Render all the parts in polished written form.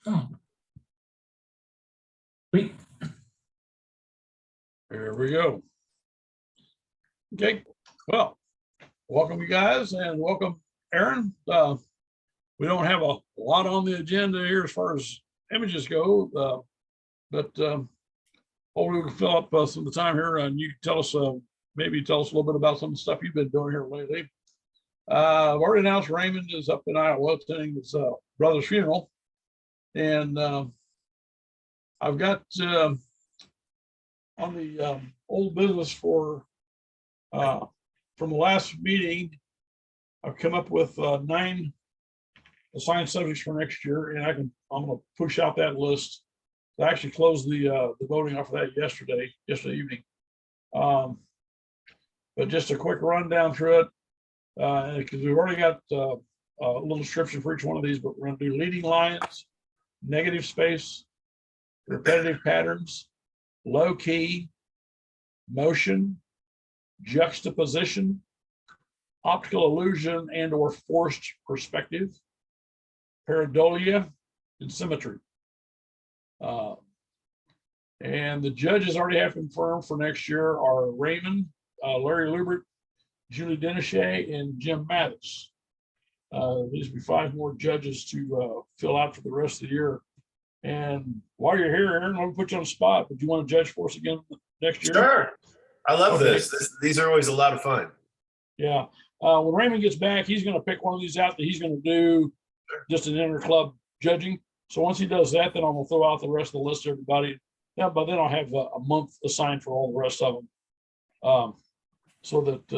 Oh, sweet. Here we go. Okay, well, welcome you guys and welcome Aaron. We don't have a lot on the agenda here as far as images go, but hopefully we can fill up some of the time here and you can tell us, maybe tell us a little bit about some of the stuff you've been doing here lately. I've already announced Raymond is up in Iowa attending his brother's funeral. And I've got on the old business for from the last meeting, I've come up with 9 assigned subjects for next year, and I'm going to push out that list. I actually closed the voting off of that yesterday evening. But just a quick rundown through it, because we've already got a little description for each one of these, but we're going to do leading lines, negative space, repetitive patterns, low key, motion, juxtaposition, optical illusion and or forced perspective, pareidolia, and symmetry. And the judges already have confirmed for next year are Raymond, Larry Lubert, Julie Denechet, and Jim Mathis. These will be 5 more judges to fill out for the rest of the year. And while you're here, Aaron, let me put you on the spot. Would you want to judge for us again next year? Sure. I love this. These are always a lot of fun. Yeah. When Raymond gets back, he's going to pick one of these out that he's going to do just an inter-club judging. So once he does that, then I'm going to throw out the rest of the list to everybody. Yeah, but then I'll have a month assigned for all the rest of them. So that,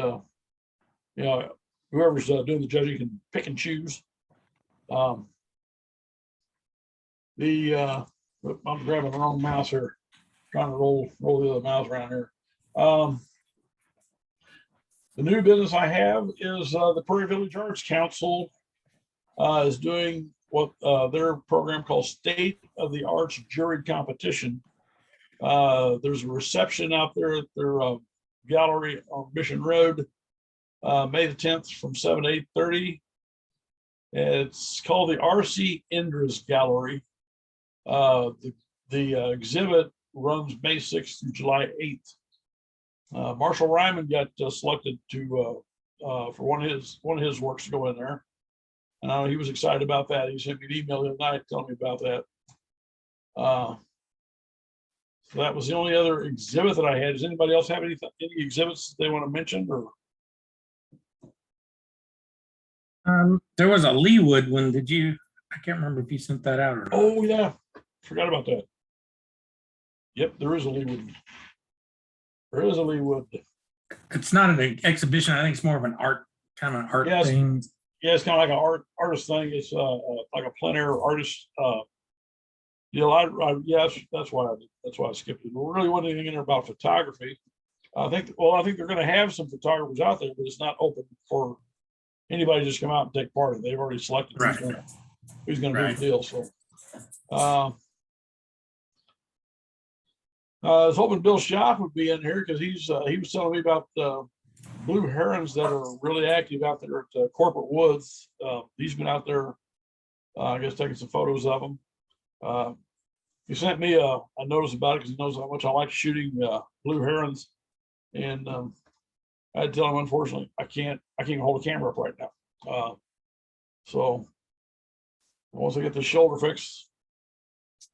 you know, whoever's doing the judging can pick and choose. I'm grabbing the wrong mouse here, trying to roll the other mouse around here. The new business I have is the Prairie Village Arts Council is doing what their program called State of the Arts Juried Competition. There's a reception out there at their gallery on Mission Road, May the 10th from 7 to 8:30. It's called the RC Indra's Gallery. The exhibit runs May 6th through July 8th. Marshall Ryman got selected to for one of his works to go in there. He was excited about that. He sent me an email the other night telling me about that. So that was the only other exhibit that I had. Does anybody else have any exhibits they want to mention? Or There was a Leewood one. Did you? I can't remember if you sent that out or not. oh yeah, forgot about that. Yep, there is a Leewood. There is a Leewood. It's not an exhibition. I think it's more of an art Yes. thing. Yeah, it's kind of like an artist thing. It's like a plein air artist. You know, yes, that's why I skipped it. There really wasn't anything in there about photography. I think they're going to have some photographers out there, but it's not open for anybody to just come out and take part in it. They've already selected who's going to do the deal. So, I was hoping Bill Schaff would be in here because he was telling me about blue herons that are really active out there at Corporate Woods. He's been out there, I guess, taking some photos of them. He sent me a notice about it because he knows how much I like shooting blue herons, and I had to tell him, unfortunately, I can't hold a camera up right now. So once I get the shoulder fixed,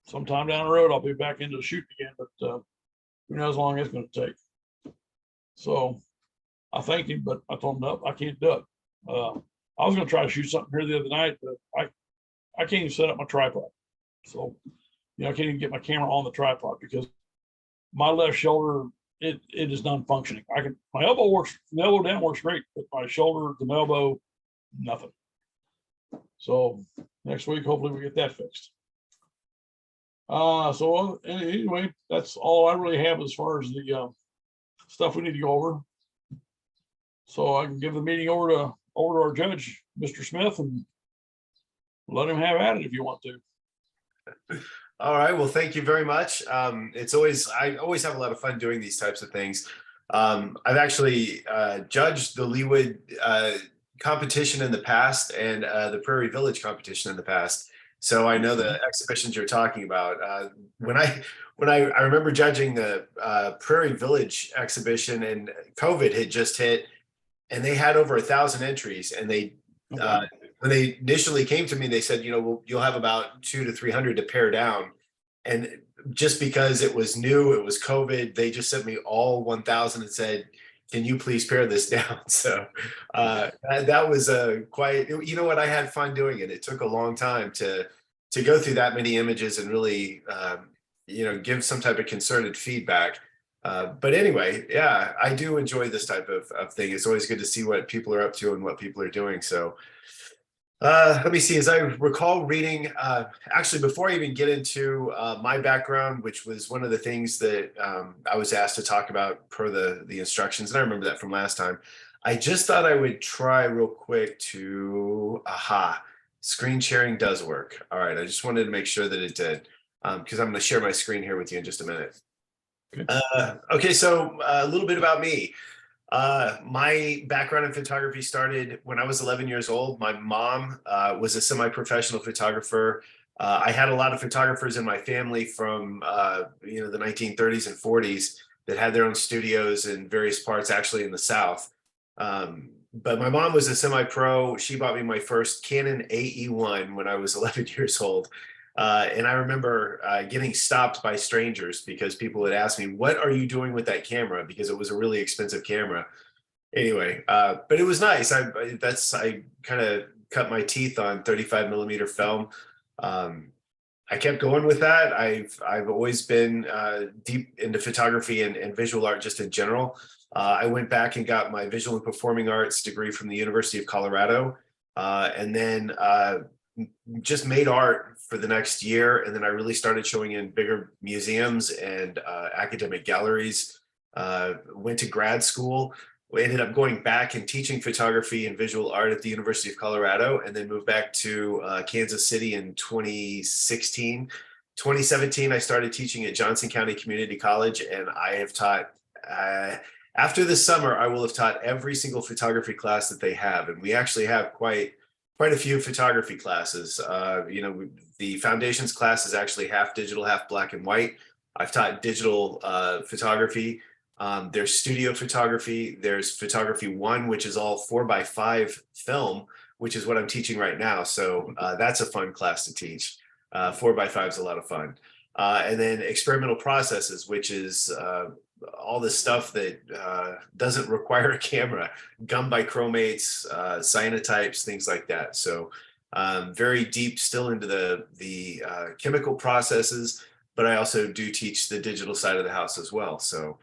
sometime down the road, I'll be back into shooting again, but who knows how long it's going to take. So I thanked him, but I told him, no, I can't do it. I was going to try to shoot something here the other night, but I can't even set up my tripod. So, you know, I can't even get my camera on the tripod because my left shoulder, it is non-functioning. My elbow works, the elbow down works great, but my shoulder, the elbow, nothing. So next week, hopefully we get that fixed. So anyway, that's all I really have as far as the stuff we need to go over. So I can give the meeting over to our judge, Mr. Smith, and let him have at it if you want to. All right. Well, thank you very much. I always have a lot of fun doing these types of things. I've actually judged the Leewood competition in the past and the Prairie Village competition in the past. So I know the exhibitions you're talking about. When I remember judging the Prairie Village exhibition, and COVID had just hit, and they had over 1,000 entries, and they Okay. when they initially came to me, they said, you'll have about 200 to 300 to pare down. And just because it was new, it was COVID, they just sent me all 1,000 and said, can you please pare this down? So that was quite, what, I had fun doing it. It took a long time to go through that many images and really, give some type of concerted feedback. But anyway, yeah, I do enjoy this type of thing. It's always good to see what people are up to and what people are doing. So let me see, as I recall reading, actually, before I even get into my background, which was one of the things that I was asked to talk about per the instructions, and I remember that from last time, I just thought I would try real quick to, screen sharing does work. All right, I just wanted to make sure that it did, because I'm going to share my screen here with you in just a minute. Okay. Okay, so a little bit about me. My background in photography started when I was 11 years old. My mom was a semi-professional photographer. I had a lot of photographers in my family from the 1930s and 40s that had their own studios in various parts, actually in the South. But my mom was a semi-pro. She bought me my first Canon AE1 when I was 11 years old. And I remember getting stopped by strangers because people would ask me, what are you doing with that camera? Because it was a really expensive camera. Anyway, but it was nice. I kind of cut my teeth on 35 millimeter film. I kept going with that. I've always been deep into photography and visual art just in general. I went back and got my visual and performing arts degree from the University of Colorado. And then just made art for the next year, and then I really started showing in bigger museums and academic galleries. Went to grad school. We ended up going back and teaching photography and visual art at the University of Colorado, and then moved back to Kansas City in 2016. 2017, I started teaching at Johnson County Community College, and I have taught, after this summer, I will have taught every single photography class that they have. And we actually have quite a few photography classes. The foundations class is actually half digital, half black and white. I've taught digital photography. There's studio photography. There's photography 1, which is all 4x5 film, which is what I'm teaching right now. So that's a fun class to teach. 4x5 is a lot of fun. And then experimental processes, which is all the stuff that doesn't require a camera, gum bichromates, cyanotypes, things like that. So very deep still into the chemical processes, but I also do teach the digital side of the house as well. So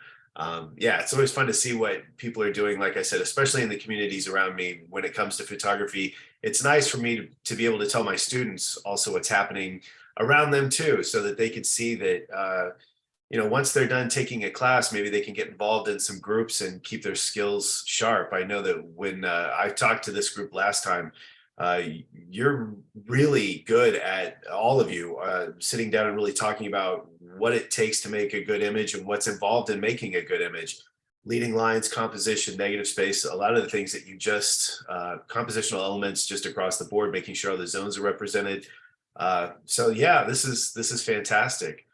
yeah, it's always fun to see what people are doing. Like I said, especially in the communities around me, when it comes to photography, it's nice for me to be able to tell my students also what's happening around them too, so that they could see that, once they're done taking a class, maybe they can get involved in some groups and keep their skills sharp. I know that when I talked to this group last time, you're really good at, all of you, sitting down and really talking about what it takes to make a good image and what's involved in making a good image. Leading lines, composition, negative space, a lot of the things that you just, compositional elements just across the board, making sure all the zones are represented. So yeah, this is fantastic.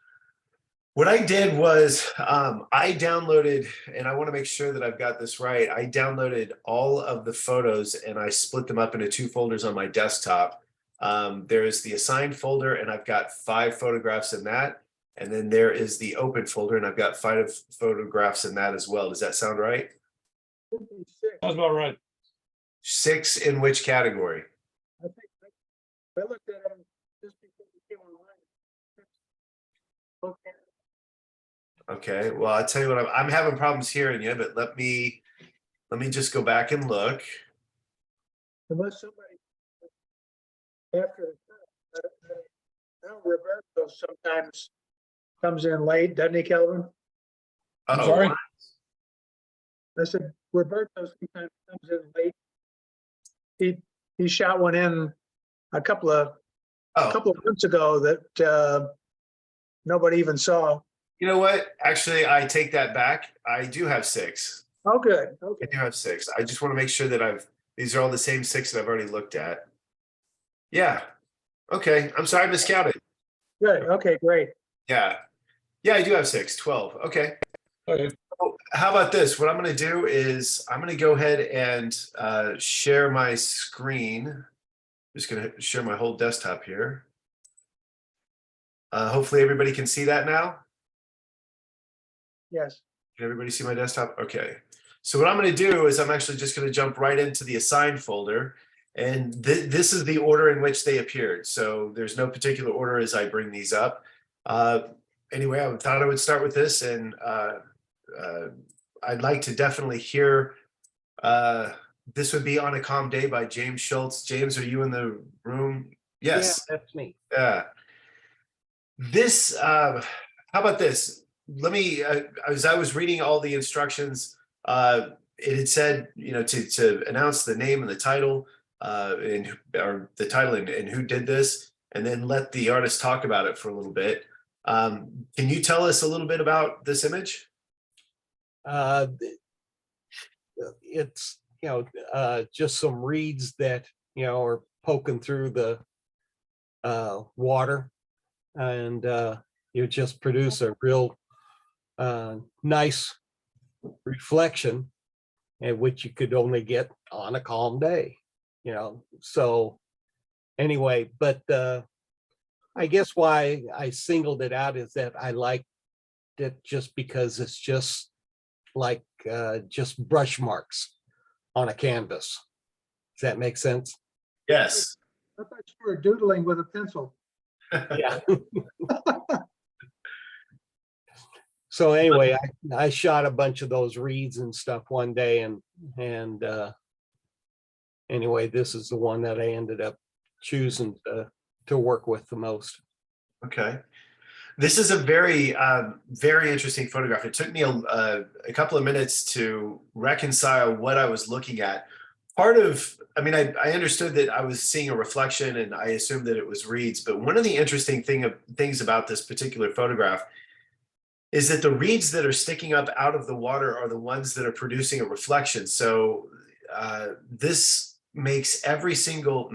What I did was I downloaded, and I want to make sure that I've got this right. I downloaded all of the photos and I split them up into 2 folders on my desktop. There is the assigned folder, and I've got 5 photographs in that. And then there is the open folder, and I've got 5 photographs in that as well. Does that sound right? Sounds about right. 6 in which category? I think I looked at them just before we came online. Okay. Okay, well, I'll tell you what, I'm having problems hearing you, but let me just go back and look. Unless somebody after the now Roberto sometimes comes in late, doesn't he, Kelvin? I'm Uh-oh. sorry? I said Roberto sometimes comes in late. He shot one in a couple of months ago that nobody even saw. You know what? Actually, I take that back. I do have 6. Oh, good. I Okay. do have 6. I just want to make sure that these are all the same 6 that I've already looked at. Yeah. Okay, I'm sorry, I miscounted. Good, okay, great. Yeah. Yeah, I do have 6, 12. Okay. Okay. Oh, how about this? What I'm going to do is I'm going to go ahead and share my screen. Just going to share my whole desktop here. Hopefully everybody can see that now. Yes, Can everybody see my desktop? Okay. So what I'm going to do is I'm actually just going to jump right into the assigned folder. And this is the order in which they appeared. So there's no particular order as I bring these up. Anyway, I thought I would start with this, and I'd like to definitely hear This Would Be on a Calm Day by James Schultz. James, are you in the room? Yes. Yeah, that's me. Yeah. This, how about this? Let me, as I was reading all the instructions, it had said, to announce the name and the title, or the title and who did this, and then let the artist talk about it for a little bit. Can you tell us a little bit about this image? It's, just some reeds that, are poking through the water, and you just produce a real nice reflection, and which you could only get on a calm day, so anyway, but I guess why I singled it out is that I liked it just because it's just like just brush marks on a canvas. Does that make sense? Yes. I thought you were doodling with a pencil. Yeah. So anyway, I shot a bunch of those reeds and stuff one day, and anyway, this is the one that I ended up choosing to work with the most. Okay. This is a very, very interesting photograph. It took me a couple of minutes to reconcile what I was looking at. I understood that I was seeing a reflection, and I assumed that it was reeds. But one of the interesting things about this particular photograph is that the reeds that are sticking up out of the water are the ones that are producing a reflection. So this makes every single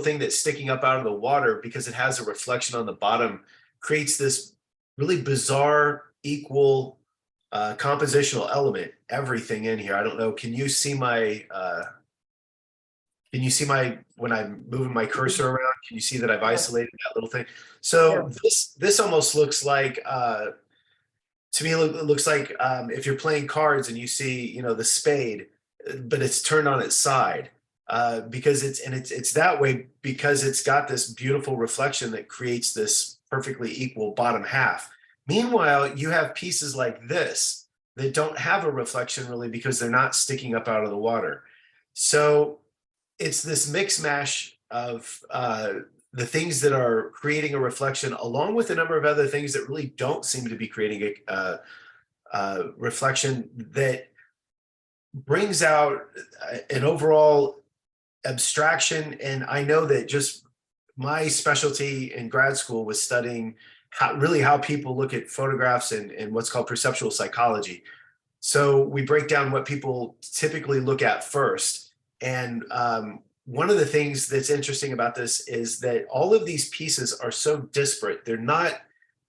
thing that's sticking up out of the water, because it has a reflection on the bottom, creates this really bizarre equal compositional element. Everything in here. I don't know. Can you see my when I'm moving my cursor around? Can you see that I've isolated that little thing? So this almost looks like, to me, it looks like if you're playing cards and you see, the spade, but it's turned on its side. Because it's that way because it's got this beautiful reflection that creates this perfectly equal bottom half. Meanwhile, you have pieces like this that don't have a reflection really because they're not sticking up out of the water. So it's this mix mash of the things that are creating a reflection, along with a number of other things that really don't seem to be creating a reflection, that brings out an overall abstraction. And I know that just my specialty in grad school was studying how people look at photographs and what's called perceptual psychology. So we break down what people typically look at first. And one of the things that's interesting about this is that all of these pieces are so disparate. They're not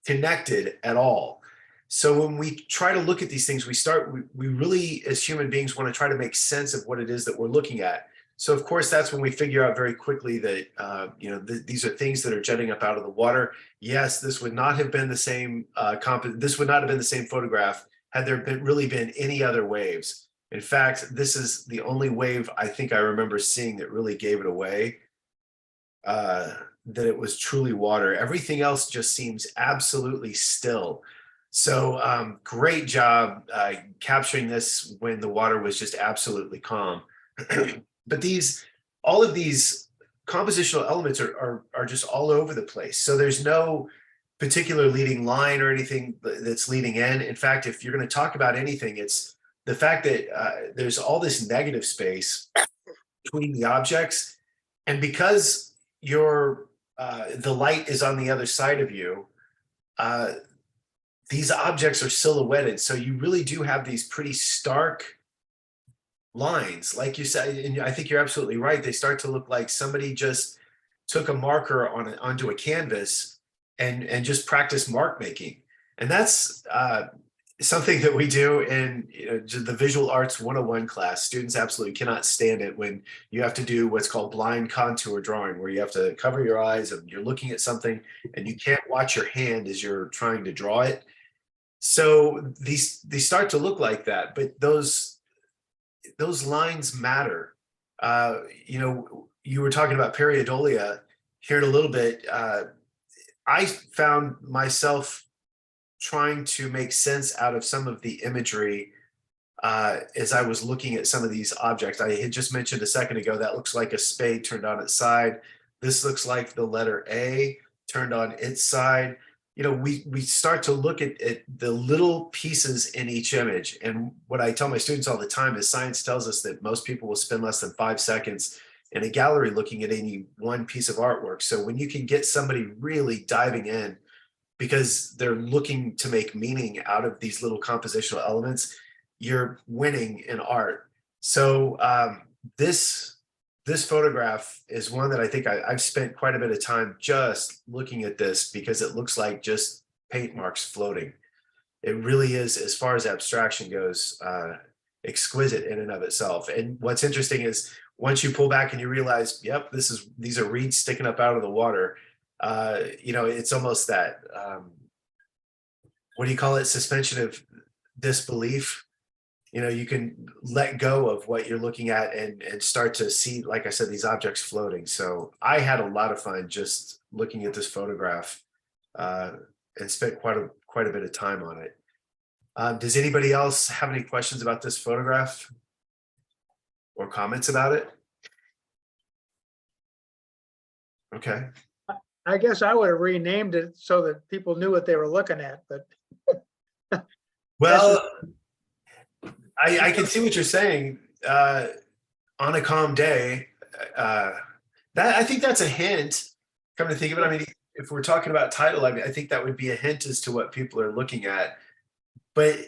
connected at all. So when we try to look at these things, we really, as human beings, want to try to make sense of what it is that we're looking at. So of course, that's when we figure out very quickly that these are things that are jetting up out of the water. Yes, this would not have been the same this would not have been the same photograph had there really been any other waves. In fact, this is the only wave I think I remember seeing that really gave it away, that it was truly water. Everything else just seems absolutely still. So great job capturing this when the water was just absolutely calm. But all of these compositional elements are just all over the place. So there's no particular leading line or anything that's leading in. In fact, if you're going to talk about anything, it's the fact that there's all this negative space between the objects. And because the light is on the other side of you, these objects are silhouetted. So you really do have these pretty stark lines, like you said, and I think you're absolutely right. They start to look like somebody just took a marker onto a canvas and just practiced mark making. And that's something that we do in the visual arts 101 class. Students absolutely cannot stand it when you have to do what's called blind contour drawing, where you have to cover your eyes and you're looking at something and you can't watch your hand as you're trying to draw it. So they start to look like that, but those lines matter. You were talking about pareidolia here in a little bit. I found myself trying to make sense out of some of the imagery as I was looking at some of these objects. I had just mentioned a second ago, that looks like a spade turned on its side. This looks like the letter A turned on its side. We start to look at the little pieces in each image. And what I tell my students all the time is science tells us that most people will spend less than 5 seconds in a gallery looking at any one piece of artwork. So when you can get somebody really diving in because they're looking to make meaning out of these little compositional elements, you're winning in art. So this photograph is one that I think I've spent quite a bit of time just looking at this because it looks like just paint marks floating. It really is, as far as abstraction goes, exquisite in and of itself. And what's interesting is once you pull back and you realize, yep, these are reeds sticking up out of the water. It's almost that, what do you call it? Suspension of disbelief. You can let go of what you're looking at and start to see, like I said, these objects floating. So I had a lot of fun just looking at this photograph and spent quite a bit of time on it. Does anybody else have any questions about this photograph or comments about it? Okay. I guess I would have renamed it so that people knew what they were looking at, but Well, I can see what you're saying. On a calm day, I think that's a hint. Come to think of it, I mean, if we're talking about title, I think that would be a hint as to what people are looking at. But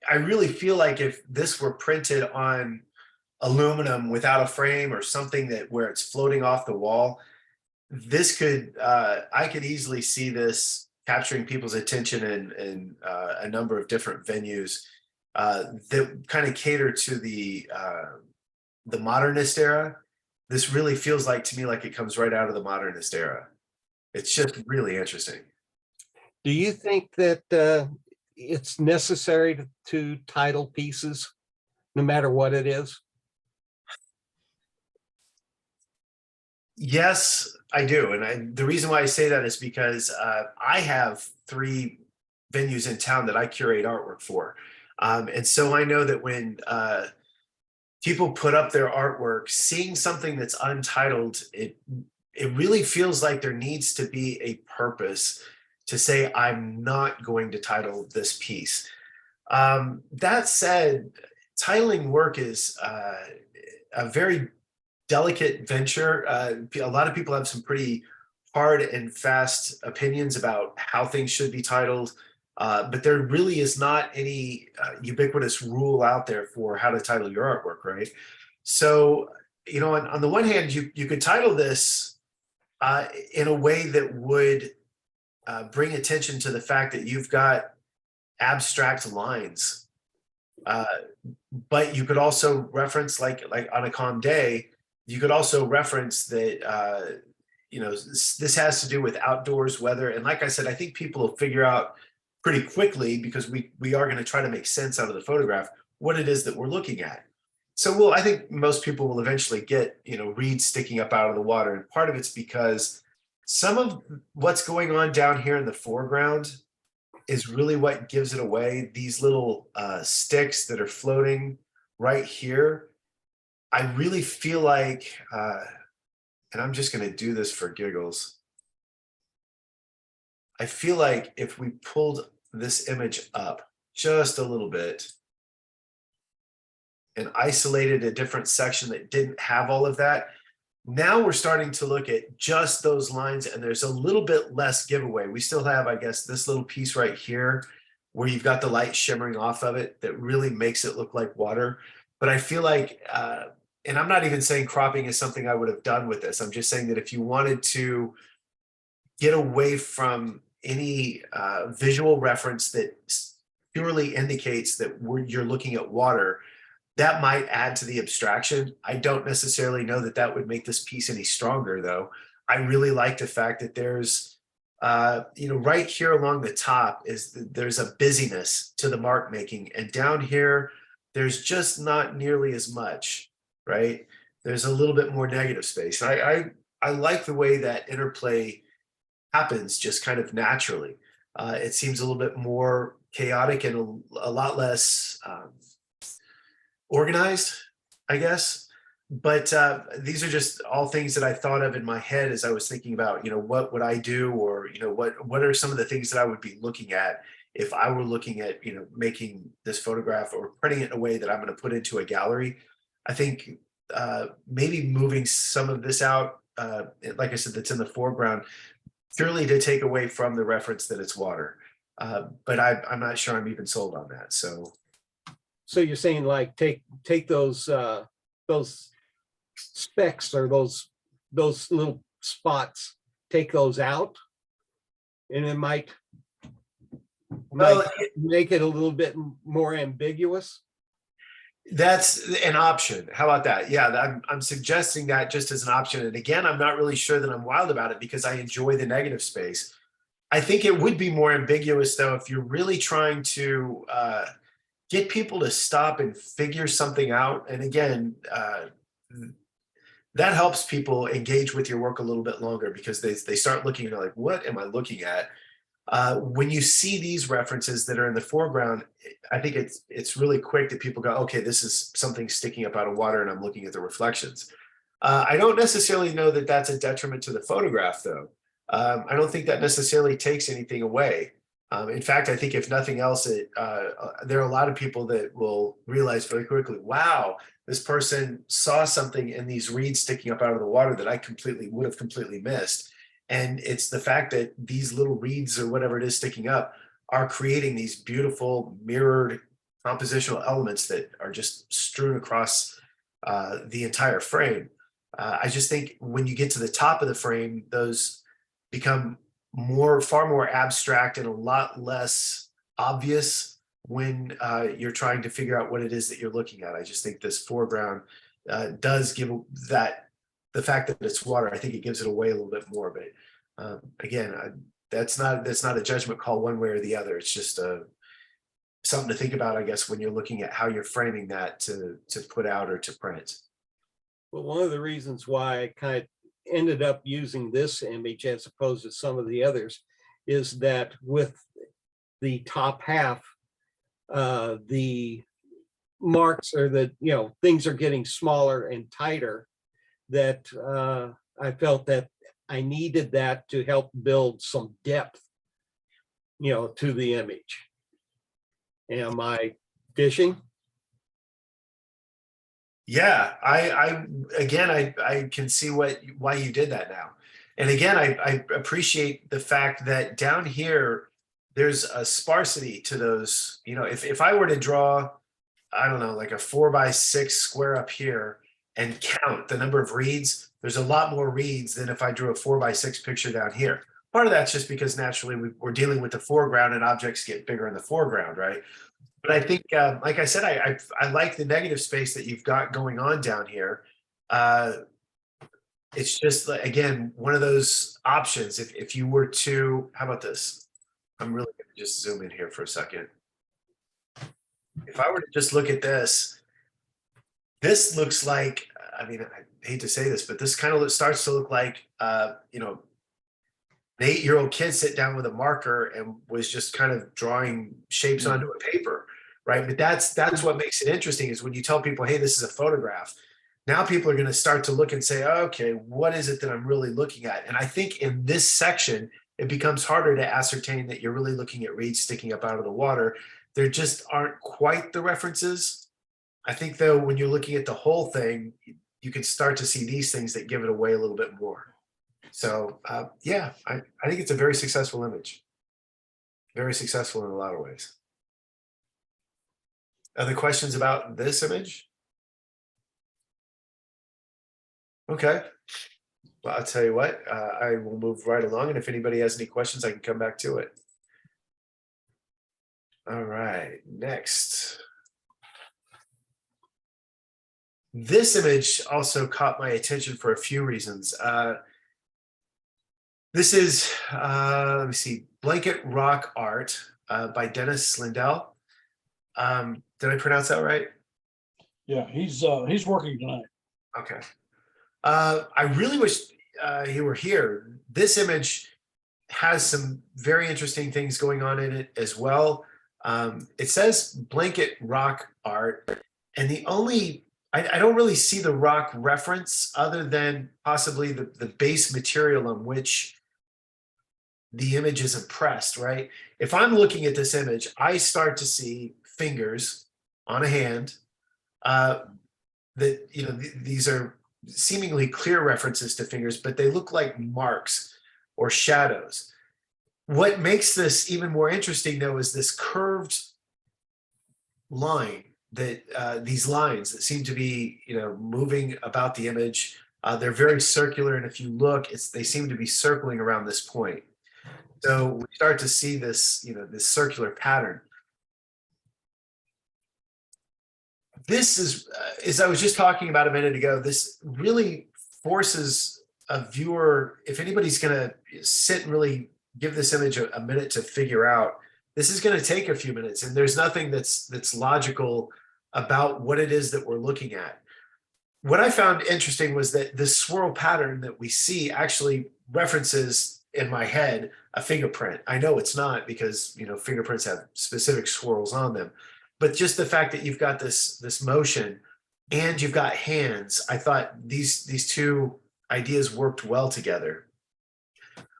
I really feel like if this were printed on aluminum without a frame or something where it's floating off the wall, this could I could easily see this capturing people's attention in a number of different venues that kind of cater to the modernist era. This really feels like to me like it comes right out of the modernist era. It's just really interesting. Do you think that it's necessary to title pieces, no matter what it is? Yes, I do. And the reason why I say that is because I have 3 venues in town that I curate artwork for. And so I know that when people put up their artwork, seeing something that's untitled, it really feels like there needs to be a purpose to say, I'm not going to title this piece. That said, titling work is a very delicate venture. A lot of people have some pretty hard and fast opinions about how things should be titled, but there really is not any ubiquitous rule out there for how to title your artwork, right? So, on the one hand, you could title this in a way that would bring attention to the fact that you've got abstract lines, but you could also reference, like on a calm day, you could also reference that, this has to do with outdoors weather. And like I said, I think people will figure out pretty quickly, because we are going to try to make sense out of the photograph, what it is that we're looking at. So I think most people will eventually get, reeds sticking up out of the water. And part of it's because some of what's going on down here in the foreground is really what gives it away. These little sticks that are floating right here. I really feel like, and I'm just going to do this for giggles. I feel like if we pulled this image up just a little bit and isolated a different section that didn't have all of that, now we're starting to look at just those lines, and there's a little bit less giveaway. We still have, I guess, this little piece right here where you've got the light shimmering off of it that really makes it look like water. But I feel like, and I'm not even saying cropping is something I would have done with this. I'm just saying that if you wanted to get away from any visual reference that purely indicates that you're looking at water, that might add to the abstraction. I don't necessarily know that that would make this piece any stronger, though. I really like the fact that there's, right here along the top there's a busyness to the mark making, and down here, there's just not nearly as much, right? There's a little bit more negative space. I like the way that interplay happens just kind of naturally. It seems a little bit more chaotic and a lot less organized, I guess. But these are just all things that I thought of in my head as I was thinking about, what would I do, or what are some of the things that I would be looking at if I were looking at making this photograph or printing it in a way that I'm going to put into a gallery. I think maybe moving some of this out, like I said, that's in the foreground, purely to take away from the reference that it's water. But I'm not sure I'm even sold on that. So you're saying like take those specks or those little spots, take those out, and it might make it a little bit more ambiguous. That's an option. How about that? Yeah, I'm suggesting that just as an option. And again, I'm not really sure that I'm wild about it because I enjoy the negative space. I think it would be more ambiguous, though, if you're really trying to get people to stop and figure something out. And again, that helps people engage with your work a little bit longer because they start looking and they're like, what am I looking at? When you see these references that are in the foreground, I think it's really quick that people go, okay, this is something sticking up out of water and I'm looking at the reflections. I don't necessarily know that that's a detriment to the photograph, though. I don't think that necessarily takes anything away. In fact, I think if nothing else, there are a lot of people that will realize very quickly, wow, this person saw something in these reeds sticking up out of the water that I would have completely missed. And it's the fact that these little reeds or whatever it is sticking up are creating these beautiful mirrored compositional elements that are just strewn across the entire frame. I just think when you get to the top of the frame, those become far more abstract and a lot less obvious when you're trying to figure out what it is that you're looking at. I just think this foreground does give the fact that it's water, I think it gives it away a little bit more. But again, that's not a judgment call one way or the other. It's just something to think about, I guess, when you're looking at how you're framing that to put out or to print. Well, one of the reasons why I kind of ended up using this image as opposed to some of the others is that with the top half, the marks or things are getting smaller and tighter, that I felt that I needed that to help build some depth, to the image. Am I fishing? Yeah, I can see why you did that now. And again, I appreciate the fact that down here, there's a sparsity to those, if I were to draw, I don't know, like a 4x6 square up here and count the number of reeds, there's a lot more reeds than if I drew a 4x6 picture down here. Part of that's just because naturally we're dealing with the foreground and objects get bigger in the foreground, right? But I think, like I said, I like the negative space that you've got going on down here. It's just, again, one of those options. If you were to, how about this? I'm really going to just zoom in here for a second. If I were to just look at this looks like, I mean, I hate to say this, but this kind of starts to look like, an 8-year-old kid sit down with a marker and was just kind of drawing shapes onto a paper, right? But that's what makes it interesting is when you tell people, hey, this is a photograph. Now people are going to start to look and say, oh, okay, what is it that I'm really looking at? And I think in this section, it becomes harder to ascertain that you're really looking at reeds sticking up out of the water. There just aren't quite the references. I think, though, when you're looking at the whole thing, you can start to see these things that give it away a little bit more. So, yeah, I think it's a very successful image. Very successful in a lot of ways. Other questions about this image? Okay. Well, I'll tell you what, I will move right along, and if anybody has any questions, I can come back to it. All right, next. This image also caught my attention for a few reasons. This is, let me see, Blanket Rock Art by Dennis Lindell. Did I pronounce that right? Yeah, he's working tonight. Okay. I really wish he were here. This image has some very interesting things going on in it as well. It says Blanket Rock Art, and I don't really see the rock reference other than possibly the base material on which the image is impressed, right? If I'm looking at this image, I start to see fingers on a hand. That, you know, these are seemingly clear references to fingers, but they look like marks or shadows. What makes this even more interesting, though, is this curved line that these lines that seem to be, you know, moving about the image. They're very circular, and if you look, they seem to be circling around this point. So we start to see this, you know, this circular pattern. This is, as I was just talking about a minute ago, this really forces a viewer, if anybody's going to sit and really give this image a minute to figure out, this is going to take a few minutes, and there's nothing that's logical about what it is that we're looking at. What I found interesting was that this swirl pattern that we see actually references in my head a fingerprint. I know it's not, because, you know, fingerprints have specific swirls on them, but just the fact that you've got this motion and you've got hands, I thought these two ideas worked well together.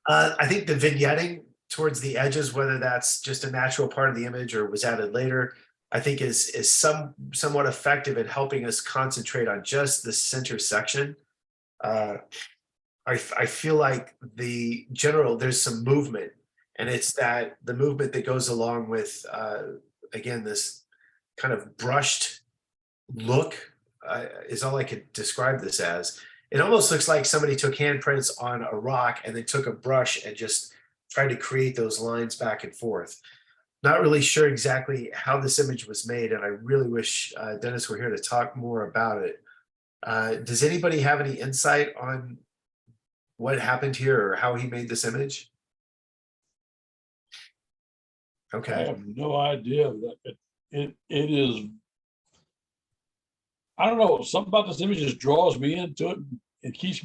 I think the vignetting towards the edges, whether that's just a natural part of the image or was added later, I think is somewhat effective in helping us concentrate on just the center section. I feel like there's some movement, and it's that the movement that goes along with, again, this kind of brushed look is all I could describe this as. It almost looks like somebody took handprints on a rock and then took a brush and just tried to create those lines back and forth. Not really sure exactly how this image was made, and I really wish Dennis were here to talk more about it. Does anybody have any insight on what happened here or how he made this image? I Okay. have no idea. That it is. I don't know. Something about this image just draws me into it. It keeps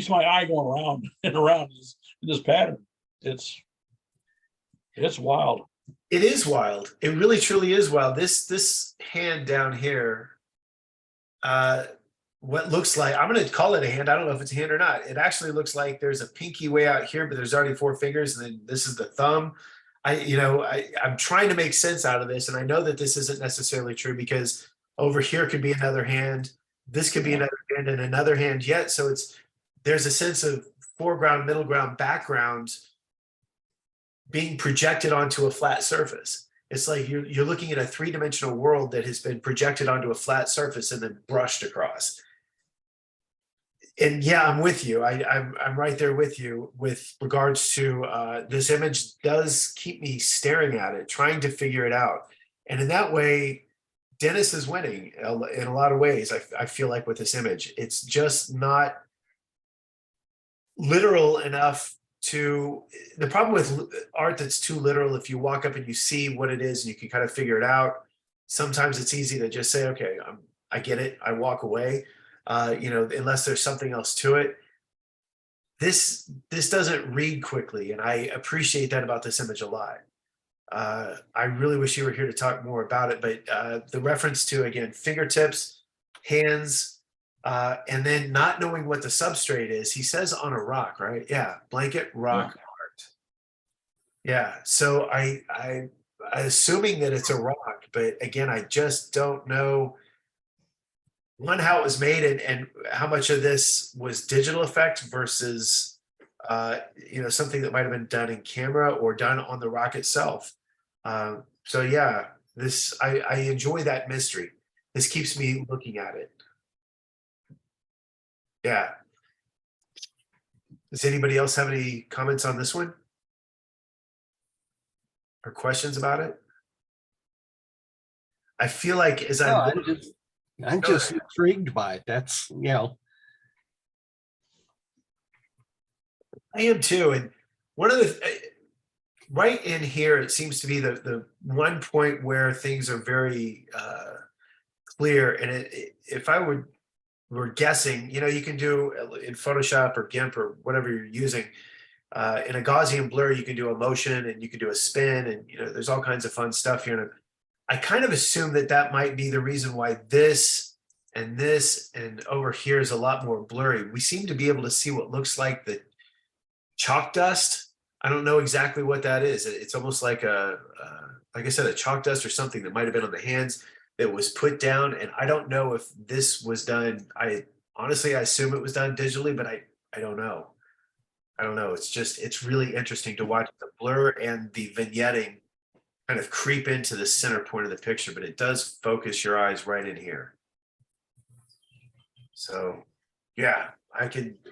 my eye going around and around in this pattern. It's wild. It is wild. It really truly is wild. This hand down here, what looks like, I'm going to call it a hand. I don't know if it's a hand or not. It actually looks like there's a pinky way out here, but there's already 4 fingers, and then this is the thumb. I'm trying to make sense out of this, and I know that this isn't necessarily true, because over here could be another hand. This could be another hand and another hand yet. So there's a sense of foreground, middle ground, background being projected onto a flat surface. It's like you're looking at a 3-dimensional world that has been projected onto a flat surface and then brushed across. And yeah, I'm with you. I'm right there with you with regards to this image does keep me staring at it, trying to figure it out. And in that way, Dennis is winning in a lot of ways. I feel like with this image, it's just not literal enough to. The problem with art that's too literal, if you walk up and you see what it is and you can kind of figure it out, sometimes it's easy to just say, okay, I get it, I walk away. Unless there's something else to it. This doesn't read quickly, and I appreciate that about this image a lot. I really wish you were here to talk more about it, but the reference to, again, fingertips, hands, and then not knowing what the substrate is. He says on a rock, right? Yeah, Blanket Rock Art. Yeah, so I assuming that it's a rock, but again, I just don't know. One, how it was made, and how much of this was digital effect versus something that might have been done in camera or done on the rock itself. So yeah, I enjoy that mystery. This keeps me looking at it. Yeah. Does anybody else have any comments on this one? Or questions about it? I feel like as No, I I'm just intrigued by it. That's, I am too. And one of the right in here, it seems to be the one point where things are very clear. And if I were guessing, you can do in Photoshop or GIMP or whatever you're using, in a Gaussian blur, you can do a motion and you can do a spin, and there's all kinds of fun stuff here. And I kind of assume that might be the reason why this and over here is a lot more blurry. We seem to be able to see what looks like the chalk dust. I don't know exactly what that is. It's almost like like I said, a chalk dust or something that might have been on the hands that was put down. And I don't know if this was done. Honestly, I assume it was done digitally, but I don't know. I don't know. It's really interesting to watch the blur and the vignetting kind of creep into the center point of the picture, but it does focus your eyes right in here. So yeah,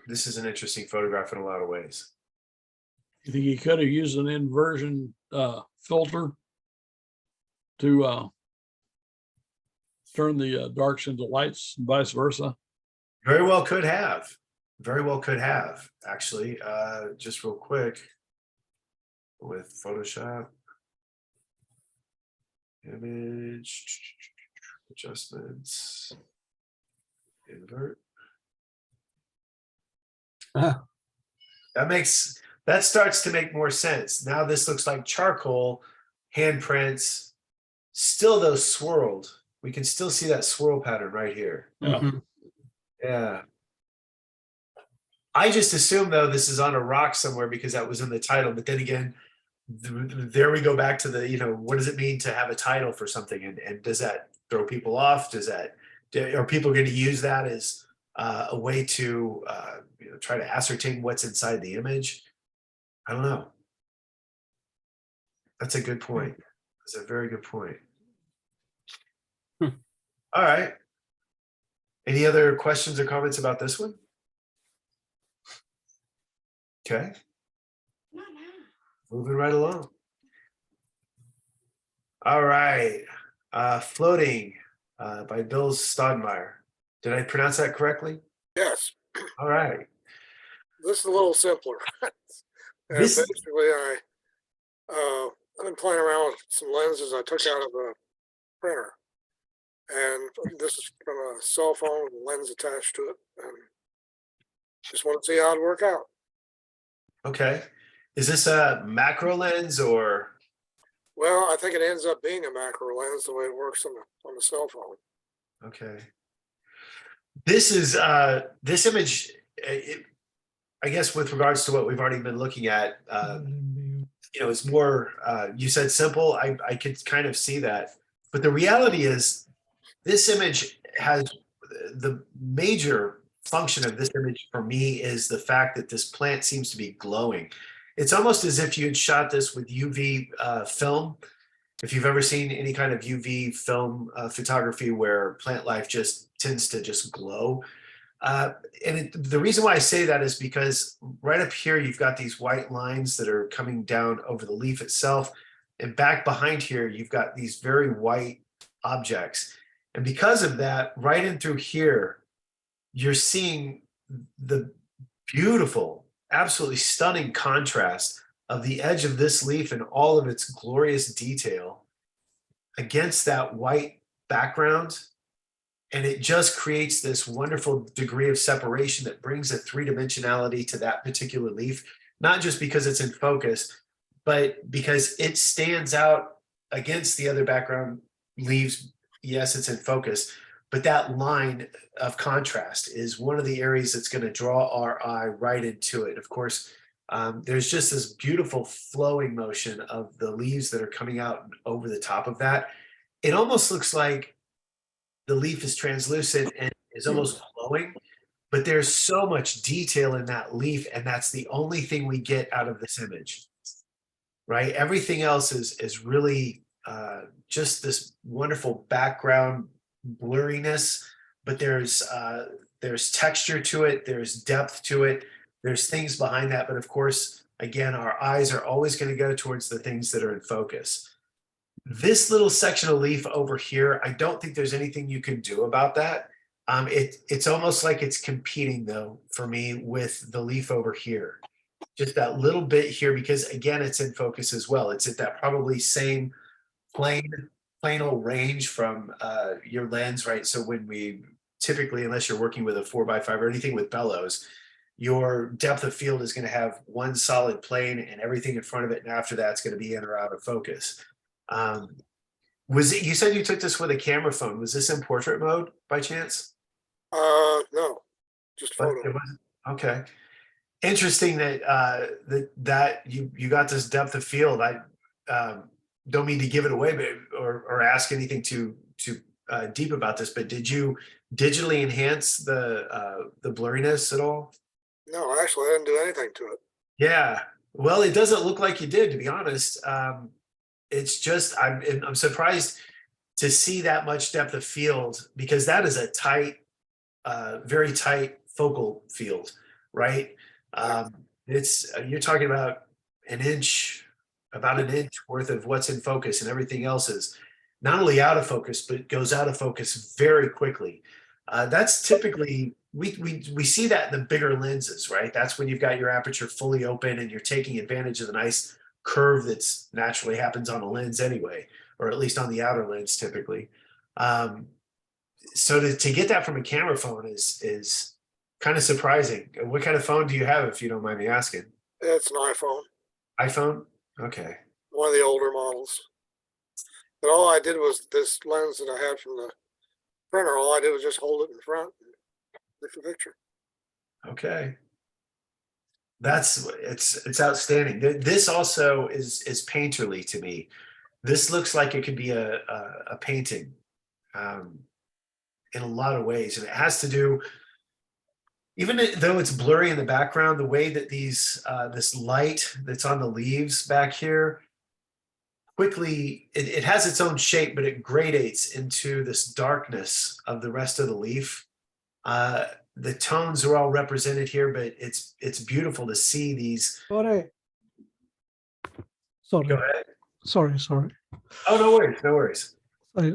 this is an interesting photograph in a lot of ways. You think he could have used an inversion filter to turn the darks into lights and vice versa? Very well could have. Very well could have, actually. Just real quick with Photoshop. Image adjustments. Invert. That starts to make more sense. Now this looks like charcoal, handprints, still those swirled. We can still see that swirl pattern right here. Yeah. Yeah. I just assume though this is on a rock somewhere because that was in the title. But then again, there we go back to the, what does it mean to have a title for something? And does that throw people off? Are people going to use that as a way to try to ascertain what's inside the image? I don't know. That's a good point. That's a very good point. All right. Any other questions or comments about this one? Okay. Moving right along. All right. Floating by Bill Stodmeyer. Did I pronounce that correctly? Yes, All right. this is a little simpler. And This- basically, I've been playing around with some lenses I took out of a printer. And this is from a cell phone with a lens attached to it. And just want to see how it'd work out. Okay. Is this a macro lens or? Well, I think it ends up being a macro lens the way it works on the cell phone. Okay. This is this image, I guess with regards to what we've already been looking at, it's more, you said simple. I could kind of see that. But the reality is this image has the major function of this image for me is the fact that this plant seems to be glowing. It's almost as if you had shot this with UV film. If you've ever seen any kind of UV film photography where plant life just tends to just glow. The reason why I say that is because right up here, you've got these white lines that are coming down over the leaf itself. And back behind here, you've got these very white objects. And because of that, right in through here, you're seeing the beautiful, absolutely stunning contrast of the edge of this leaf and all of its glorious detail against that white background. And it just creates this wonderful degree of separation that brings a three-dimensionality to that particular leaf, not just because it's in focus, but because it stands out against the other background leaves. Yes, it's in focus, but that line of contrast is one of the areas that's going to draw our eye right into it. Of course, there's just this beautiful flowing motion of the leaves that are coming out over the top of that. It almost looks like the leaf is translucent and is almost glowing, but there's so much detail in that leaf, and that's the only thing we get out of this image, right? Everything else is really just this wonderful background blurriness but there's texture to it, there's depth to it, there's things behind that. But of course, again, our eyes are always going to go towards the things that are in focus. This little section of leaf over here, I don't think there's anything you can do about that. It's almost like it's competing though for me with the leaf over here. Just that little bit here, because again, it's in focus as well. It's at that probably same planal range from your lens, right? So when we typically, unless you're working with a 4x5 or anything with bellows, your depth of field is going to have one solid plane and everything in front of it. And after that's going to be in or out of focus. Was it, you said you took this with a camera phone. Was this in portrait mode by chance? No, just But photo. it wasn't. Okay. Interesting that that you got this depth of field. I don't mean to give it away, but or ask anything too deep about this. But did you digitally enhance the blurriness at all? No, actually, I didn't do anything to it. Yeah. Well, it doesn't look like you did, to be honest. It's just I'm surprised to see that much depth of field, because that is a tight, very tight focal field, right? It's you're talking about about an inch worth of what's in focus, and everything else is not only out of focus, but goes out of focus very quickly. That's typically, we see that in the bigger lenses, right? That's when you've got your aperture fully open and you're taking advantage of the nice curve that's naturally happens on a lens anyway, or at least on the outer lens typically. So to get that from a camera phone is kind of surprising. What kind of phone do you have, if you don't mind me asking? It's an iPhone, iPhone? Okay. one of the older models. But all I did was this lens that I had from the printer. All I did was just hold it in front and take the picture. Okay. It's outstanding. This also is painterly to me. This looks like it could be a painting in a lot of ways, and it has to do, even though it's blurry in the background, the way that these this light that's on the leaves back here quickly, it has its own shape, but it gradates into this darkness of the rest of the leaf. The tones are all represented here, but it's beautiful to see these. Sorry. Go ahead. Sorry. Oh, no worries, no worries. Sorry.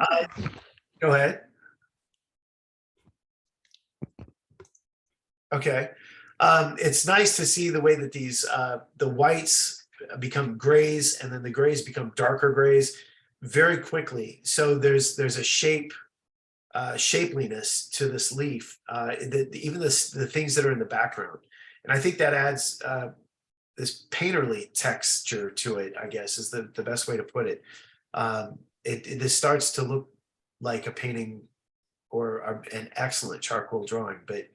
Go ahead. Okay. It's nice to see the way that these the whites become grays, and then the grays become darker grays very quickly. So there's a shapeliness to this leaf, even the things that are in the background. And I think that adds this painterly texture to it, I guess is the best way to put it. This starts to look like a painting or an excellent charcoal drawing, but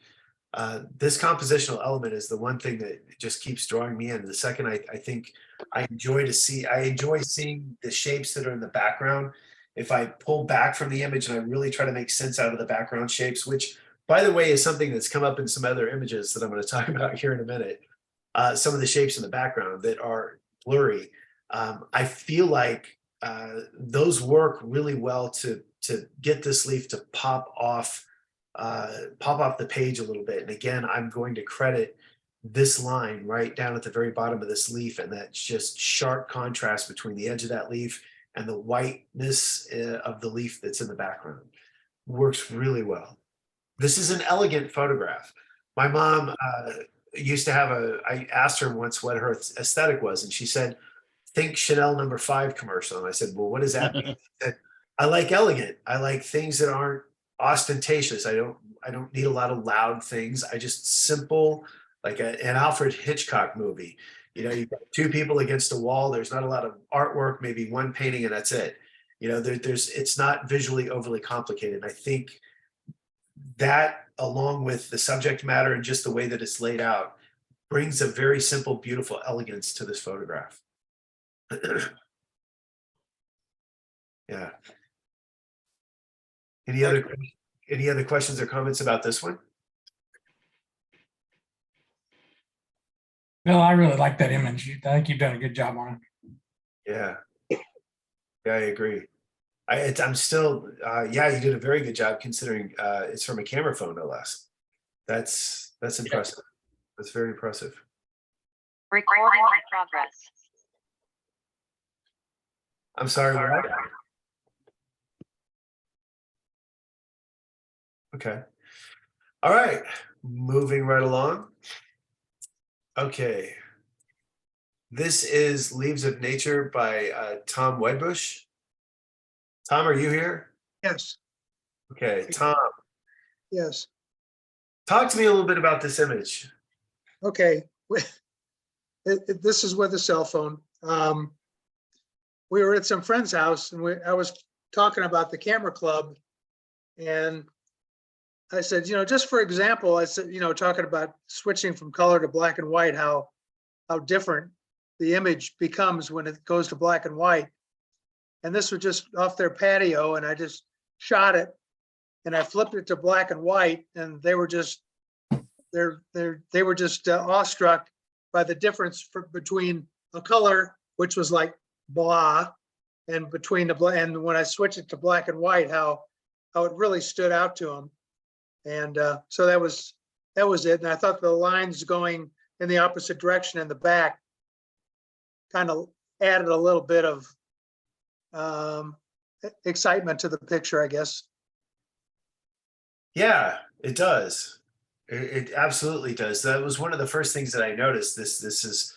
this compositional element is the one thing that just keeps drawing me in. The second, I think I enjoy seeing the shapes that are in the background. If I pull back from the image and I really try to make sense out of the background shapes, which by the way is something that's come up in some other images that I'm going to talk about here in a minute. Some of the shapes in the background that are blurry, I feel like those work really well to get this leaf to pop off the page a little bit. And again, I'm going to credit this line right down at the very bottom of this leaf, and that just sharp contrast between the edge of that leaf and the whiteness of the leaf that's in the background works really well. This is an elegant photograph. My mom used to have I asked her once what her aesthetic was, and she said, think Chanel No. 5 commercial. And I said, well, what does that mean? She said, I like elegant. I like things that aren't ostentatious. I don't need a lot of loud things. I just simple, like an Alfred Hitchcock movie. You know, you've got two people against a wall. There's not a lot of artwork, maybe one painting, and that's it. You know, it's not visually overly complicated. I think that, along with the subject matter and just the way that it's laid out, brings a very simple, beautiful elegance to this photograph. Yeah. Any other questions or comments about this one? Bill, I really like that image. I think you've done a good job on it. Yeah. Yeah, I agree. I'm still, yeah, you did a very good job considering it's from a camera phone, no less. That's impressive. That's very impressive. Recording in progress. I'm sorry, what? Okay. All right, moving right along. Okay. This is Leaves of Nature by Tom Wedbush. Tom, are you here? Yes, Okay, Tom, yes. talk to me a little bit about this image. Okay. This is with a cell phone. We were at some friend's house and I was talking about the camera club. And I said, just for example, I said, talking about switching from color to black and white, how different the image becomes when it goes to black and white. And this was just off their patio and I just shot it and I flipped it to black and white and they were just, they were just awestruck by the difference between a color, which was like blah, and between the and when I switched it to black and white, how it really stood out to them. And so that was it. And I thought the lines going in the opposite direction in the back kind of added a little bit of excitement to the picture, I guess. Yeah, it does. It absolutely does. That was one of the first things that I noticed. This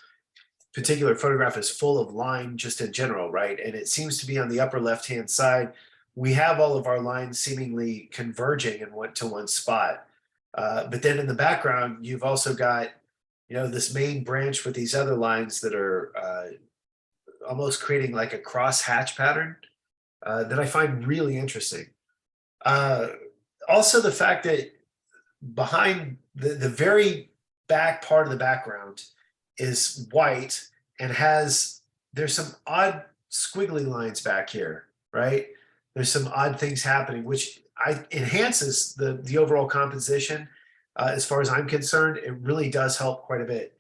particular photograph is full of line just in general, right? And it seems to be on the upper left-hand side. We have all of our lines seemingly converging and went to one spot. But then in the background, you've also got, this main branch with these other lines that are almost creating like a cross hatch pattern that I find really interesting. Also the fact that behind the very back part of the background is white and there's some odd squiggly lines back here, right? There's some odd things happening, which enhances the overall composition. As far as I'm concerned, it really does help quite a bit.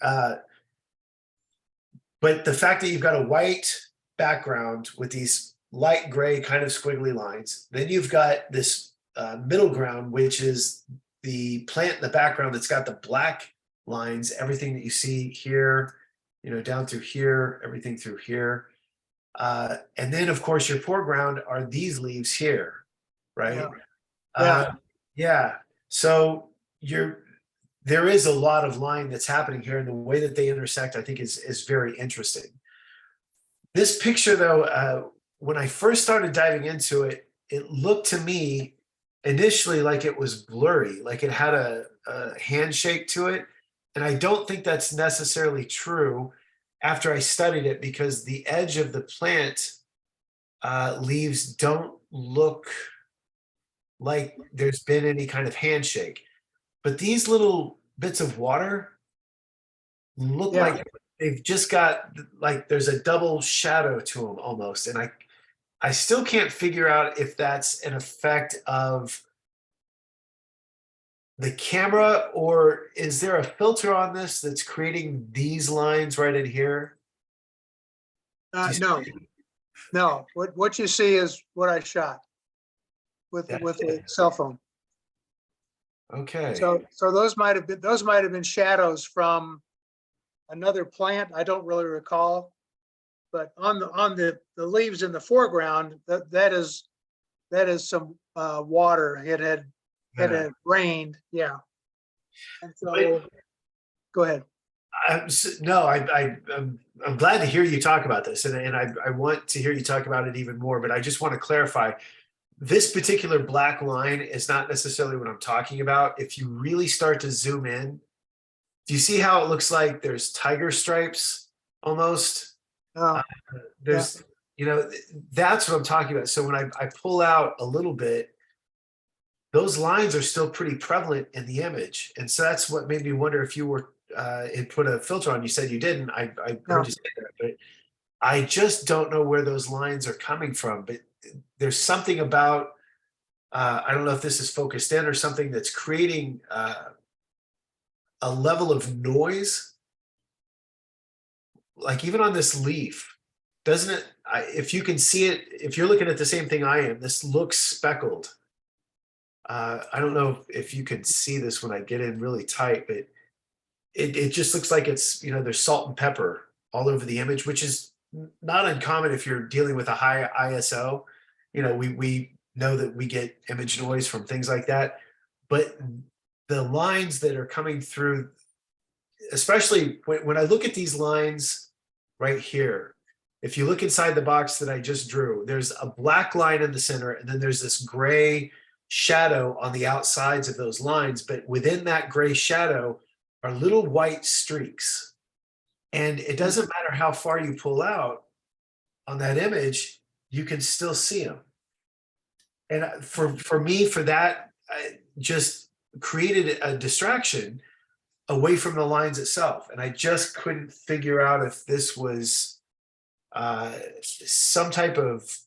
But the fact that you've got a white background with these light gray kind of squiggly lines, then you've got this middle ground, which is the plant in the background that's got the black lines, everything that you see here, down through here, everything through here. And then of course your foreground are these leaves here, right? Yeah. So there is a lot of line that's happening here, and the way that they intersect, I think is very interesting. This picture though, when I first started diving into it, it looked to me initially like it was blurry, like it had a handshake to it. And I don't think that's necessarily true after I studied it, because the edge of the plant leaves don't look like there's been any kind of handshake. But these little bits of water look like they've just got, like there's a double shadow to them almost. And I still can't figure out if that's an effect of the camera, or is there a filter on this that's creating these lines right in here? No. What you see is what I shot with a cell phone. Okay. So those might have been shadows from another plant. I don't really recall, but on the leaves in the foreground, that is some water. It had rained. Yeah. And so, go ahead. I'm glad to hear you talk about this, and I want to hear you talk about it even more. But I just want to clarify, this particular black line is not necessarily what I'm talking about. If you really start to zoom in, do you see how it looks like there's tiger stripes almost? That's what I'm talking about. So when I pull out a little bit, those lines are still pretty prevalent in the image. And so that's what made me wonder if you were had put a filter on. You said you didn't. I heard you say that, but I just don't know where those lines are coming from. But there's something about, I don't know if this is focused in or something, that's creating a level of noise. Like even on this leaf, doesn't it if you can see it, if you're looking at the same thing I am, this looks speckled. I don't know if you can see this when I get in really tight, but it just looks like it's, there's salt and pepper all over the image, which is not uncommon if you're dealing with a high ISO. We know that we get image noise from things like that, but the lines that are coming through, especially when I look at these lines right here, if you look inside the box that I just drew, there's a black line in the center, and then there's this gray shadow on the outsides of those lines. But within that gray shadow are little white streaks. And it doesn't matter how far you pull out on that image, you can still see them. And for me, for that, I just created a distraction away from the lines itself. And I just couldn't figure out if this was some type of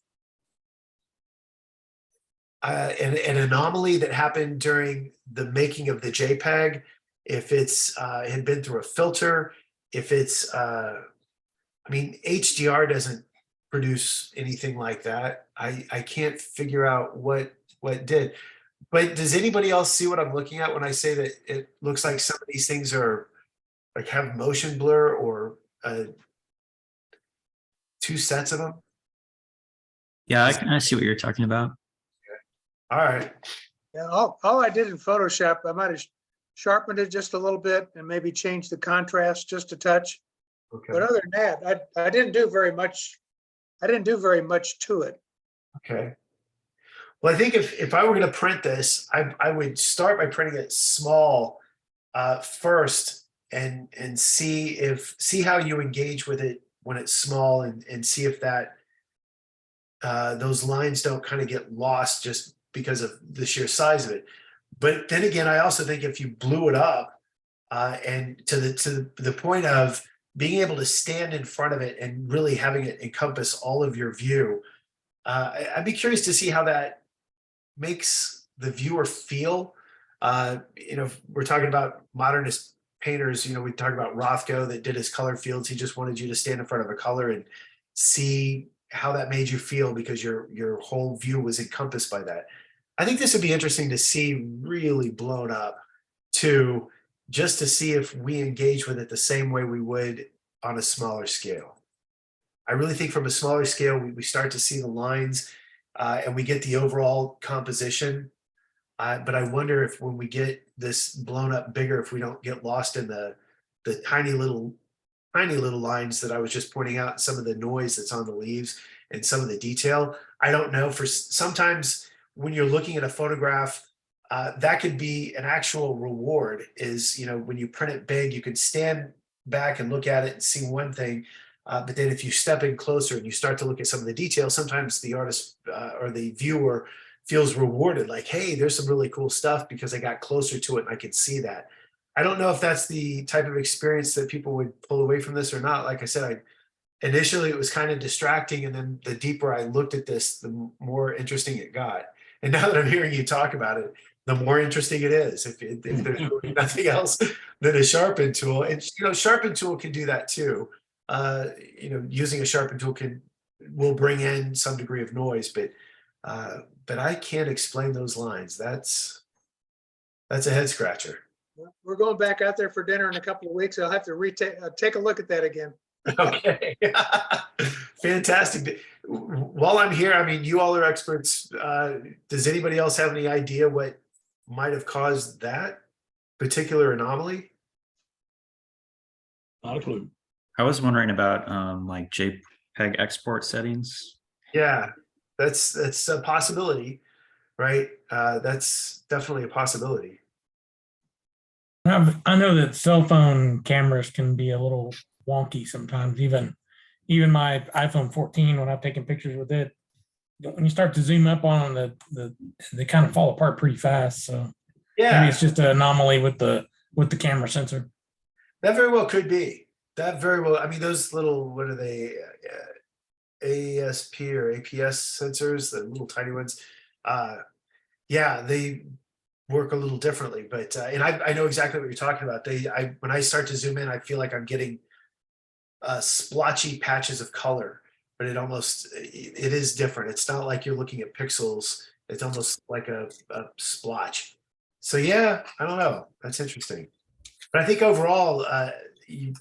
an anomaly that happened during the making of the JPEG, if it's had been through a filter, if it's, HDR doesn't produce anything like that. I can't figure out what did. But does anybody else see what I'm looking at when I say that it looks like some of these things are like have motion blur or two sets of them? Yeah, I kind of see what you're talking about. All right. Yeah, all I did in Photoshop, I might have sharpened it just a little bit and maybe changed the contrast just a touch. Okay. But other than that, I didn't do very much. I didn't do very much to it. Okay. Well, I think if I were going to print this, I would start by printing it small first and see how you engage with it when it's small, and see if that those lines don't kind of get lost just because of the sheer size of it. But then again, I also think if you blew it up and to the point of being able to stand in front of it and really having it encompass all of your view, I'd be curious to see how that makes the viewer feel. We're talking about modernist painters. We talk about Rothko that did his color fields. He just wanted you to stand in front of a color and see how that made you feel because your whole view was encompassed by that. I think this would be interesting to see really blown up too, just to see if we engage with it the same way we would on a smaller scale. I really think from a smaller scale, we start to see the lines and we get the overall composition. But I wonder if when we get this blown up bigger, if we don't get lost in the tiny little lines that I was just pointing out, some of the noise that's on the leaves and some of the detail. I don't know. For sometimes when you're looking at a photograph, that could be an actual reward. Is when you print it big, you can stand back and look at it and see one thing. But then if you step in closer and you start to look at some of the details, sometimes the artist or the viewer feels rewarded, like, hey, there's some really cool stuff because I got closer to it and I could see that. I don't know if that's the type of experience that people would pull away from this or not. Like I said, initially it was kind of distracting, and then the deeper I looked at this, the more interesting it got. And now that I'm hearing you talk about it, the more interesting it is. If there's really nothing else than a sharpen tool, and sharpen tool can do that too. Using a sharpen tool will bring in some degree of noise, but I can't explain those lines. That's a head scratcher. We're going back out there for dinner in a couple of weeks. I'll have to take a look at that again. Okay. Fantastic. While I'm here, you all are experts. Does anybody else have any idea what might have caused that particular anomaly? Not a clue. I was wondering about like JPEG export settings. Yeah, that's a possibility, right? That's definitely a possibility. I know that cell phone cameras can be a little wonky sometimes. Even my iPhone 14, when I've taken pictures with it, when you start to zoom up on them, they kind of fall apart pretty fast. So Yeah, maybe it's just an anomaly with the camera sensor. that very well could be. That very well. Those little, what are they? ASP or APS sensors, the little tiny ones. Yeah, they work a little differently, but and I know exactly what you're talking about. When I start to zoom in, I feel like I'm getting splotchy patches of color but it is different. It's not like you're looking at pixels. It's almost like a splotch. So yeah, I don't know. That's interesting. But I think overall, you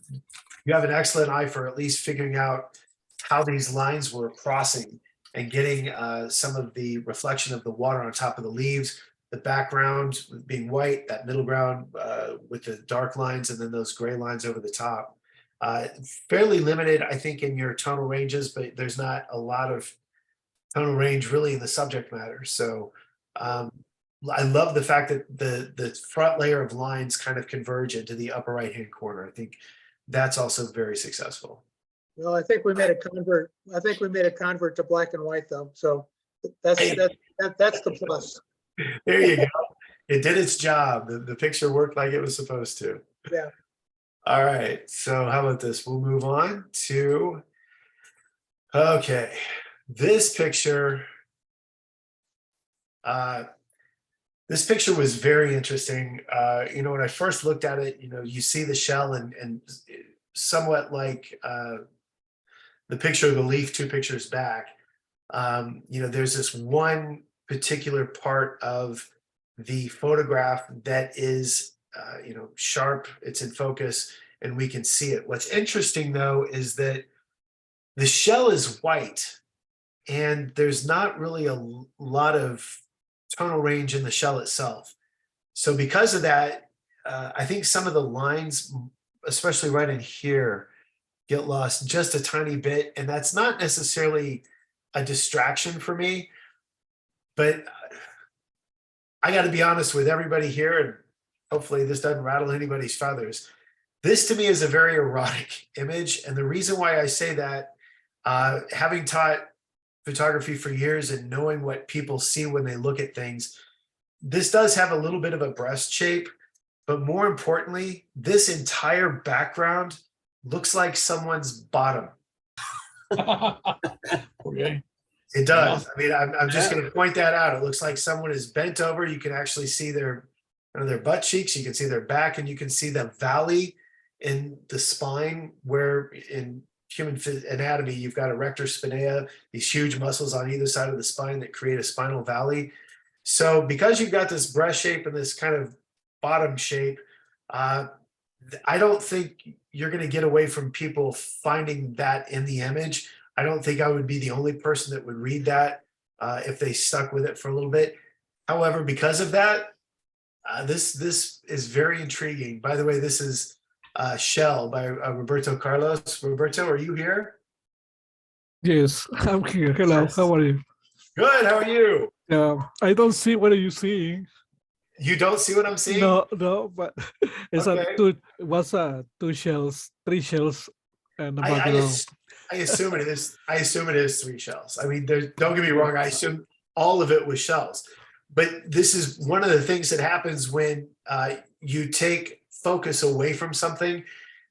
have an excellent eye for at least figuring out how these lines were crossing and getting some of the reflection of the water on top of the leaves, the background being white, that middle ground with the dark lines, and then those gray lines over the top. Fairly limited, I think, in your tonal ranges, but there's not a lot of tonal range really in the subject matter. So I love the fact that the front layer of lines kind of converge into the upper right-hand corner. I think that's also very successful. Well, I think we made a convert. I think we made a convert to black and white though. So that's the plus. There you go. It did its job. The picture worked like it was supposed to. Yeah. All right. So how about this? We'll move on to, okay, this picture. This picture was very interesting. When I first looked at it, you see the shell and somewhat like the picture of the leaf 2 pictures back. There's this one particular part of the photograph that is, sharp, it's in focus, and we can see it. What's interesting though is that the shell is white and there's not really a lot of tonal range in the shell itself. So because of that, I think some of the lines, especially right in here, get lost just a tiny bit. And that's not necessarily a distraction for me, but I got to be honest with everybody here, and hopefully this doesn't rattle anybody's feathers. This to me is a very erotic image. And the reason why I say that, having taught photography for years and knowing what people see when they look at things, this does have a little bit of a breast shape, but more importantly, this entire background looks like someone's bottom. Okay. It does. I mean, I'm just going to point that out. It looks like someone is bent over. You can actually see their butt cheeks. You can see their back, and you can see the valley in the spine where in human anatomy, you've got erector spinea, these huge muscles on either side of the spine that create a spinal valley. So because you've got this breast shape and this kind of bottom shape, I don't think you're going to get away from people finding that in the image. I don't think I would be the only person that would read that if they stuck with it for a little bit. However, because of that, this is very intriguing. By the way, this is Shell by Roberto Carlos. Roberto, are you here? Yes, I'm here. Hello, Yes. how are you? Good. How are you? I don't see what are you seeing. You don't see what I'm seeing? No, but it's Okay. two shells, 3 shells, and the I background. assume it is. I assume it is 3 shells. I mean, don't get me wrong. I assume all of it was shells. But this is one of the things that happens when you take focus away from something.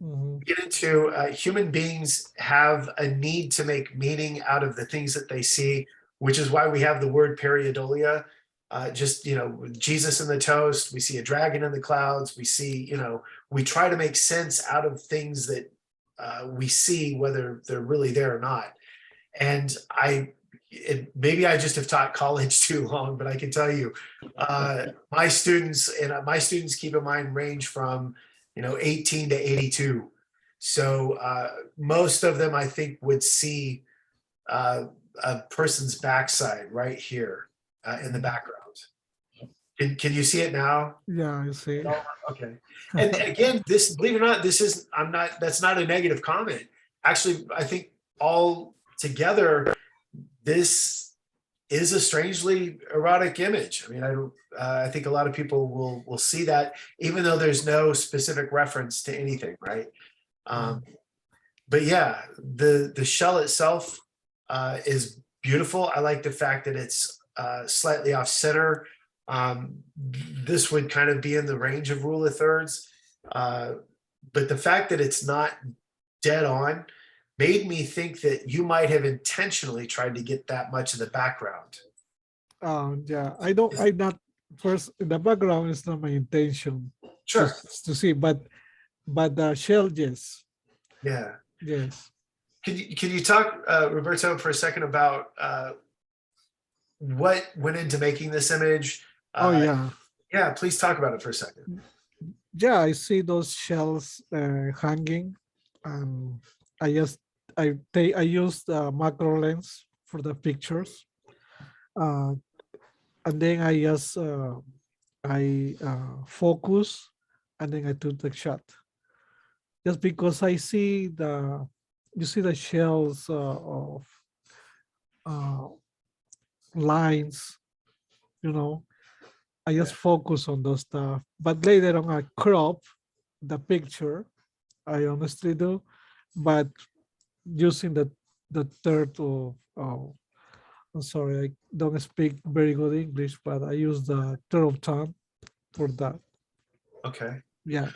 Mhm. Get into human beings have a need to make meaning out of the things that they see, which is why we have the word pareidolia. Jesus in the toast, we see a dragon in the clouds, we see, we try to make sense out of things that we see, whether they're really there or not. And maybe I just have taught college too long, but I can tell you, my students keep in mind range from 18 to 82. So most of them, I think, would see a person's backside right here in the background. Can you see it now? Yeah, I see. Okay. And again, believe it or not, that's not a negative comment. Actually, I think all together, this is a strangely erotic image. I mean, I think a lot of people will see that, even though there's no specific reference to anything, right? But yeah, the shell itself is beautiful. I like the fact that it's slightly off center. This would kind of be in the range of rule of thirds. But the fact that it's not dead on made me think that you might have intentionally tried to get that much of the background. Yeah, I'm not, first, the background is not my intention Sure. to see, but the shell, yes. Yeah. Yes. Can you talk, Roberto, for a second about what went into making this image? Oh yeah. Yeah, please talk about it for a second. Yeah, I see those shells hanging, and I used macro lens for the pictures, and then I focus, and then I took the shot. Just because I see you see the shells of uh, lines, you know. I just focus on those stuff, but later on I crop the picture. I honestly do, but using the third of I'm sorry, I don't speak very good English, but I use the third tone for that. Okay. Yeah,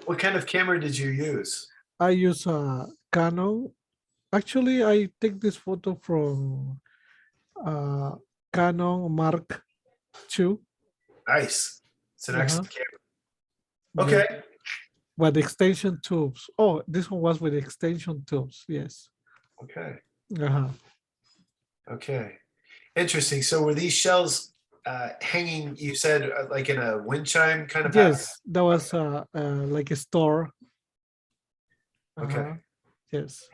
What kind of camera did you use? I use a Canon. Actually, I take this photo from Canon Mark II. Nice. It's an Uh-huh. excellent camera. Yeah, Okay. with extension tubes. Oh, this one was with extension tubes. Yes. Okay. Uh-huh. Okay. Interesting. So were these shells hanging, you said, like in a wind chime kind of pattern? Yes, that was like a store. Okay. Uh-huh. Yes.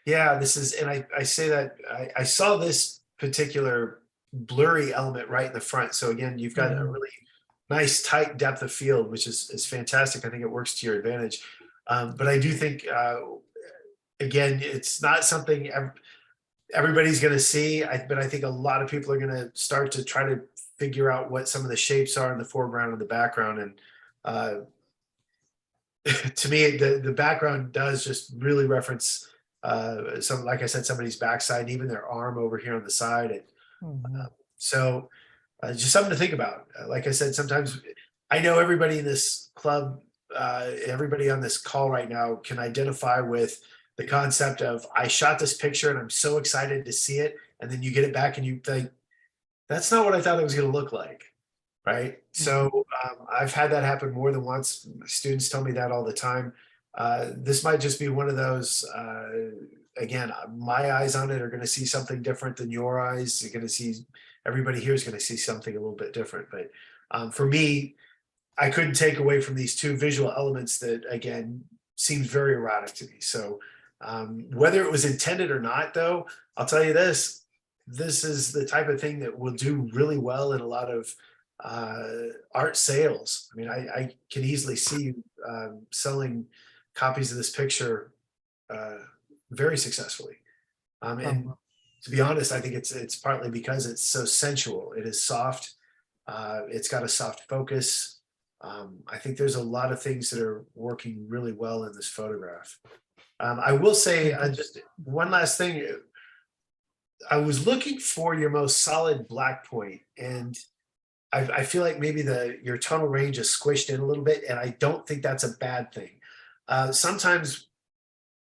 Yeah, this is, and I say that I saw this particular blurry element right in the front. So again, you've got a Mhm. really nice tight depth of field, which is fantastic. I think it works to your advantage. But I do think, again, it's not something everybody's going to see. But I think a lot of people are going to start to try to figure out what some of the shapes are in the foreground and the background. And to me, the background does just really reference some, like I said, somebody's backside, and even their arm over here on the side. And Mhm. so just something to think about. Like I said, sometimes I know everybody in this club, everybody on this call right now can identify with the concept of I shot this picture and I'm so excited to see it. And then you get it back and you think, that's not what I thought it was going to look like. Right. So I've had that happen more than once. My students tell me that all the time. This might just be one of those, again, my eyes on it are going to see something different than your eyes. You're going to see, everybody here is going to see something a little bit different. But for me, I couldn't take away from these two visual elements that, again, seems very erotic to me. So whether it was intended or not, though, I'll tell you this is the type of thing that will do really well in a lot of art sales. I mean, I can easily see you selling copies of this picture very successfully. And to be honest, I think it's partly because it's so sensual. It is soft. It's got a soft focus. I think there's a lot of things that are working really well in this photograph. I will say just one last thing. I was looking for your most solid black point, and I feel like maybe your tonal range is squished in a little bit, and I don't think that's a bad thing. Sometimes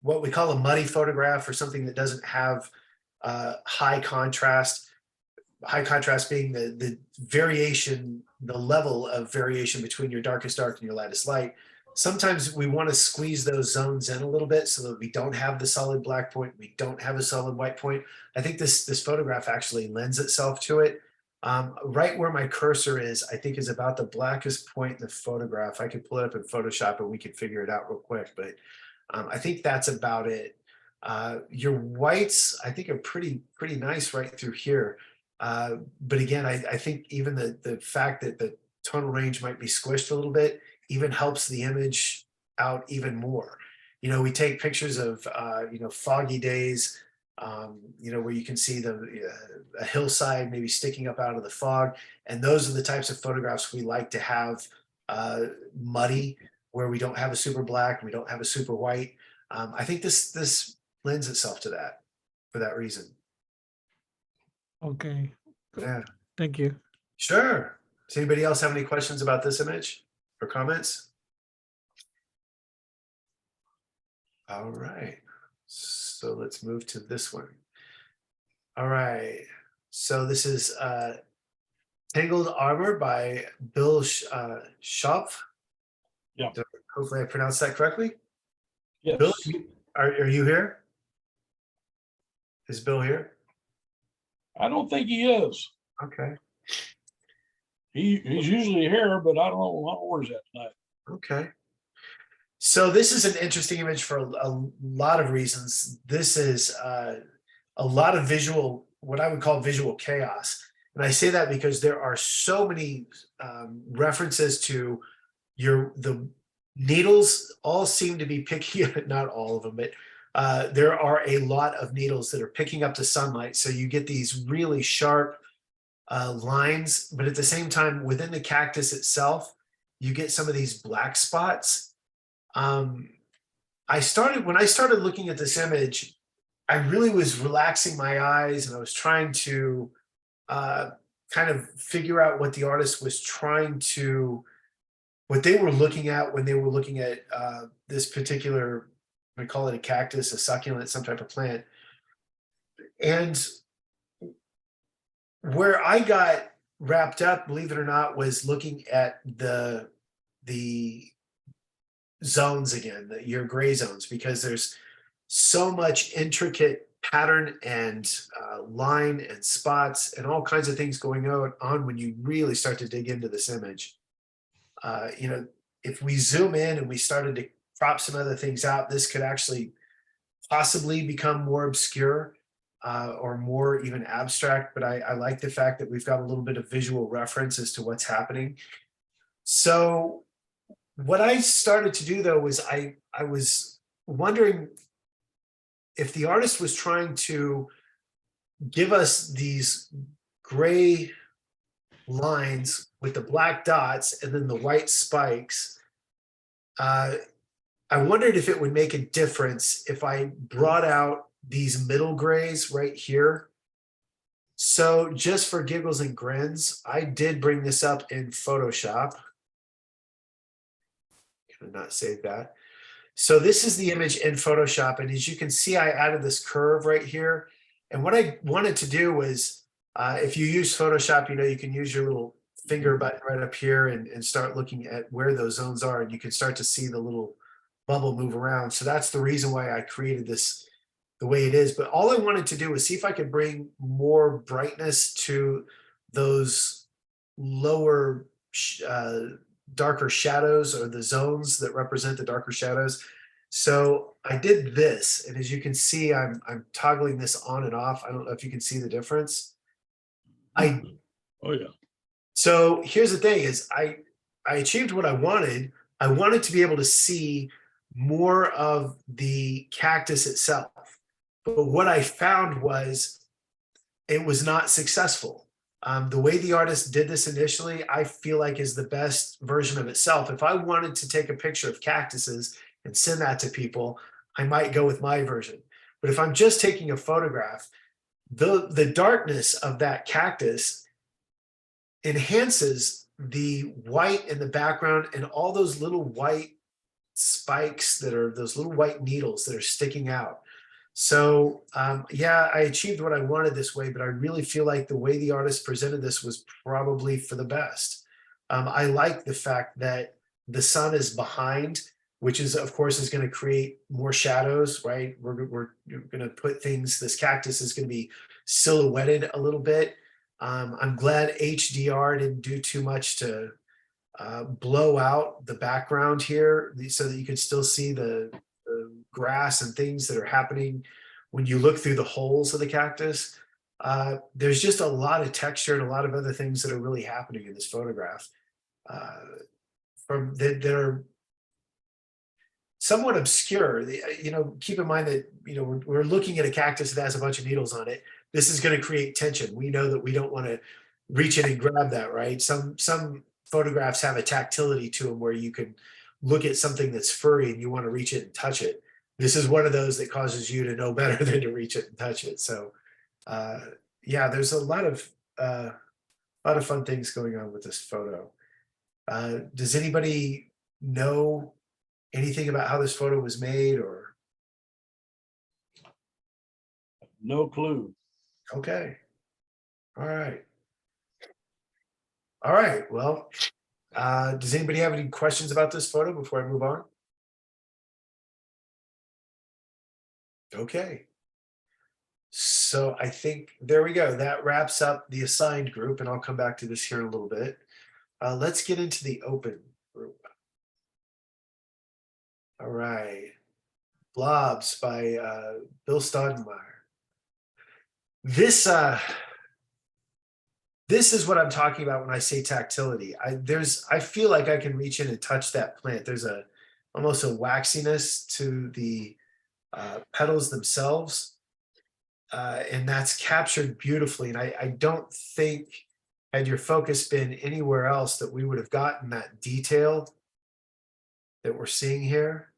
what we call a muddy photograph, or something that doesn't have high contrast being the variation, the level of variation between your darkest dark and your lightest light. Sometimes we want to squeeze those zones in a little bit so that we don't have the solid black point, we don't have a solid white point. I think this photograph actually lends itself to it. Right where my cursor is, I think is about the blackest point in the photograph. I could pull it up in Photoshop and we could figure it out real quick, but I think that's about it. Your whites, I think, are pretty nice right through here. But again, I think even the fact that the tonal range might be squished a little bit even helps the image out even more. You know, we take pictures of foggy days, where you can see a hillside maybe sticking up out of the fog, and those are the types of photographs we like to have muddy, where we don't have a super black, we don't have a super white. I think this lends itself to that for that reason. Okay. Yeah. Thank you. Sure. Does anybody else have any questions about this image or comments? All right. So let's move to this one. All right. So this is Tangled Armor by Bill Schopf. Yeah. Hopefully I pronounced that correctly. Yes. Bill, are you here? Is Bill here? I don't think he is. Okay. He's usually here, but I don't know where he's at tonight. Okay. So this is an interesting image for a lot of reasons. This is a lot of visual, what I would call visual chaos. And I say that because there are so many references to the needles all seem to be picking, not all of them, but there are a lot of needles that are picking up the sunlight. So you get these really sharp lines, but at the same time, within the cactus itself, you get some of these black spots. When I started looking at this image, I really was relaxing my eyes and I was trying to kind of figure out what the artist was what they were looking at when they were looking at this particular, we call it a cactus, a succulent, some type of plant. And where I got wrapped up, believe it or not, was looking at the zones again, your gray zones, because there's so much intricate pattern and line and spots and all kinds of things going on when you really start to dig into this image. You know, if we zoom in and we started to crop some other things out, this could actually possibly become more obscure or more even abstract, but I like the fact that we've got a little bit of visual reference as to what's happening. So what I started to do though was I was wondering if the artist was trying to give us these gray lines with the black dots and then the white spikes. I wondered if it would make a difference if I brought out these middle grays right here. So just for giggles and grins, I did bring this up in Photoshop. Can I not save that? So this is the image in Photoshop, and as you can see, I added this curve right here. And what I wanted to do was, if you use Photoshop, you know, you can use your little finger button right up here and start looking at where those zones are, and you can start to see the little bubble move around. So that's the reason why I created this the way it is. But all I wanted to do was see if I could bring more brightness to those lower darker shadows, or the zones that represent the darker shadows. So I did this, and as you can see, I'm toggling this on and off. I don't know if you can see the difference. Oh yeah. So here's the thing: is I achieved what I wanted. I wanted to be able to see more of the cactus itself, but what I found was it was not successful. The way the artist did this initially, I feel like is the best version of itself. If I wanted to take a picture of cactuses and send that to people, I might go with my version. But if I'm just taking a photograph, the darkness of that cactus enhances the white in the background and all those little white spikes that are those little white needles that are sticking out. So yeah, I achieved what I wanted this way, but I really feel like the way the artist presented this was probably for the best. I like the fact that the sun is behind, which is, of course, is going to create more shadows, right? We're going to put things, this cactus is going to be silhouetted a little bit. I'm glad HDR didn't do too much to blow out the background here so that you could still see the grass and things that are happening when you look through the holes of the cactus. There's just a lot of texture and a lot of other things that are really happening in this photograph that are somewhat obscure. You know, keep in mind that, you know, we're looking at a cactus that has a bunch of needles on it. This is going to create tension. We know that we don't want to reach in and grab that, right? Some photographs have a tactility to them where you can look at something that's furry and you want to reach it and touch it. This is one of those that causes you to know better than to reach it and touch it. So yeah, there's a lot of fun things going on with this photo. Does anybody know anything about how this photo was made, or? No clue. Okay. All right. All right. Well, does anybody have any questions about this photo before I move on? Okay. So I think, there we go. That wraps up the assigned group, and I'll come back to this here in a little bit. Let's get into the open group. All right. Blobs by Bill Staudenmeyer. This is what I'm talking about when I say tactility. I feel like I can reach in and touch that plant. There's almost a waxiness to the petals themselves, and that's captured beautifully. And I don't think, had your focus been anywhere else, that we would have gotten that detail that we're seeing here.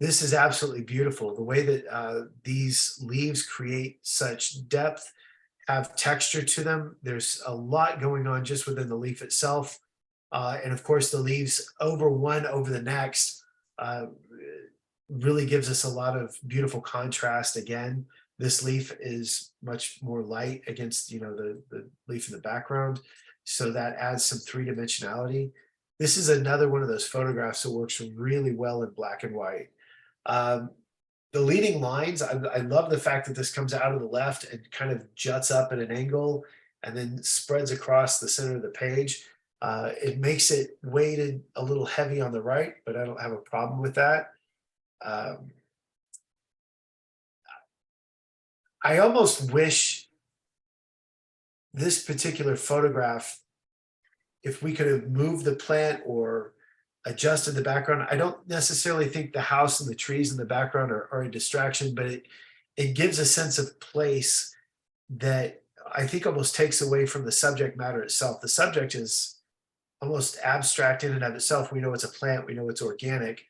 This is absolutely beautiful. The way that these leaves create such depth, have texture to them. There's a lot going on just within the leaf itself. And of course, the leaves over one over the next really gives us a lot of beautiful contrast. Again, this leaf is much more light against, the leaf in the background. So that adds some three-dimensionality. This is another one of those photographs that works really well in black and white. The leading lines, I love the fact that this comes out of the left and kind of juts up at an angle and then spreads across the center of the page. It makes it weighted a little heavy on the right, but I don't have a problem with that. I almost wish this particular photograph, if we could have moved the plant or adjusted the background. I don't necessarily think the house and the trees in the background are a distraction, but it gives a sense of place that I think almost takes away from the subject matter itself. The subject is almost abstract in and of itself. We know it's a plant, we know it's organic,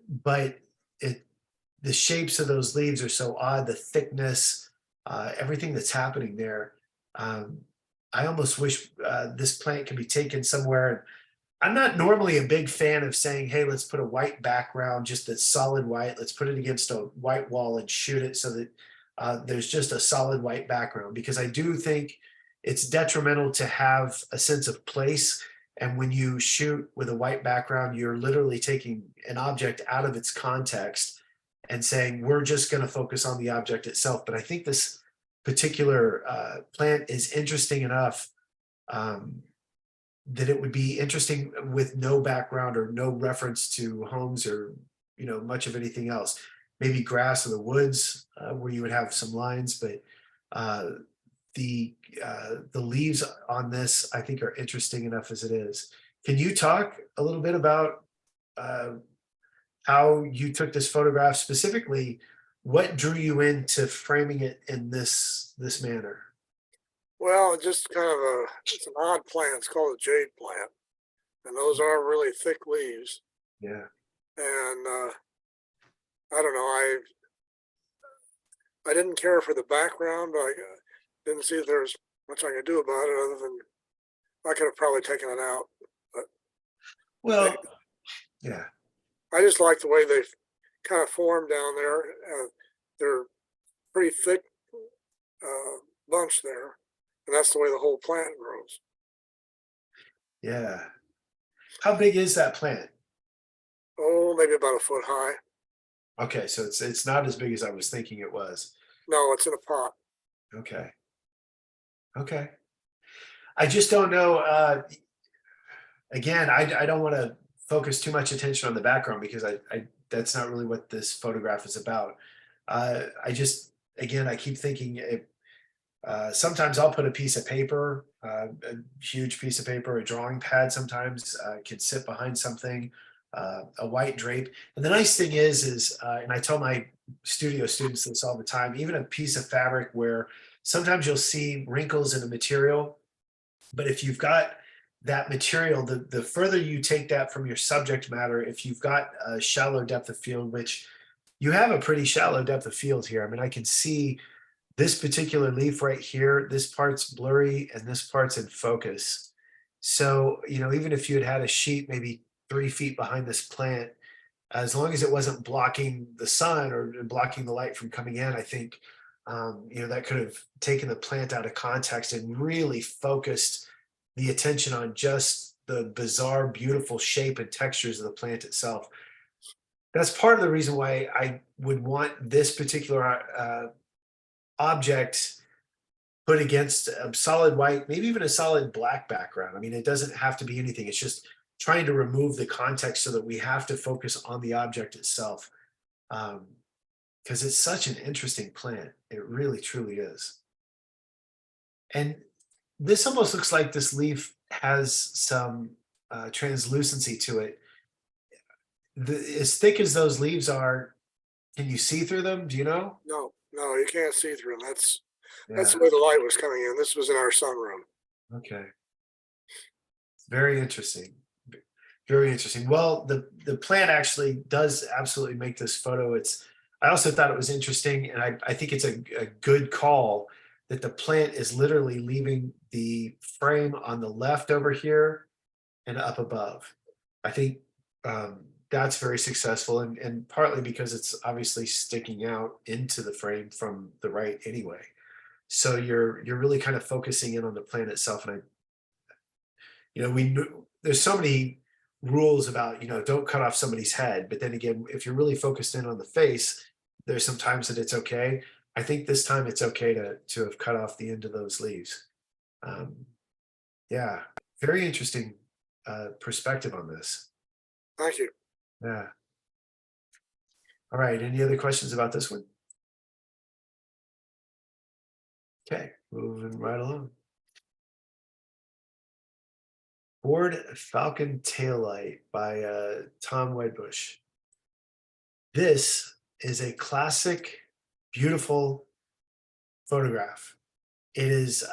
but the shapes of those leaves are so odd, the thickness, everything that's happening there. I almost wish this plant could be taken somewhere. I'm not normally a big fan of saying, hey, let's put a white background, just that's solid white. Let's put it against a white wall and shoot it so that there's just a solid white background, because I do think it's detrimental to have a sense of place. And when you shoot with a white background, you're literally taking an object out of its context and saying, we're just going to focus on the object itself. But I think this particular plant is interesting enough that it would be interesting with no background or no reference to homes or, much of anything else. Maybe grass or the woods where you would have some lines, but the leaves on this, I think, are interesting enough as it is. Can you talk a little bit about how you took this photograph? Specifically, what drew you into framing it in this manner? Well, just kind of it's an odd plant. It's called a jade plant. And those are really thick leaves. Yeah. And I don't know, I didn't care for the background. I didn't see if there was much I could do about it other than I could have probably taken it out. But well, yeah. I just like the way they kind of formed down there. They're pretty thick bunch there. And that's the way the whole plant grows. Yeah. How big is that plant? Oh, maybe about a foot high. Okay, so it's not as big as I was thinking it was. No, it's in a pot. Okay. Okay. I just don't know. Again, I don't want to focus too much attention on the background because I that's not really what this photograph is about. I keep thinking sometimes I'll put a piece of paper, a huge piece of paper, a drawing pad sometimes can sit behind something, a white drape. And the nice thing is, and I tell my studio students this all the time, even a piece of fabric where sometimes you'll see wrinkles in a material, but if you've got that material, the further you take that from your subject matter, if you've got a shallow depth of field, which you have a pretty shallow depth of field here. I mean, I can see this particular leaf right here, this part's blurry and this part's in focus. So, even if you had a sheet maybe 3 feet behind this plant, as long as it wasn't blocking the sun or blocking the light from coming in, I think, that could have taken the plant out of context and really focused the attention on just the bizarre, beautiful shape and textures of the plant itself. that's part of the reason why I would want this particular object put against a solid white, maybe even a solid black background. I mean, it doesn't have to be anything. It's just trying to remove the context so that we have to focus on the object itself. Because it's such an interesting plant. It really, truly is. And this almost looks like this leaf has some translucency to it. As thick as those leaves are, can you see through them? Do you know? No, you can't see through them. That's Yeah. the way the light was coming in. This was in our sunroom. Okay. Very interesting. Very interesting. Well, the plant actually does absolutely make this photo. I also thought it was interesting, and I think it's a good call that the plant is literally leaving the frame on the left over here and up above. I think that's very successful, and partly because it's obviously sticking out into the frame from the right anyway. So you're really kind of focusing in on the plant itself. And there's so many rules about, don't cut off somebody's head. But then again, if you're really focused in on the face, there's some times that it's okay. I think this time it's okay to have cut off the end of those leaves. Yeah, very interesting perspective on this. Thank you. Yeah. All right, any other questions about this one? Okay, moving right along. Ford Falcon Taillight by Tom Wedbush. This is a classic, beautiful photograph. It is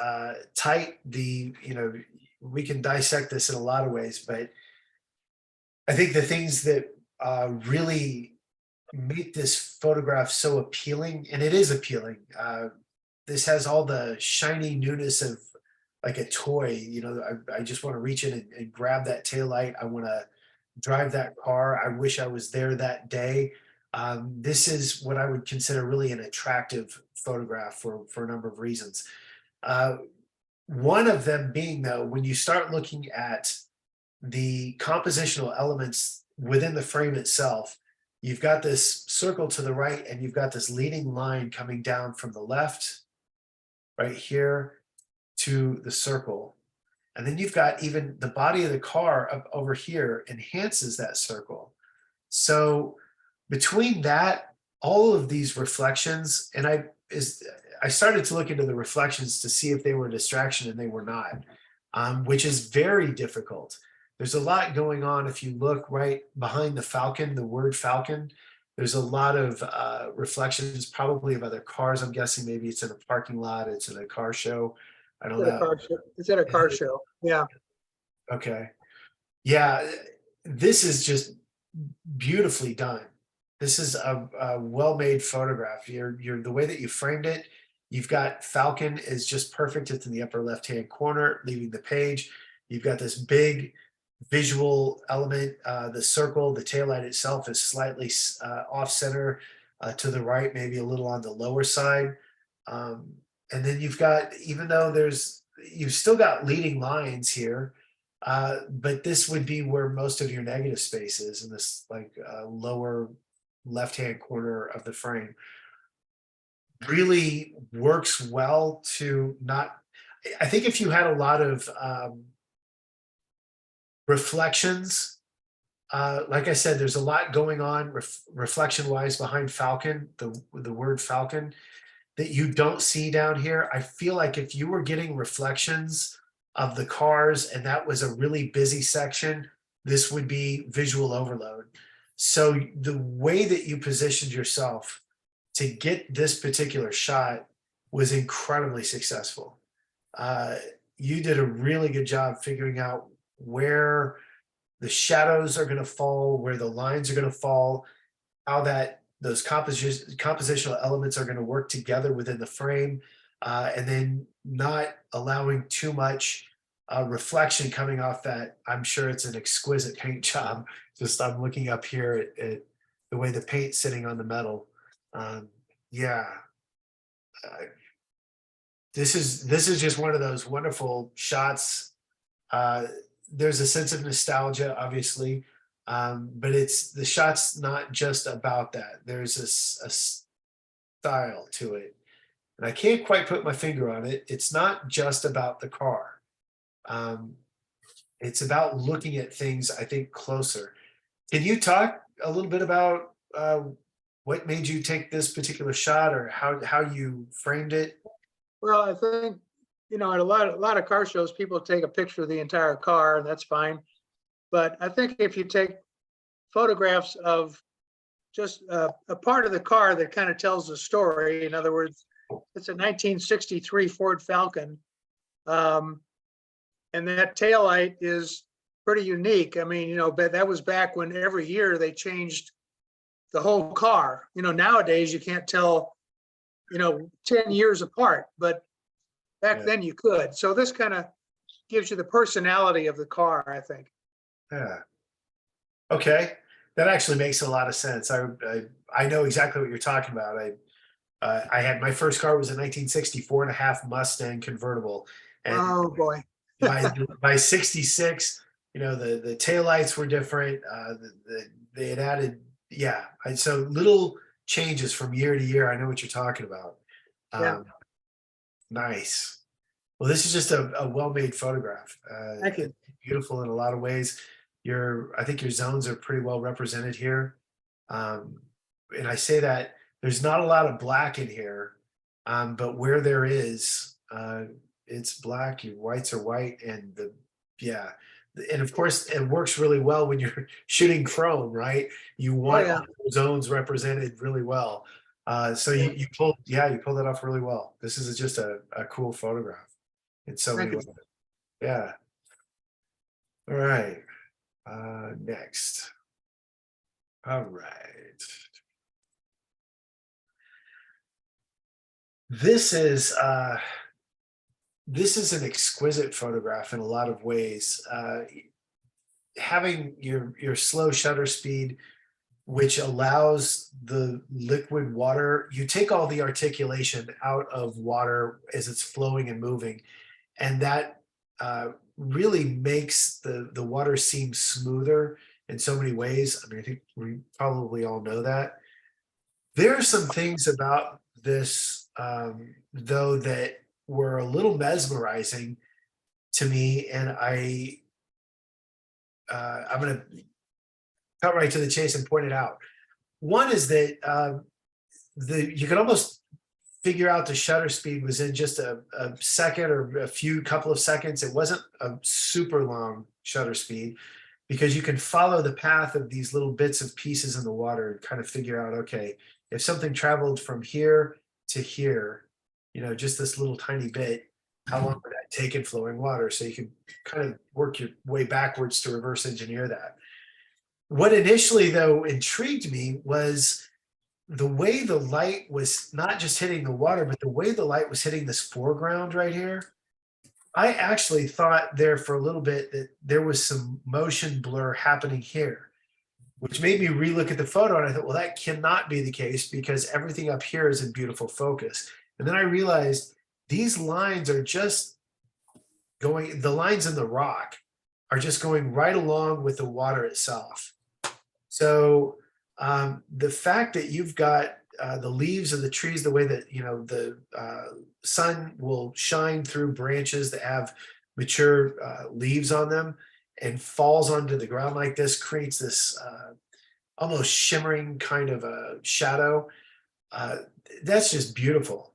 tight. We can dissect this in a lot of ways, but I think the things that really make this photograph so appealing, and it is appealing. This has all the shiny newness of like a toy. I just want to reach in and grab that taillight. I want to drive that car. I wish I was there that day. This is what I would consider really an attractive photograph for a number of reasons. One of them being, though, when you start looking at the compositional elements within the frame itself, you've got this circle to the right, and you've got this leading line coming down from the left, right here, to the circle. And then you've got even the body of the car up over here enhances that circle. So between that, all of these reflections, and I started to look into the reflections to see if they were a distraction, and they were not, which is very difficult. There's a lot going on. If you look right behind the Falcon, the word Falcon, there's a lot of reflections, probably of other cars. I'm guessing maybe it's in a parking lot, it's in a car show. I don't know. It's at a car show. Yeah. Okay. Yeah, this is just beautifully done. This is a well-made photograph. The way that you framed it, you've got Falcon is just perfect. It's in the upper left-hand corner, leaving the page. You've got this big visual element. The circle, the taillight itself is slightly off center to the right, maybe a little on the lower side. And then you've got, even though you've still got leading lines here, but this would be where most of your negative space is, in this lower left-hand corner of the frame. Really works well to not, I think if you had a lot of reflections, like I said, there's a lot going on reflection-wise behind Falcon, the word Falcon, that you don't see down here. I feel like if you were getting reflections of the cars and that was a really busy section, this would be visual overload. So the way that you positioned yourself to get this particular shot was incredibly successful. You did a really good job figuring out where the shadows are going to fall, where the lines are going to fall, how those compositional elements are going to work together within the frame, and then not allowing too much reflection coming off that. I'm sure it's an exquisite paint job. I'm looking up here at the way the paint's sitting on the metal. This is just one of those wonderful shots. There's a sense of nostalgia, obviously. But the shot's not just about that. There's a style to it. And I can't quite put my finger on it. It's not just about the car. It's about looking at things, I think, closer. Can you talk a little bit about what made you take this particular shot, or how you framed it? Well, I think, at a lot of car shows, people take a picture of the entire car, and that's fine. But I think if you take photographs of just a part of the car that kind of tells the story, in other words, it's a 1963 Ford Falcon. And that taillight is pretty unique. I mean, but that was back when every year they changed the whole car. Nowadays you can't tell, 10 years apart, but back then you could. So this kind of gives you the personality of the car, I think. Yeah. Okay. That actually makes a lot of sense. I know exactly what you're talking about. I had my first car was a 1964 and a half Mustang convertible. And Oh boy. by 66, the taillights were different. They had added, so little changes from year to year. I know what you're talking about. Yeah. Nice. Well, this is just a well-made photograph. Thank you. Beautiful in a lot of ways. I think your zones are pretty well represented here. And I say that there's not a lot of black in here, but where there is, it's black, your whites are white, and and of course it works really well when you're shooting chrome, right? You want all the zones represented really well. So you pulled that off really well. This is just a cool photograph in so many ways. Yeah. All right. Next. All right. This is an exquisite photograph in a lot of ways. Having your slow shutter speed, which allows the liquid water, you take all the articulation out of water as it's flowing and moving, and that really makes the water seem smoother in so many ways. I mean, I think we probably all know that. There are some things about this, though, that were a little mesmerizing to me, and I'm going to cut right to the chase and point it out. One is that you can almost figure out the shutter speed was in just a second or couple of seconds. It wasn't a super long shutter speed, because you can follow the path of these little bits of pieces in the water and kind of figure out, okay, if something traveled from here to here, just this little tiny bit, how long would that take in flowing water? So you can kind of work your way backwards to reverse engineer that. What initially, though, intrigued me was the way the light was not just hitting the water, but the way the light was hitting this foreground right here. I actually thought there for a little bit that there was some motion blur happening here, which made me relook at the photo. And I thought, well, that cannot be the case, because everything up here is in beautiful focus. And then I realized these lines are just going, the lines in the rock are just going right along with the water itself. So the fact that you've got the leaves of the trees, the way that, the sun will shine through branches that have mature leaves on them and falls onto the ground like this, creates this almost shimmering kind of a shadow. That's just beautiful.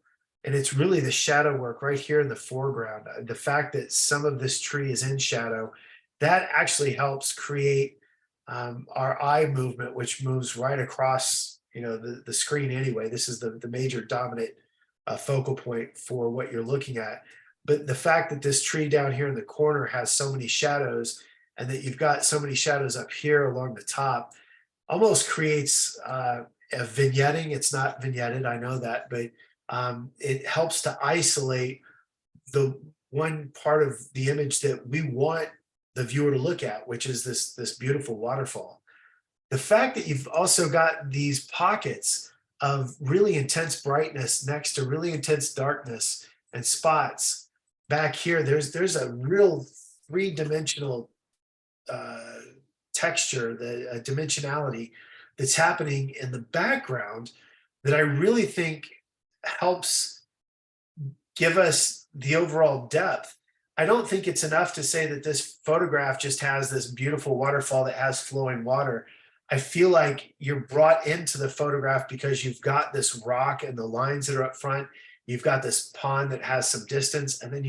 And it's really the shadow work right here in the foreground. The fact that some of this tree is in shadow, that actually helps create our eye movement, which moves right across, the screen anyway. This is the major dominant focal point for what you're looking at. But the fact that this tree down here in the corner has so many shadows, and that you've got so many shadows up here along the top, almost creates a vignetting. It's not vignetted, I know that, but it helps to isolate the one part of the image that we want the viewer to look at, which is this beautiful waterfall. The fact that you've also got these pockets of really intense brightness next to really intense darkness and spots back here, there's a real three-dimensional texture, the dimensionality that's happening in the background that I really think helps give us the overall depth. I don't think it's enough to say that this photograph just has this beautiful waterfall that has flowing water. I feel like you're brought into the photograph because you've got this rock and the lines that are up front. You've got this pond that has some distance, and then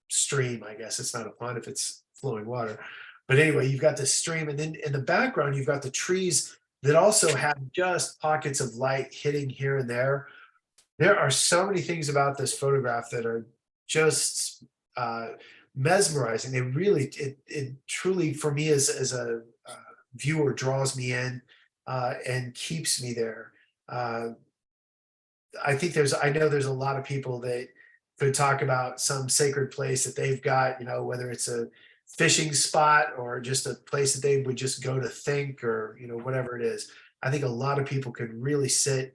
stream, I guess it's not a pond if it's flowing water. But anyway, you've got this stream, and then in the background, you've got the trees that also have just pockets of light hitting here and there. There are so many things about this photograph that are just mesmerizing. It truly, for me as a viewer, draws me in and keeps me there. I know there's a lot of people that could talk about some sacred place that they've got, whether it's a fishing spot or just a place that they would just go to think, or, whatever it is. I think a lot of people could really sit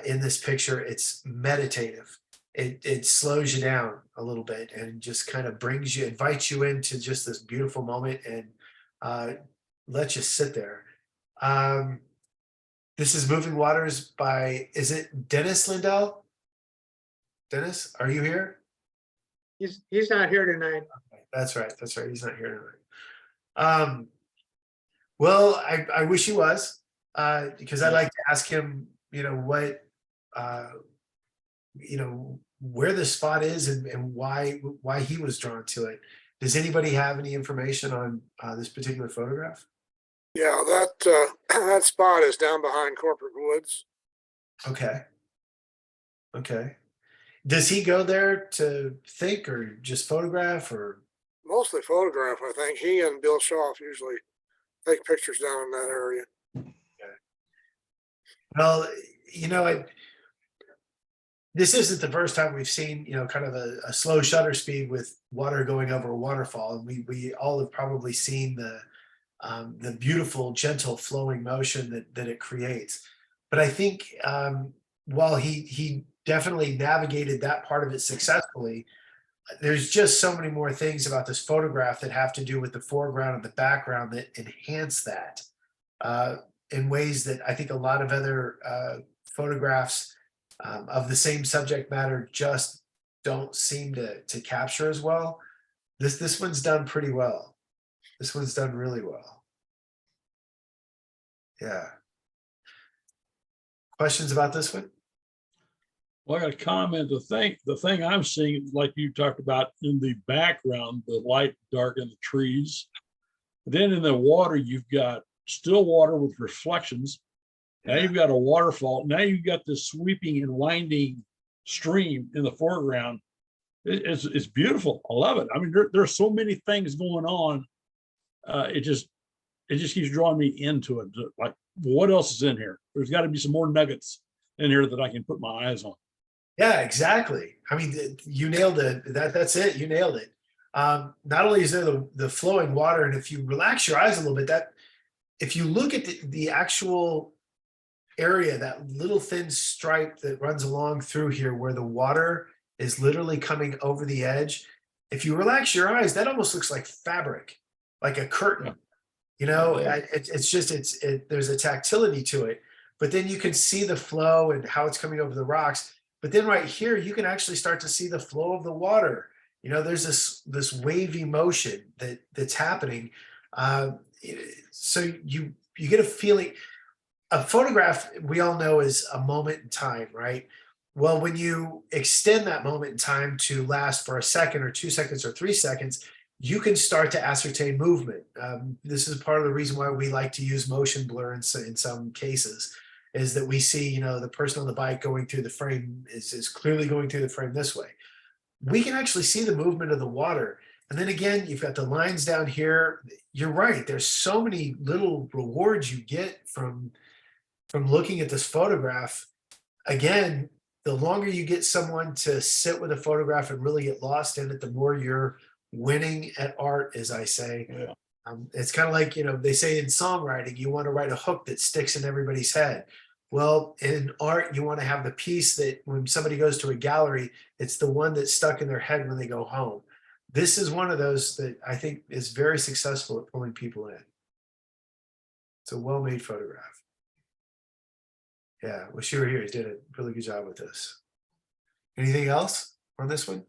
in this picture. It's meditative. It slows you down a little bit and just kind of invites you into just this beautiful moment and lets you sit there. This is Moving Waters by, is it Dennis Lindell? Dennis, are you here? He's not here tonight. Okay, that's right. He's not here tonight. Well, I wish he was, because I'd like to ask him, what, where the spot is and why he was drawn to it. Does anybody have any information on this particular photograph? Yeah, that spot is down behind Corporate Woods. Okay. Does he go there to think or just photograph, or? Mostly photograph, I think. He and Bill Schaff usually take pictures down in that area. Well, this isn't the first time we've seen, kind of a slow shutter speed with water going over a waterfall. And we all have probably seen the beautiful, gentle flowing motion that it creates. But I think while he definitely navigated that part of it successfully, there's just so many more things about this photograph that have to do with the foreground and the background that enhance that in ways that I think a lot of other photographs of the same subject matter just don't seem to capture as well. This one's done pretty well. This one's done really well. Yeah. Questions about this one? Well, I got a comment. The thing I'm seeing, like you talked about in the background, the light darken the trees. Then in the water, you've got still water with reflections. Now you've got a waterfall. Now you've got this sweeping and winding stream in the foreground. It's beautiful. I love it. I mean, there's so many things going on. It just keeps drawing me into it. Like, what else is in here? There's got to be some more nuggets in here that I can put my eyes on. Yeah, exactly. I mean, you nailed it. That's it. You nailed it. Not only is there the flowing water, and if you relax your eyes a little bit, if you look at the actual area, that little thin stripe that runs along through here where the water is literally coming over the edge, if you relax your eyes, that almost looks like fabric, like a curtain. It's just there's a tactility to it, but then you can see the flow and how it's coming over the rocks. But then right here, you can actually start to see the flow of the water. There's this wavy motion that's happening. So you get a feeling. A photograph, we all know, is a moment in time, right? Well, when you extend that moment in time to last for a second or 2 seconds or 3 seconds, you can start to ascertain movement. This is part of the reason why we like to use motion blur in some cases, is that we see, the person on the bike going through the frame is clearly going through the frame this way. We can actually see the movement of the water. And then again, you've got the lines down here. You're right. There's so many little rewards you get from looking at this photograph. Again, the longer you get someone to sit with a photograph and really get lost in it, the more you're winning at art, as I say. Yeah. It's kind of like, they say in songwriting, you want to write a hook that sticks in everybody's head. Well, in art, you want to have the piece that when somebody goes to a gallery, it's the one that's stuck in their head when they go home. this is one of those that I think is very successful at pulling people in. It's a well-made photograph. Yeah, wish you were here. You did a really good job with this. Anything else on this one?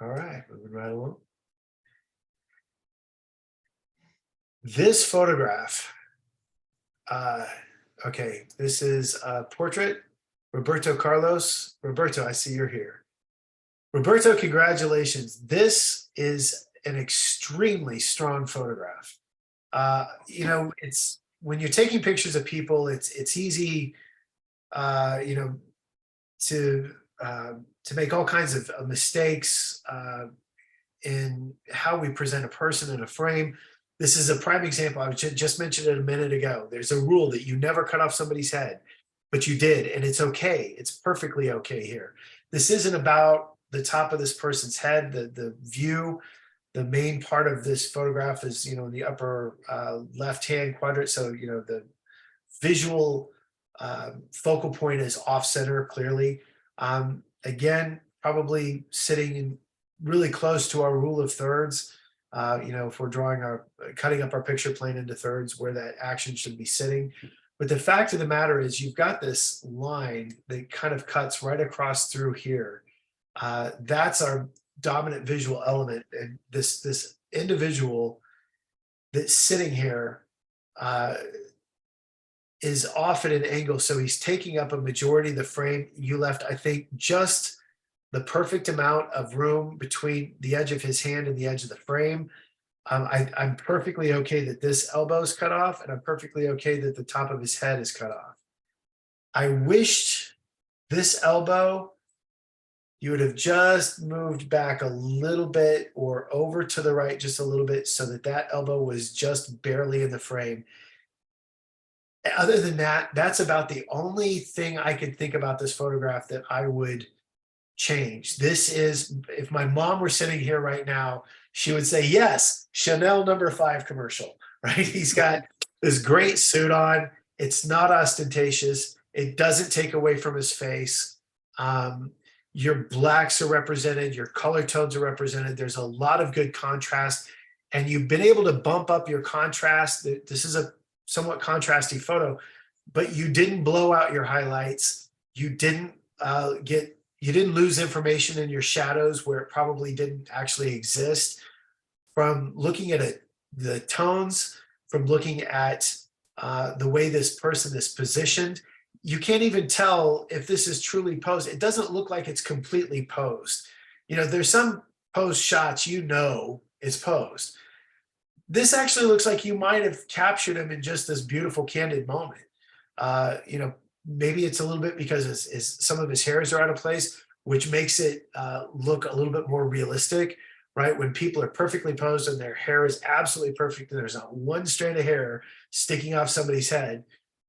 All right, moving right along. This photograph, okay, this is a portrait, Roberto Carlos. Roberto, I see you're here. Roberto, congratulations. This is an extremely strong photograph. You know, it's when you're taking pictures of people, it's easy, you know, to make all kinds of mistakes in how we present a person in a frame. This is a prime example. I just mentioned it a minute ago. There's a rule that you never cut off somebody's head, but you did, and it's okay. It's perfectly okay here. This isn't about the top of this person's head, the view. The main part of this photograph is, you know, in the upper left-hand quadrant. So, you know, the visual focal point is off center clearly. Again, probably sitting in really close to our rule of thirds. You know, if we're cutting up our picture plane into thirds where that action should be sitting. But the fact of the matter is you've got this line that kind of cuts right across through here. That's our dominant visual element. And this individual that's sitting here is off at an angle. So he's taking up a majority of the frame. You left, I think, just the perfect amount of room between the edge of his hand and the edge of the frame. I'm perfectly okay that this elbow is cut off, and I'm perfectly okay that the top of his head is cut off. I wished this elbow, you would have just moved back a little bit or over to the right just a little bit so that that elbow was just barely in the frame. Other than that, that's about the only thing I could think about this photograph that I would change. This is, if my mom were sitting here right now, she would say, yes, Chanel No. 5 commercial, right? He's got this great suit on. It's not ostentatious. It doesn't take away from his face. Your blacks are represented. Your color tones are represented. There's a lot of good contrast. And you've been able to bump up your contrast. This is a somewhat contrasty photo, but you didn't blow out your highlights. You didn't you didn't lose information in your shadows where it probably didn't actually exist. From looking at it, the tones, from looking at the way this person is positioned, you can't even tell if this is truly posed. It doesn't look like it's completely posed. You know, there's some posed shots you know is posed. This actually looks like you might have captured him in just this beautiful candid moment. You know, maybe it's a little bit because some of his hairs are out of place, which makes it look a little bit more realistic, right? When people are perfectly posed and their hair is absolutely perfect and there's not one strand of hair sticking off somebody's head,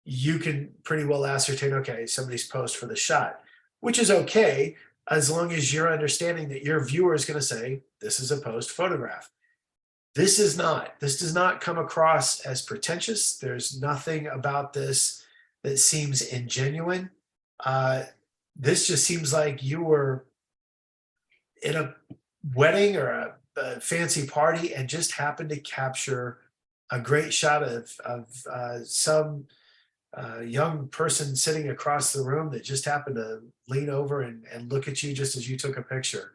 you can pretty well ascertain, okay, somebody's posed for the shot, which is okay as long as you're understanding that your viewer is going to say, this is a posed photograph. This is not. This does not come across as pretentious. There's nothing about this that seems ingenuine. This just seems like you were in a wedding or a fancy party and just happened to capture a great shot of some young person sitting across the room that just happened to lean over and look at you just as you took a picture.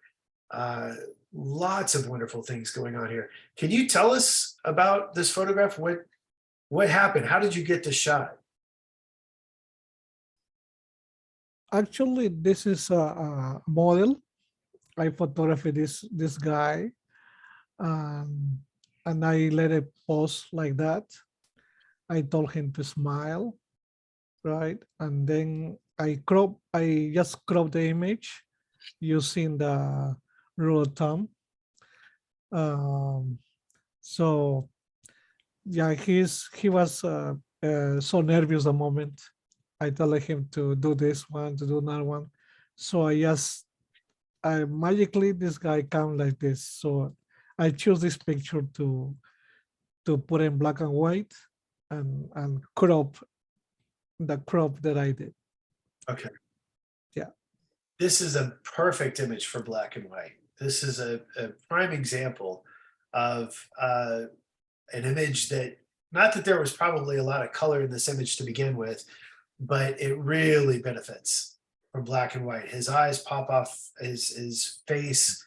Lots of wonderful things going on here. Can you tell us about this photograph? What happened? How did you get this shot? Actually, this is a model. I photographed this guy, and I let it pose like that. I told him to smile, right? And then I just crop the image using the rule of thumb. So yeah, he was so nervous a moment. I told him to do this one, to do another one. So magically this guy came like this. So I chose this picture to put in black and white and crop the crop that I did. Okay. Yeah. this is a perfect image for black and white. This is a prime example of an image that, not that there was probably a lot of color in this image to begin with, but it really benefits from black and white. His eyes pop off, his face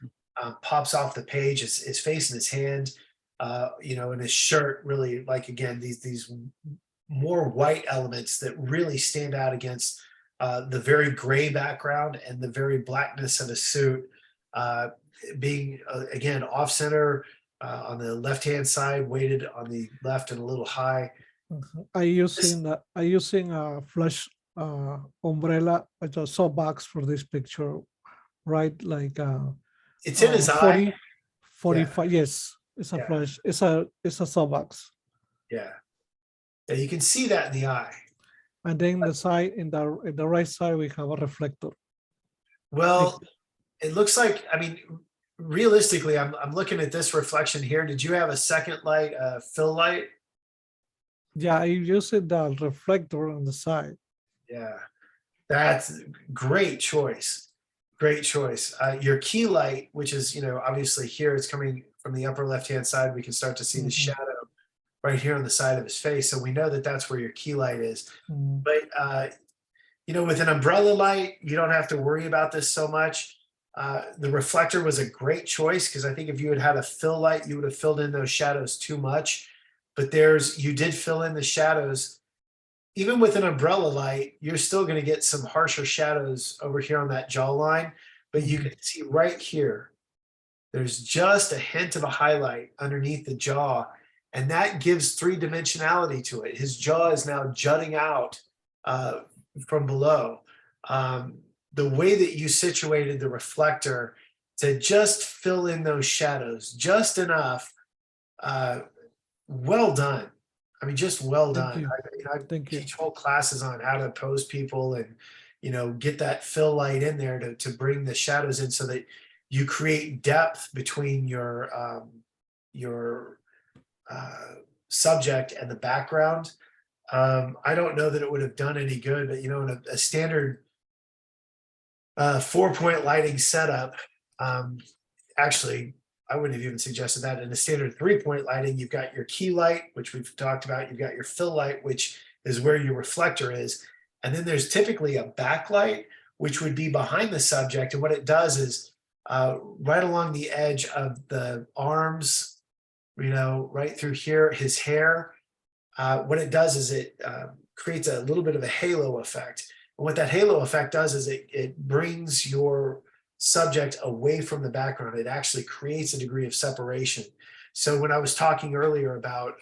pops off the page, his face and his hand, you know, and his shirt really, like, again, these more white elements that really stand out against the very gray background and the very blackness of his suit, being again off center on the left hand side, weighted on the left and a little high. I using a flash umbrella as a soapbox for this picture, right? Like It's in his 40, eye. 45. Yes, it's a Yeah. flash. It's a soapbox. Yeah. Yeah, you can see that in the eye. And then the side in the right side we have a reflector. Well, it looks like, I mean, realistically, I'm looking at this reflection here. Did you have a second light, fill light? Yeah, I use the reflector on the side. Yeah, that's great choice. Great choice. Your key light, which is, you know, obviously here, it's coming from the upper left-hand side. We can start to see the Mhm. shadow right here on the side of his face. So we know that that's where your key light is. Mm, But, you know, with an umbrella light, you don't have to worry about this so much. The reflector was a great choice because I think if you had had a fill light, you would have filled in those shadows too much. But you did fill in the shadows. Even with an umbrella light, you're still going to get some harsher shadows over here on that jawline. But you can see right here, there's just a hint of a highlight underneath the jaw. And that gives three-dimensionality to it. His jaw is now jutting out from below. The way that you situated the reflector to just fill in those shadows just enough, well done. I mean, just well Thank done. you. I Thank you. teach whole classes on how to pose people and, you know, get that fill light in there to bring the shadows in so that you create depth between your subject and the background. I don't know that it would have done any good, but, you know, in a standard 4-point lighting setup, actually, I wouldn't have even suggested that. In a standard 3-point lighting, you've got your key light, which we've talked about. You've got your fill light, which is where your reflector is. And then there's typically a backlight, which would be behind the subject. And what it does is right along the edge of the arms, you know, right through here, his hair, what it does is it creates a little bit of a halo effect. And what that halo effect does is it brings your subject away from the background. It actually creates a degree of separation. So when I was talking earlier about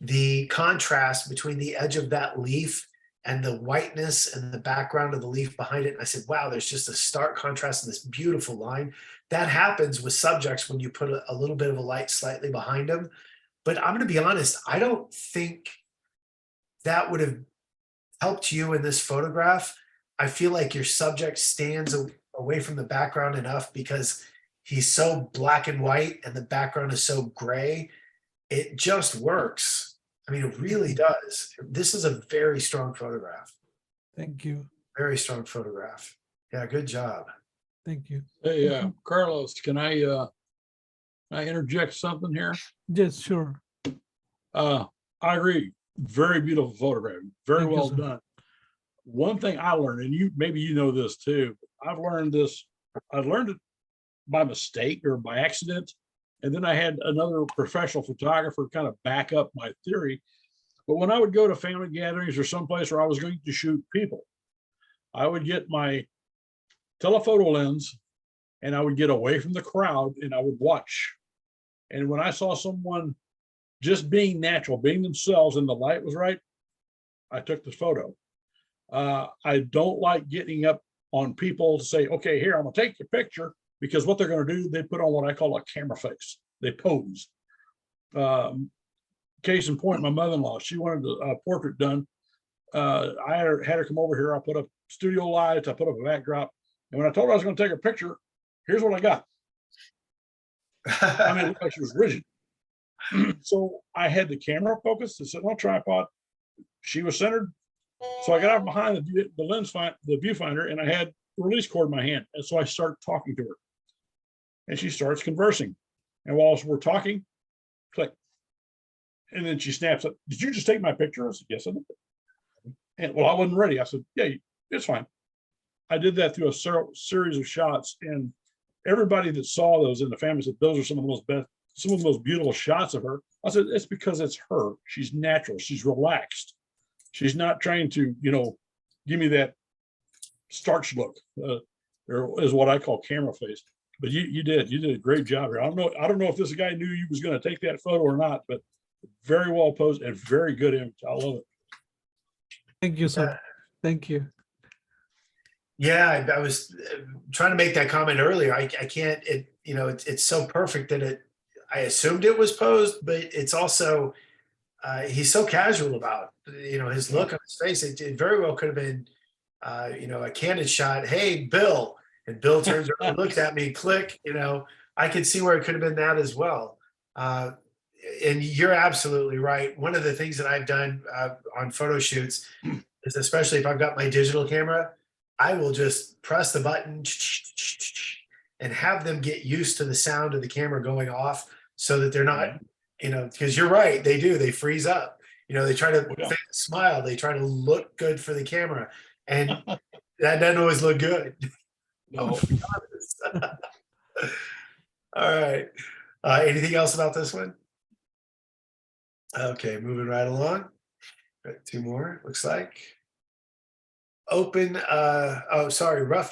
the contrast between the edge of that leaf and the whiteness and the background of the leaf behind it, and I said, wow, there's just a stark contrast in this beautiful line. That happens with subjects when you put a little bit of a light slightly behind them. But I'm going to be honest, I don't think that would have helped you in this photograph. I feel like your subject stands away from the background enough because he's so black and white and the background is so gray. It just works. I mean, it really does. This is a very strong photograph. Thank you. Very strong photograph. Yeah, good job. Thank you. Hey, Carlos, can I interject something here? Yes, sure. I agree. Very beautiful photograph. Very Thank you, well sir. done. One thing I learned, and maybe you know this too, I've learned this, I learned it by mistake or by accident. And then I had another professional photographer kind of back up my theory. But when I would go to family gatherings or someplace where I was going to shoot people, I would get my telephoto lens and I would get away from the crowd and I would watch. And when I saw someone just being natural, being themselves, and the light was right, I took this photo. I don't like getting up on people to say, okay, here, I'm gonna take your picture, because what they're gonna do, they put on what I call a camera face. They pose. Case in point, my mother-in-law, she wanted a portrait done. I had her come over here. I put up studio lights, I put up a backdrop. And when I told her I was gonna take a picture, here's what I got. I mean, it looked like she was rigid. So I had the camera focused. It's on tripod. She was centered. So I got out behind the lens the viewfinder, and I had the release cord in my hand. And so I start talking to her, and she starts conversing. And while we're talking, click. And then she snaps up, "Did you just take my picture?" I said, "Yes, I did." And well, I wasn't ready. I said, "Yeah, it's fine." I did that through a series of shots, and everybody that saw those in the family said those are some of the most beautiful shots of her. I said, it's because it's her. She's natural. She's relaxed. She's not trying to, give me that starch look, or is what I call camera face. But you did a great job here. I don't know if this guy knew you was going to take that photo or not, but very well posed and very good image. I love it. Thank you, sir. Thank you. Yeah, I was trying to make that comment earlier. I can't, it's so perfect that I assumed it was posed, but it's also, he's so casual about, his look on his face. It very well could have been, a candid shot. "Hey, Bill," and Bill turns around and looks at me, click, I could see where it could have been that as well. And you're absolutely right. One of the things that I've done on photo shoots is, especially if I've got my digital camera, I will just press the button and have them get used to the sound of the camera going off so that they're not, because you're right, they freeze up. They try to smile, they try to look good for the camera, and that doesn't always look good. No. All right. Anything else about this one? Okay, moving right along. Got 2 more, looks like. Rough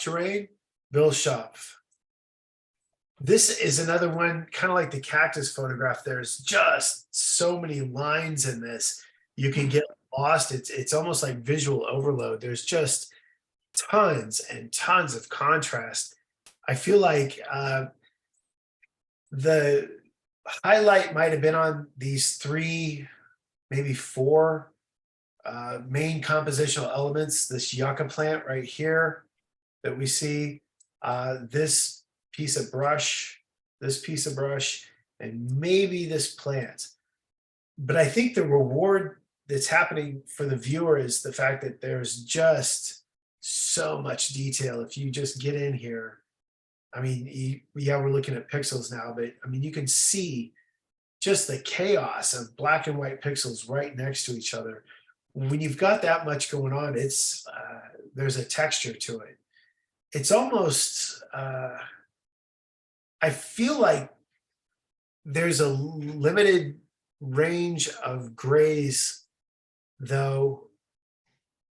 terrain, Bill Schopf. This is another one, kind of like the cactus photograph. There's just so many lines in this. You can get lost. It's almost like visual overload. There's just tons and tons of contrast. I feel like the highlight might have been on these 3, maybe 4 main compositional elements. This yucca plant right here that we see, this piece of brush, and maybe this plant. But I think the reward that's happening for the viewer is the fact that there's just so much detail. If you just get in here, I mean, we're looking at pixels now, but I mean, you can see just the chaos of black and white pixels right next to each other. When you've got that much going on, it's there's a texture to it. It's almost, I feel like there's a limited range of grays, though,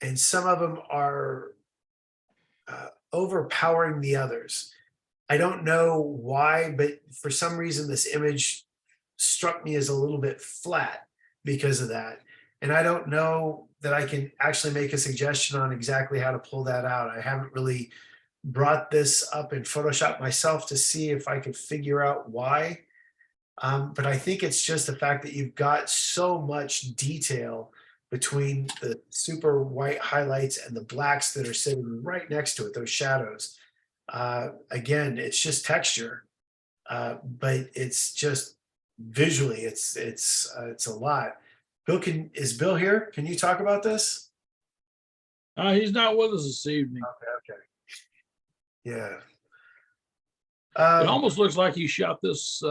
and some of them are overpowering the others. I don't know why, but for some reason, this image struck me as a little bit flat because of that. And I don't know that I can actually make a suggestion on exactly how to pull that out. I haven't really brought this up in Photoshop myself to see if I could figure out why. But I think it's just the fact that you've got so much detail between the super white highlights and the blacks that are sitting right next to it, those shadows. Again, it's just texture, but it's just visually, it's a lot. Bill, is Bill here? Can you talk about this? He's not with us this evening. Okay. Yeah. It almost looks like he shot this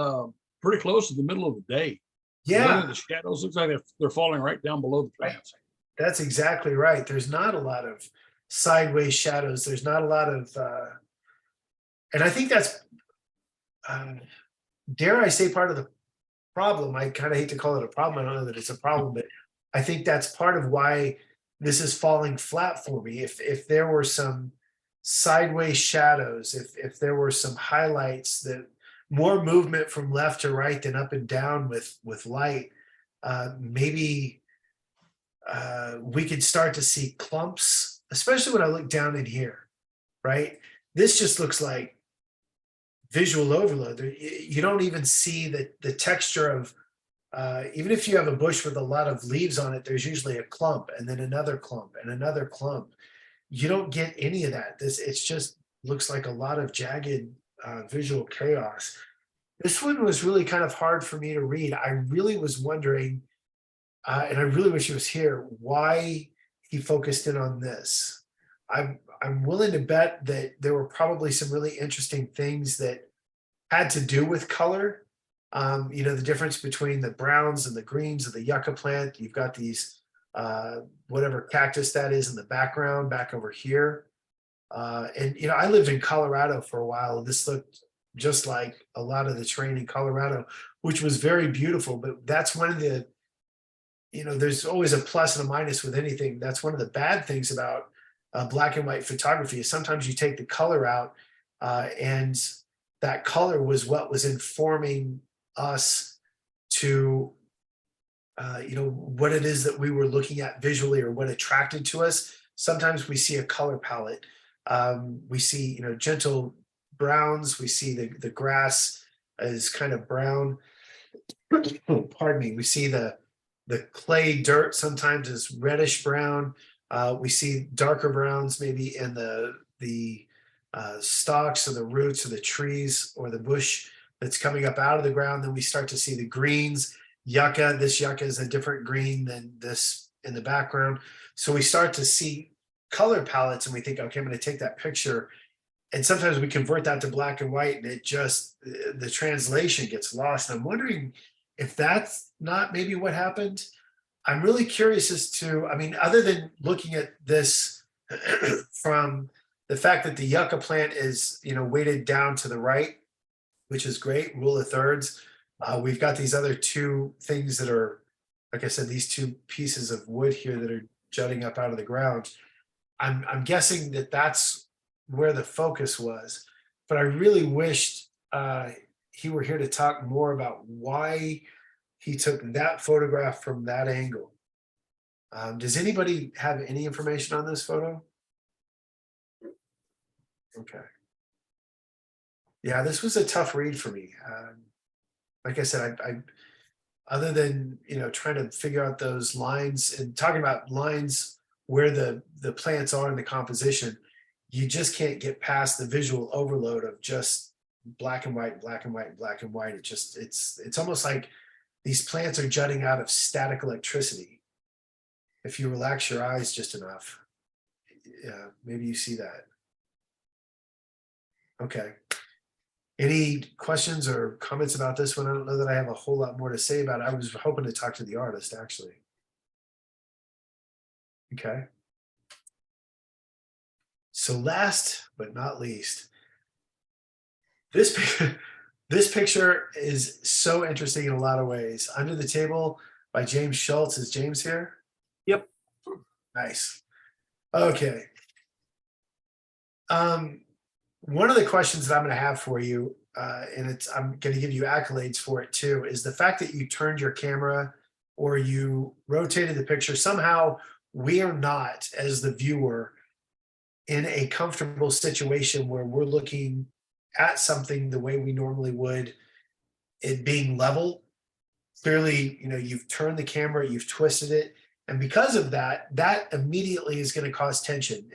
pretty close to the middle of the day. Yeah. The shadows looks like they're falling right down below the plants. That's exactly right. There's not a lot of sideways shadows. There's not a lot of, and I think that's, dare I say, part of the problem. I kind of hate to call it a problem. I don't know that it's a problem, but I think that's part of why this is falling flat for me. If there were some sideways shadows, if there were some highlights, that more movement from left to right than up and down with light, maybe we could start to see clumps, especially when I look down in here, right? This just looks like visual overload. You don't even see the texture of, even if you have a bush with a lot of leaves on it, there's usually a clump and then another clump and another clump. You don't get any of that. It's just looks like a lot of jagged visual chaos. This one was really kind of hard for me to read. I really was wondering, and I really wish he was here, why he focused in on this. I'm willing to bet that there were probably some really interesting things that had to do with color. You know, the difference between the browns and the greens of the yucca plant. You've got these whatever cactus that is in the background back over here. And you know, I lived in Colorado for a while, and this looked just like a lot of the terrain in Colorado, which was very beautiful. But that's one of the, you know, there's always a plus and a minus with anything. That's one of the bad things about black and white photography is sometimes you take the color out, and that color was what was informing us to, you know, what it is that we were looking at visually or what attracted to us. Sometimes we see a color palette. We see, you know, gentle browns. We see the grass is kind of brown. Pardon me. We see the clay dirt sometimes is reddish brown. We see darker browns maybe in the stalks or the roots of the trees or the bush that's coming up out of the ground. Then we start to see the greens. Yucca, this yucca is a different green than this in the background. So we start to see color palettes and we think, okay, I'm going to take that picture. And sometimes we convert that to black and white and it just, the translation gets lost. And I'm wondering if that's not maybe what happened. I'm really curious as to, I mean, other than looking at this from the fact that the yucca plant is, you know, weighted down to the right, which is great, rule of thirds. We've got these other two things that are, like I said, these two pieces of wood here that are jutting up out of the ground. I'm guessing that that's where the focus was, but I really wished he were here to talk more about why he took that photograph from that angle. Does anybody have any information on this photo? Okay. Yeah, this was a tough read for me. Like I said, I other than, you know, trying to figure out those lines and talking about lines where the plants are in the composition, you just can't get past the visual overload of just black and white, black and white, black and white. It just, it's almost like these plants are jutting out of static electricity. If you relax your eyes just enough, yeah, maybe you see that. Okay. Any questions or comments about this one? I don't know that I have a whole lot more to say about it. I was hoping to talk to the artist, actually. Okay. So last but not least, this picture is so interesting in a lot of ways. Under the Table by James Schultz. Is James here? Yep. Nice. Okay. One of the questions that I'm going to have for you, and I'm going to give you accolades for it too, is the fact that you turned your camera or you rotated the picture. Somehow we are not, as the viewer, in a comfortable situation where we're looking at something the way we normally would, it being level. Clearly, you know, you've turned the camera, you've twisted it. And because of that, that immediately is going to cause tension.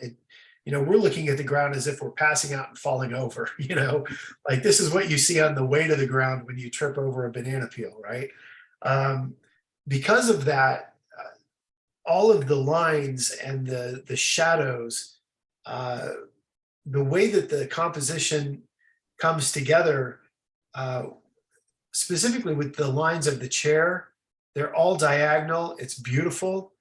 You know, we're looking at the ground as if we're passing out and falling over, you know, like this is what you see on the way to the ground when you trip over a banana peel, right? Because of that, all of the lines and the shadows, the way that the composition comes together, specifically with the lines of the chair, they're all diagonal. It's beautiful.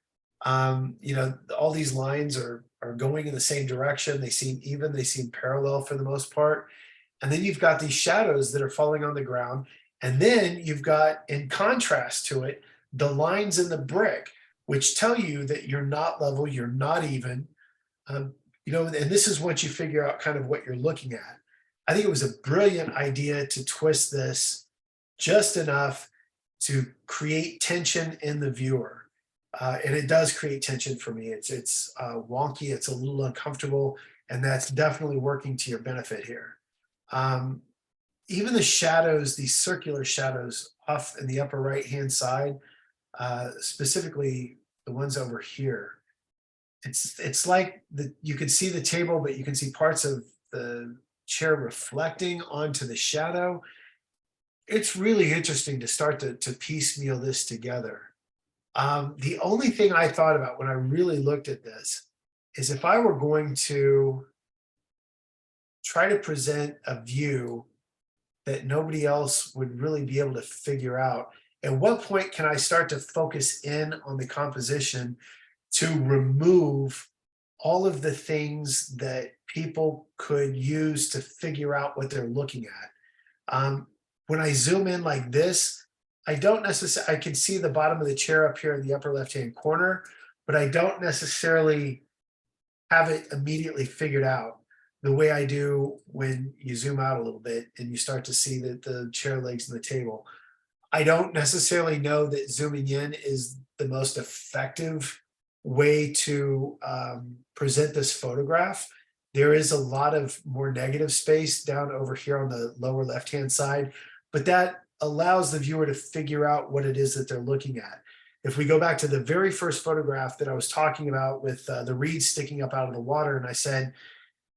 You know, all these lines are going in the same direction. They seem even, they seem parallel for the most part. And then you've got these shadows that are falling on the ground. And then you've got, in contrast to it, the lines in the brick, which tell you that you're not level, you're not even. You know, and this is once you figure out kind of what you're looking at. I think it was a brilliant idea to twist this just enough to create tension in the viewer. And it does create tension for me. It's wonky, it's a little uncomfortable, and that's definitely working to your benefit here. Even the shadows, these circular shadows off in the upper right-hand side, specifically the ones over here, it's like you can see the table, but you can see parts of the chair reflecting onto the shadow. It's really interesting to start to piecemeal this together. The only thing I thought about when I really looked at this is if I were going to try to present a view that nobody else would really be able to figure out, at what point can I start to focus in on the composition to remove all of the things that people could use to figure out what they're looking at? When I zoom in like this, I don't necessarily, I can see the bottom of the chair up here in the upper left-hand corner, but I don't necessarily have it immediately figured out the way I do when you zoom out a little bit and you start to see that the chair legs and the table. I don't necessarily know that zooming in is the most effective way to present this photograph. There is a lot of more negative space down over here on the lower left-hand side, but that allows the viewer to figure out what it is that they're looking at. If we go back to the very first photograph that I was talking about with the reeds sticking up out of the water, and I said,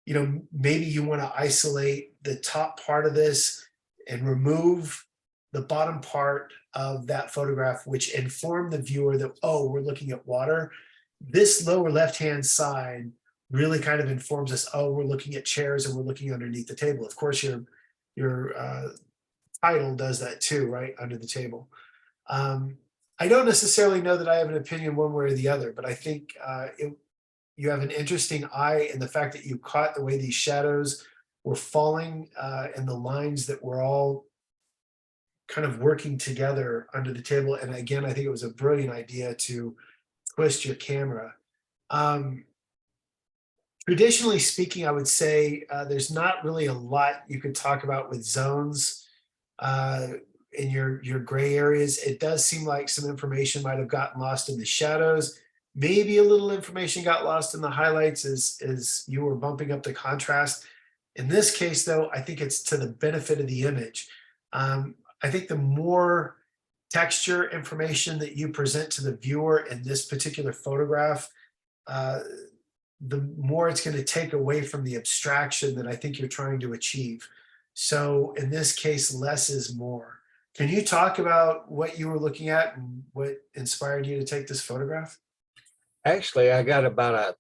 you know, maybe you want to isolate the top part of this and remove the bottom part of that photograph, which informed the viewer that, oh, we're looking at water. This lower left-hand side really kind of informs us, oh, we're looking at chairs and we're looking underneath the table. Of course, your title does that too, right, under the table. I don't necessarily know that I have an opinion one way or the other, but I think you have an interesting eye in the fact that you caught the way these shadows were falling and the lines that were all kind of working together under the table. And again, I think it was a brilliant idea to twist your camera. Traditionally speaking, I would say there's not really a lot you could talk about with zones in your gray areas. It does seem like some information might have gotten lost in the shadows. Maybe a little information got lost in the highlights as you were bumping up the contrast. In this case, though, I think it's to the benefit of the image. I think the more texture information that you present to the viewer in this particular photograph, the more it's going to take away from the abstraction that I think you're trying to achieve. So in this case, less is more. Can you talk about what you were looking at and what inspired you to take this photograph? Actually, I got about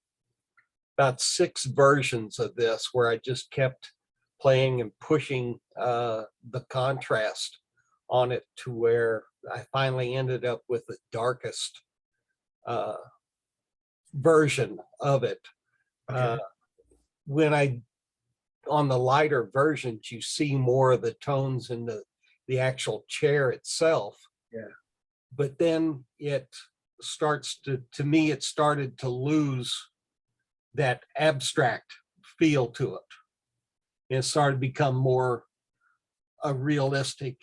6 versions of this where I just kept playing and pushing the contrast on it to where I finally ended up with the darkest version of it. Okay. When on the lighter versions, you see more of the tones in the actual chair itself. Yeah. But then it starts to me, it started to lose that abstract feel to it. It started to become more a realistic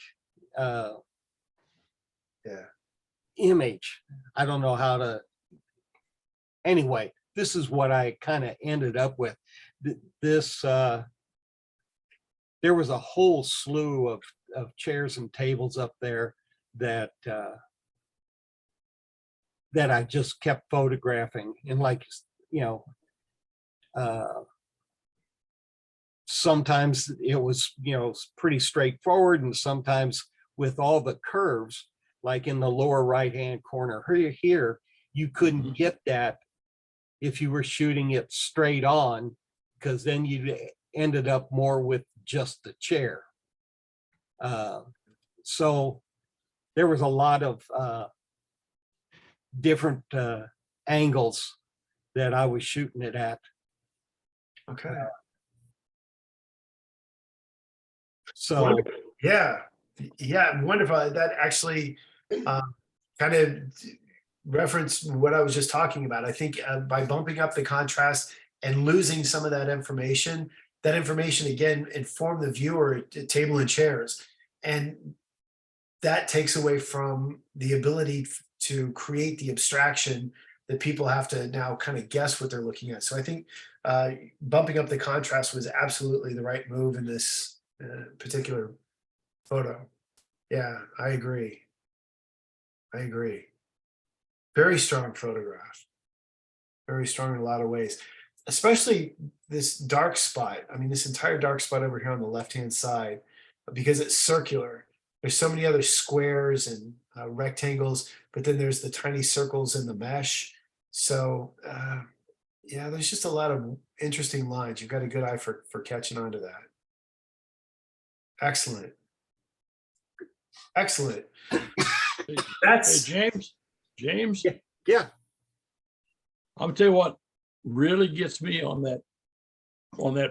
image. I don't know how to, anyway, this is what I kind of ended up with. This, there was a whole slew of chairs and tables up there that that I just kept photographing. And like, you know, sometimes it was, you know, pretty straightforward, and sometimes with all the curves, like in the lower right-hand corner here, you couldn't get that if you were shooting it straight on, because then you ended up more with just the chair. So there was a lot of different angles that I was shooting it at. Okay. So Yeah, wonderful. That actually kind of referenced what I was just talking about. I think by bumping up the contrast and losing some of that information again informed the viewer at table and chairs, and that takes away from the ability to create the abstraction that people have to now kind of guess what they're looking at. So I think bumping up the contrast was absolutely the right move in this particular photo. Yeah, I agree. Very strong photograph. Very strong in a lot of ways, especially this dark spot. I mean, this entire dark spot over here on the left-hand side, because it's circular. there's so many other squares and rectangles, but then there's the tiny circles in the mesh. So yeah, there's just a lot of interesting lines. You've got a good eye for catching on to that. Excellent. Excellent. Hey, That's James, Yeah. I'm gonna tell you what really gets me on that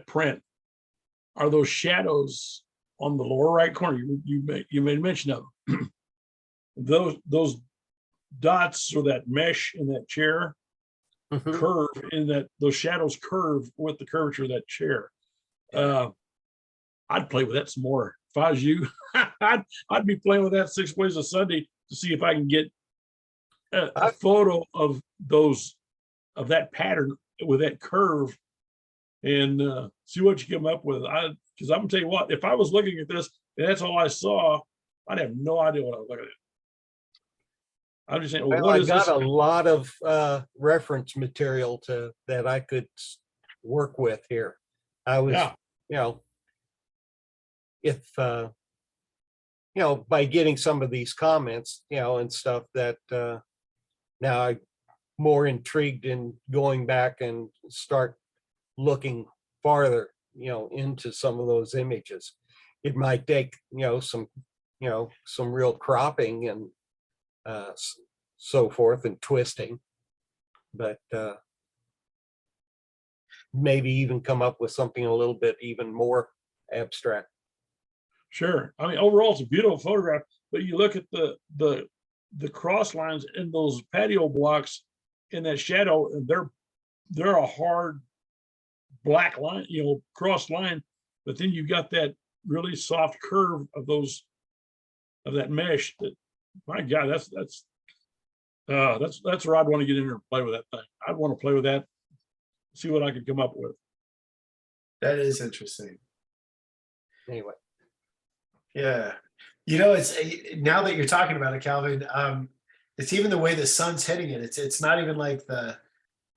print are those shadows on the lower right corner. You made mention of them. Those dots or that mesh in that chair Mhm. curve in that those shadows curve with the curvature of that chair. I'd play with that some more. If I was you, I'd be playing with that 6 ways a Sunday to see if I can get a photo of that pattern with that curve and see what you come up with. Because I'm gonna tell you what, if I was looking at this and that's all I saw, I'd have no idea what I was looking at. I'm just saying, Well, what I is got this? a lot of reference material that I could work with here. I was, Yeah. you know, if by getting some of these comments, and stuff that now I'm more intrigued in going back and start looking farther, into some of those images. It might take, some real cropping and so forth and twisting, but maybe even come up with something a little bit even more abstract. Sure. I mean, overall, it's a beautiful photograph, but you look at the cross lines in those patio blocks in that shadow, and they're a hard black line, cross line, but then you've got that really soft curve of that mesh that, my God, that's where I'd want to get in there and play with that thing. I'd want to play with that, see what I could come up with. that is interesting. Anyway, Yeah. It's now that you're talking about it, Calvin, it's even the way the sun's hitting it. It's not even like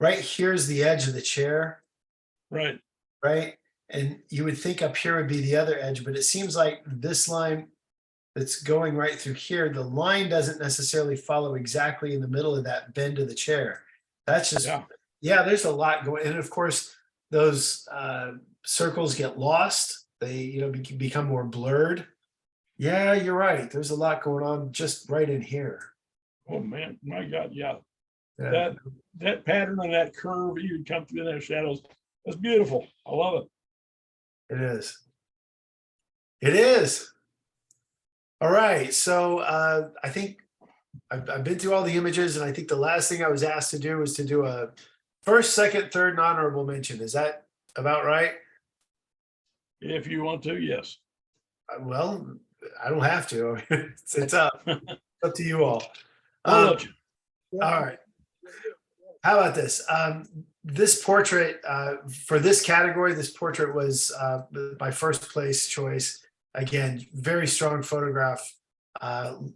right here's the edge of the chair, Right. right? And you would think up here would be the other edge, but it seems like this line that's going right through here, the line doesn't necessarily follow exactly in the middle of that bend of the chair. That's just, yeah, there's a lot going. And of course, those circles get lost. They, become more blurred. Yeah, you're right. There's a lot going on just right in here. Oh man, my God, yeah. Yeah. That pattern and that curve even come through in their shadows. That's beautiful. I love it. It is. It is. All right. So I think I've been through all the images, and I think the last thing I was asked to do was to do a first, second, third, and honorable mention. Is that about right? If you want to, yes. Well, I don't have to. It's up to you all. I'll let you. All right. How about this? This portrait, for this category, this portrait was my first place choice. Again, very strong photograph.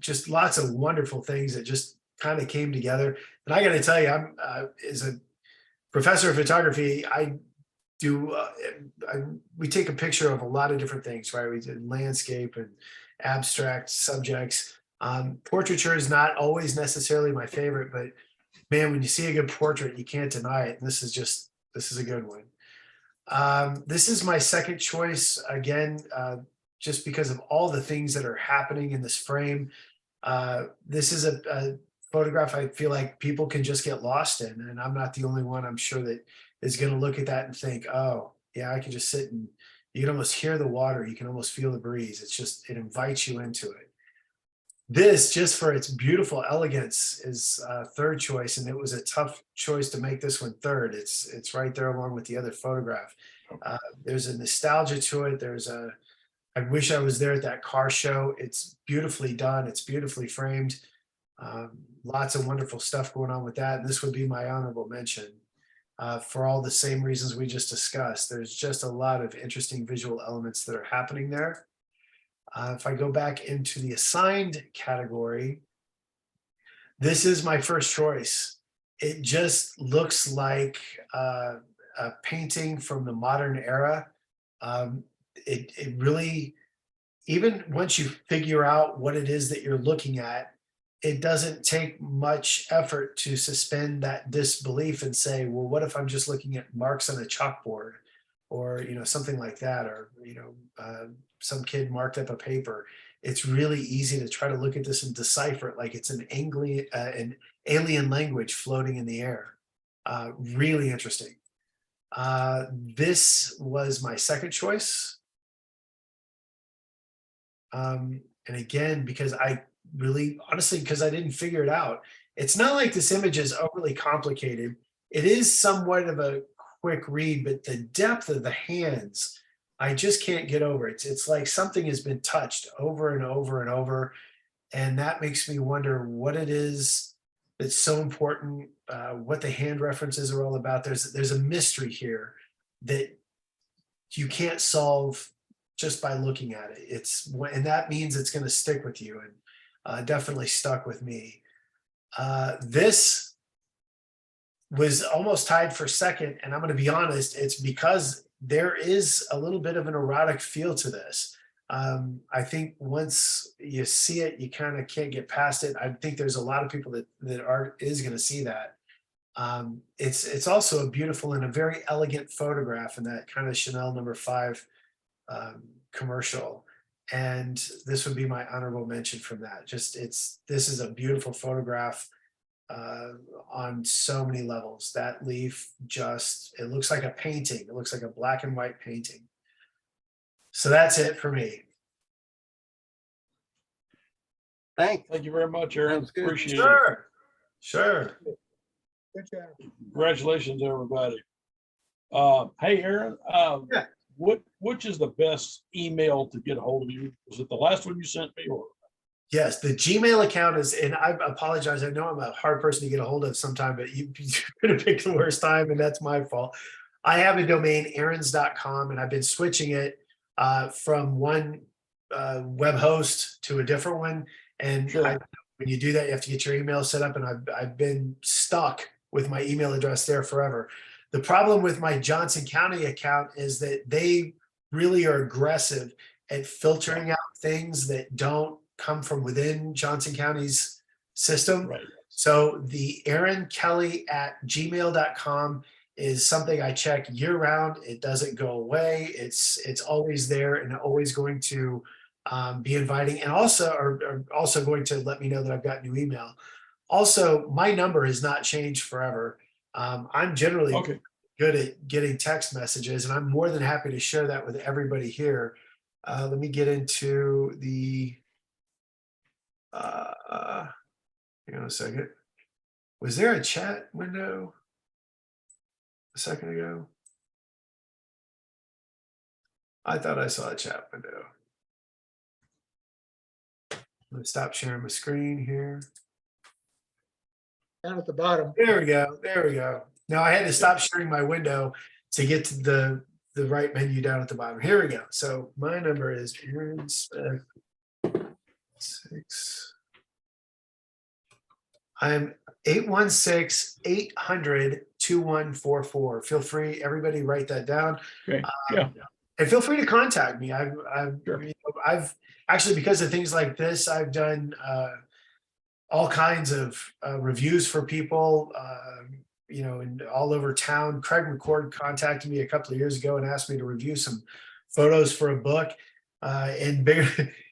Just lots of wonderful things that just kind of came together. And I got to tell you, I'm as a professor of photography, we take a picture of a lot of different things, right? We did landscape and abstract subjects. Portraiture is not always necessarily my favorite, but man, when you see a good portrait, you can't deny it. And this is a good one. This is my second choice again, just because of all the things that are happening in this frame. This is a photograph I feel like people can just get lost in, and I'm not the only one, I'm sure, that is going to look at that and think, oh yeah, I can just sit and you can almost hear the water. You can almost feel the breeze. It invites you into it. This, just for its beautiful elegance, is third choice, and it was a tough choice to make this one third. It's right there along with the other photograph. There's a nostalgia to it. I wish I was there at that car show. It's beautifully done. It's beautifully framed. Lots of wonderful stuff going on with that. And this would be my honorable mention for all the same reasons we just discussed. There's just a lot of interesting visual elements that are happening there. If I go back into the assigned category, this is my first choice. It just looks like a painting from the modern era. It really, even once you figure out what it is that you're looking at, it doesn't take much effort to suspend that disbelief and say, well, what if I'm just looking at marks on a chalkboard, or, you know, something like that, or, you know, some kid marked up a paper. It's really easy to try to look at this and decipher it like it's an alien language floating in the air. Really interesting. This was my second choice. And again, because honestly, because I didn't figure it out. It's not like this image is overly complicated. It is somewhat of a quick read, but the depth of the hands, I just can't get over. It's like something has been touched over and over and over. And that makes me wonder what it is that's so important, what the hand references are all about. There's a mystery here that you can't solve just by looking at it. And that means it's going to stick with you, and definitely stuck with me. This was almost tied for second, and I'm going to be honest, it's because there is a little bit of an erotic feel to this. I think once you see it, you kind of can't get past it. I think there's a lot of people that is going to see that. It's also a beautiful and a very elegant photograph in that kind of Chanel No. 5 commercial. And this would be my honorable mention from that. This is a beautiful photograph on so many levels. That leaf it looks like a painting. It looks like a black and white painting. So that's it for me. Thanks. Thank you very much, Aaron. Sounds good. Appreciate it. Sure. Good job. Congratulations, everybody. Hey, Aaron, Yeah. which is the best email to get a hold of you? Was it the last one you sent me, or? Yes, the Gmail account is, and I apologize. I know I'm a hard person to get a hold of sometime, but you're going to pick the worst time, and that's my fault. I have a domain, aarons.com, and I've been switching it from one web host to a different one. And Sure. when you do that, you have to get your email set up, and I've been stuck with my email address there forever. The problem with my Johnson County account is that they really are aggressive at filtering out things that don't come from within Johnson County's system. Right. So the aaronkelly@gmail.com is something I check year round. It doesn't go away. It's always there and always going to be inviting, and also are also going to let me know that I've got new email. Also, my number has not changed forever. I'm generally Okay. good at getting text messages, and I'm more than happy to share that with everybody here. Let me get into the, hang on a second. Was there a chat window a second ago? I thought I saw a chat window. Let's stop sharing my screen here. Down at the bottom. There we go. There we go. Now I had to stop sharing my window to get to the right menu down at the bottom. Here we go. So my number is Aaron Smith 6. I'm 816-800-2144. Feel free, everybody, write that down. Okay. Yeah. And feel free to contact me. Sure. I've actually, because of things like this, I've done all kinds of reviews for people, and all over town. Craig McCord contacted me a couple of years ago and asked me to review some photos for a book. And bigger,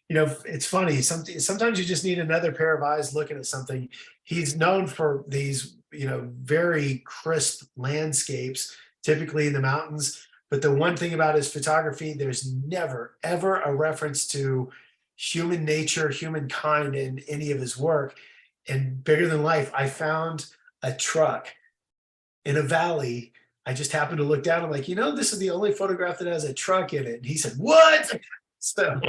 it's funny. Sometimes you just need another pair of eyes looking at something. He's known for these, very crisp landscapes, typically in the mountains. But the one thing about his photography, there's never, ever a reference to human nature, humankind in any of his work. And bigger than life, I found a truck in a valley. I just happened to look down. I'm like, this is the only photograph that has a truck in it. And he said, what? So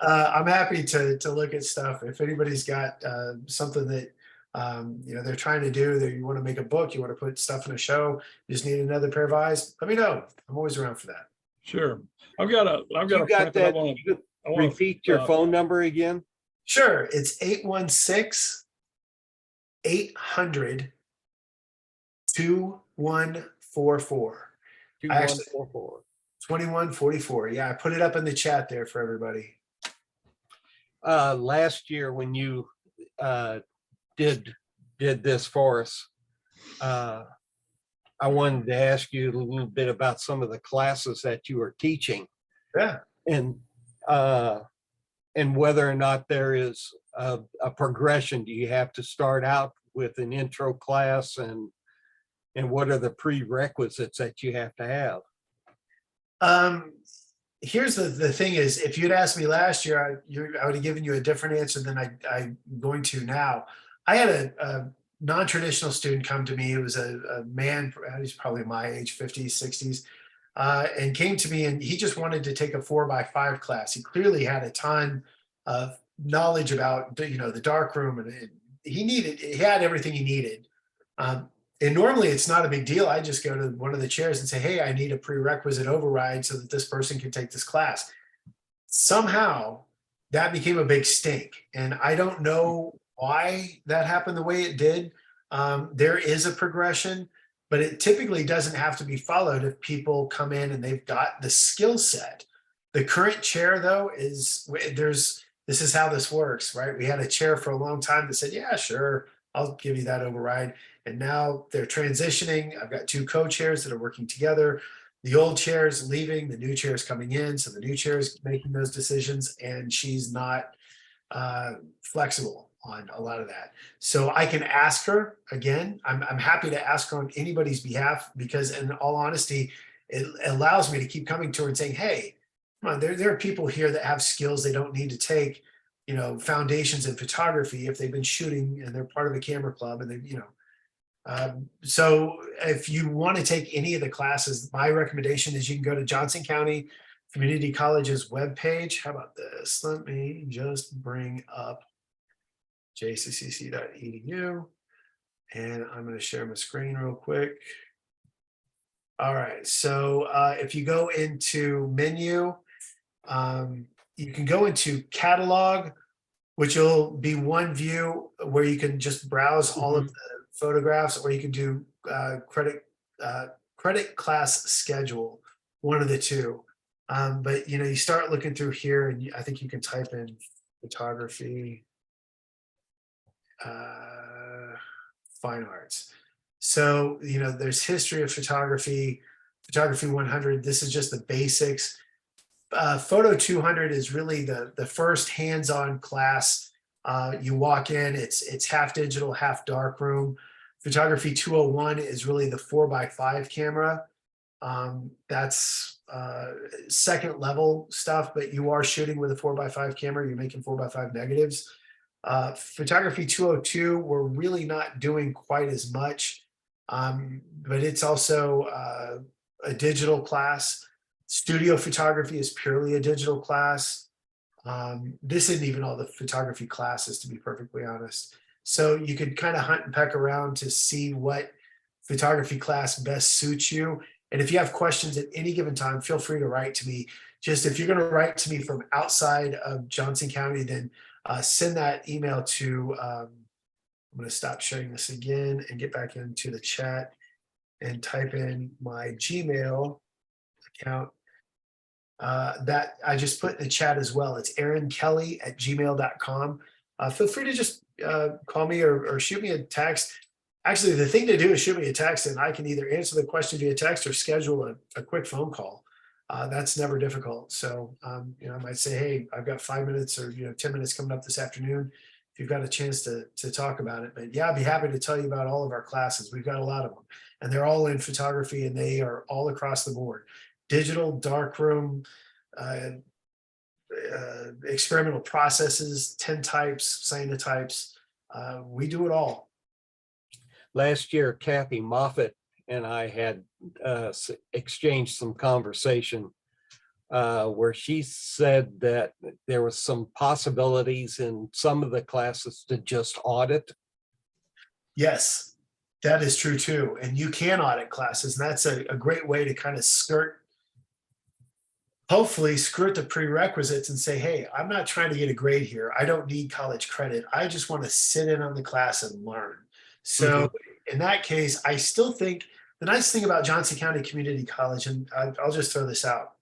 I'm happy to look at stuff. If anybody's got something that they're trying to do, that you want to make a book, you want to put stuff in a show, you just need another pair of eyes, let me know. I'm always around for that. Sure. I've got a You print got that I that? want You to could repeat your phone number again? Sure. It's 816-800-2144. 2144. 2144. Yeah, I put it up in the chat there for everybody. last year when you did this for us, I wanted to ask you a little bit about some of the classes that you are teaching. Yeah. And whether or not there is a progression. Do you have to start out with an intro class, and what are the prerequisites that you have to have? Here's the thing is, if you'd asked me last year, I would have given you a different answer than I'm going to now. I had a non-traditional student come to me. It was a man, he's probably my age, 50s, 60s, and came to me, and he just wanted to take a 4x5 class. He clearly had a ton of knowledge about, the dark room, and he had everything he needed. And normally it's not a big deal. I just go to one of the chairs and say, hey, I need a prerequisite override so that this person can take this class. Somehow that became a big stink. And I don't know why that happened the way it did. There is a progression, but it typically doesn't have to be followed if people come in and they've got the skill set. The current chair, though, this is how this works, right? We had a chair for a long time that said, yeah, sure, I'll give you that override. And now they're transitioning. I've got 2 co-chairs that are working together. The old chair is leaving, the new chair is coming in. So the new chair is making those decisions, and she's not flexible on a lot of that. So I can ask her again. I'm happy to ask her on anybody's behalf, because in all honesty, it allows me to keep coming to her and saying, hey, come on, there are people here that have skills. They don't need to take, foundations in photography if they've been shooting and they're part of a camera club, and they, so if you want to take any of the classes, my recommendation is you can go to Johnson County Community College's webpage. How about this? Let me just bring up jccc.edu, and I'm going to share my screen real quick. All right, so if you go into menu, you can go into catalog, which will be one view where you can just browse all of the photographs, or you can do credit class schedule, one of the two. But you start looking through here, and I think you can type in photography, fine arts. So there's history of photography 100. This is just the basics. Photo 200 is really the first hands-on class. You walk in, it's half digital, half dark room. Photography 201 is really the 4x5 camera. That's second level stuff, but you are shooting with a 4x5 camera. You're making 4x5 negatives. Photography 202, we're really not doing quite as much, but it's also a digital class. Studio photography is purely a digital class. This isn't even all the photography classes, to be perfectly honest. So you could kind of hunt and peck around to see what photography class best suits you. And if you have questions at any given time, feel free to write to me. Just if you're going to write to me from outside of Johnson County, then send that email to, I'm going to stop sharing this again and get back into the chat and type in my Gmail account that I just put in the chat as well. It's aaronkelly@gmail.com. Feel free to just call me or shoot me a text. Actually, the thing to do is shoot me a text, and I can either answer the question via text or schedule a quick phone call. That's never difficult. So, I might say, hey, I've got 5 minutes or 10 minutes coming up this afternoon, if you've got a chance to talk about it. But yeah, I'd be happy to tell you about all of our classes. We've got a lot of them, and they're all in photography, and they are all across the board. Digital, darkroom, experimental processes, tintypes, cyanotypes. We do it all. Last year, Kathy Moffett and I had exchanged some conversation where she said that there was some possibilities in some of the classes to just audit. Yes, that is true too. And you can audit classes, and that's a great way to kind of hopefully skirt the prerequisites and say, hey, I'm not trying to get a grade here. I don't need college credit. I just want to sit in on the class and learn. So in that case, I still think the nice thing about Johnson County Community College, and I'll just throw this out.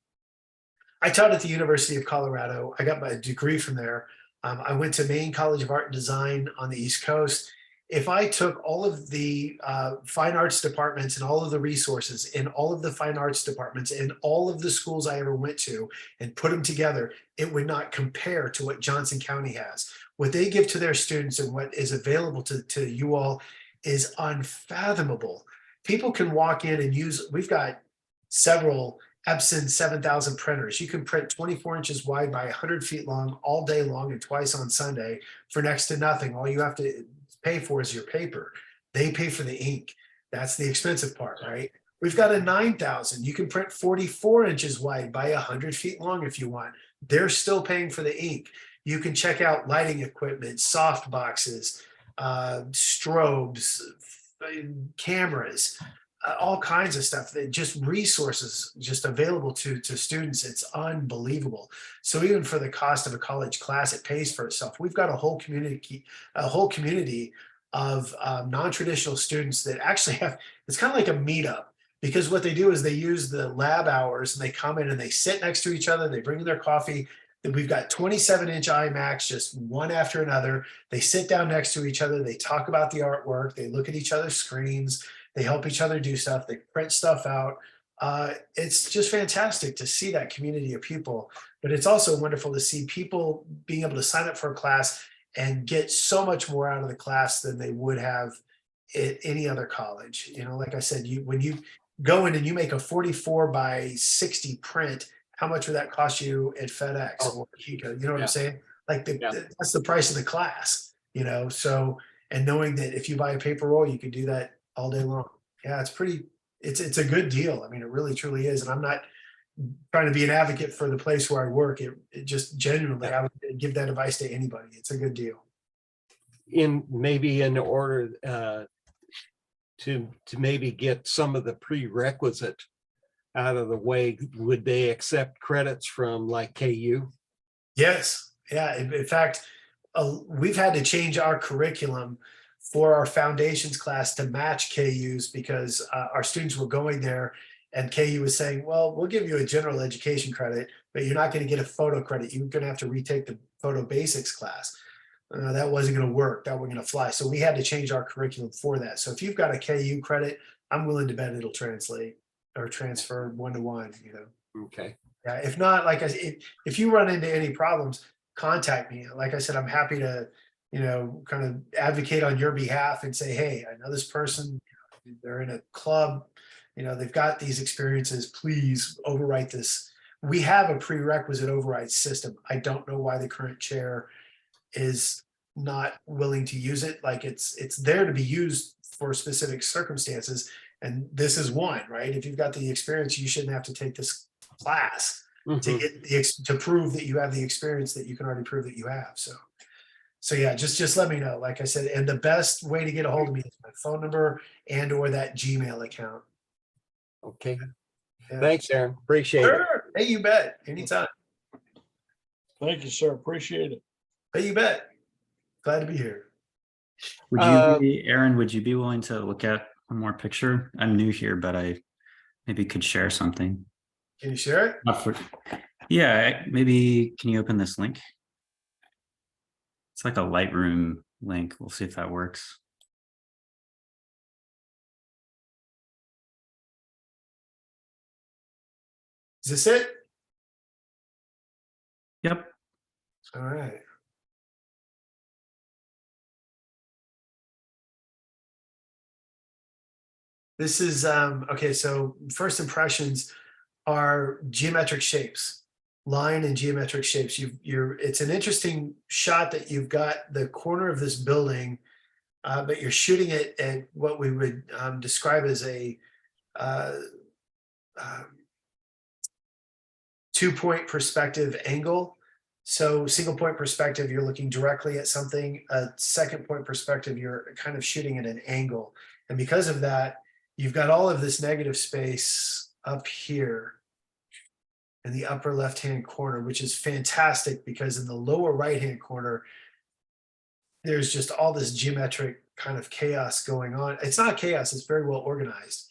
I taught at the University of Colorado. I got my degree from there. I went to Maine College of Art and Design on the East Coast. If I took all of the fine arts departments and all of the resources in all of the fine arts departments in all of the schools I ever went to and put them together, it would not compare to what Johnson County has. What they give to their students and what is available to you all is unfathomable. People can walk in and use, we've got several Epson 7000 printers. You can print 24 inches wide by 100 feet long all day long and twice on Sunday for next to nothing. All you have to pay for is your paper. They pay for the ink. That's the expensive part, right? We've got a 9000. You can print 44 inches wide by 100 feet long if you want. They're still paying for the ink. You can check out lighting equipment, soft boxes, strobes, cameras, all kinds of stuff, that just resources just available to students. It's unbelievable. So even for the cost of a college class, it pays for itself. We've got a whole community of non-traditional students that actually have, it's kind of like a meetup, because what they do is they use the lab hours and they come in and they sit next to each other. They bring in their coffee. We've got 27-inch iMacs, just one after another. They sit down next to each other. They talk about the artwork. They look at each other's screens. They help each other do stuff. They print stuff out. It's just fantastic to see that community of people. But it's also wonderful to see people being able to sign up for a class and get so much more out of the class than they would have at any other college. You know, like I said, when you go in and you make a 44 by 60 print, how much would that cost you at FedEx or Chico? You know what I'm saying? Like that's the price of the class, you know? So, and knowing that if you buy a paper roll, you can do that all day long. Yeah, it's a good deal. I mean, it really truly is. And I'm not trying to be an advocate for the place where I work. It just genuinely, I would give that advice to anybody. It's a good deal. Maybe in order to maybe get some of the prerequisite out of the way, would they accept credits from like KU? Yes. Yeah. In fact, we've had to change our curriculum for our foundations class to match KU's, because our students were going there and KU was saying, well, we'll give you a general education credit, but you're not going to get a photo credit. You're going to have to retake the photo basics class. That wasn't going to work. That wasn't going to fly. So we had to change our curriculum for that. So if you've got a KU credit, I'm willing to bet it'll translate or transfer 1-to-1, you know. Okay. Yeah. If not, like I said, if you run into any problems, contact me. Like I said, I'm happy to, you know, kind of advocate on your behalf and say, hey, I know this person, they're in a club, you know, they've got these experiences, please overwrite this. We have a prerequisite override system. I don't know why the current chair is not willing to use it. Like it's there to be used for specific circumstances. And this is one, right? If you've got the experience, you shouldn't have to take this class to get to prove that you have the experience that you can already prove that you have. So yeah, just let me know. Like I said, and the best way to get a hold of me is my phone number and or that Gmail account. Okay. Yeah. Thanks, Aaron. Appreciate it. Sure. Hey, you bet. Anytime. Thank you, sir. Appreciate it. Hey, you bet. Glad to be here. Would you be, Aaron, would you be willing to look at one more picture? I'm new here, but I maybe could share something. Can you share it? Yeah, maybe can you open this link? It's like a Lightroom link. We'll see if that works. Is this it? Yep. All right. This is, okay, so first impressions are geometric shapes, line and geometric shapes. It's an interesting shot that you've got the corner of this building, but you're shooting it at what we would describe as a 2-point perspective angle. So single point perspective, you're looking directly at something. A second point perspective, you're kind of shooting at an angle. And because of that, you've got all of this negative space up here in the upper left-hand corner, which is fantastic because in the lower right-hand corner, there's just all this geometric kind of chaos going on. It's not chaos, it's very well organized,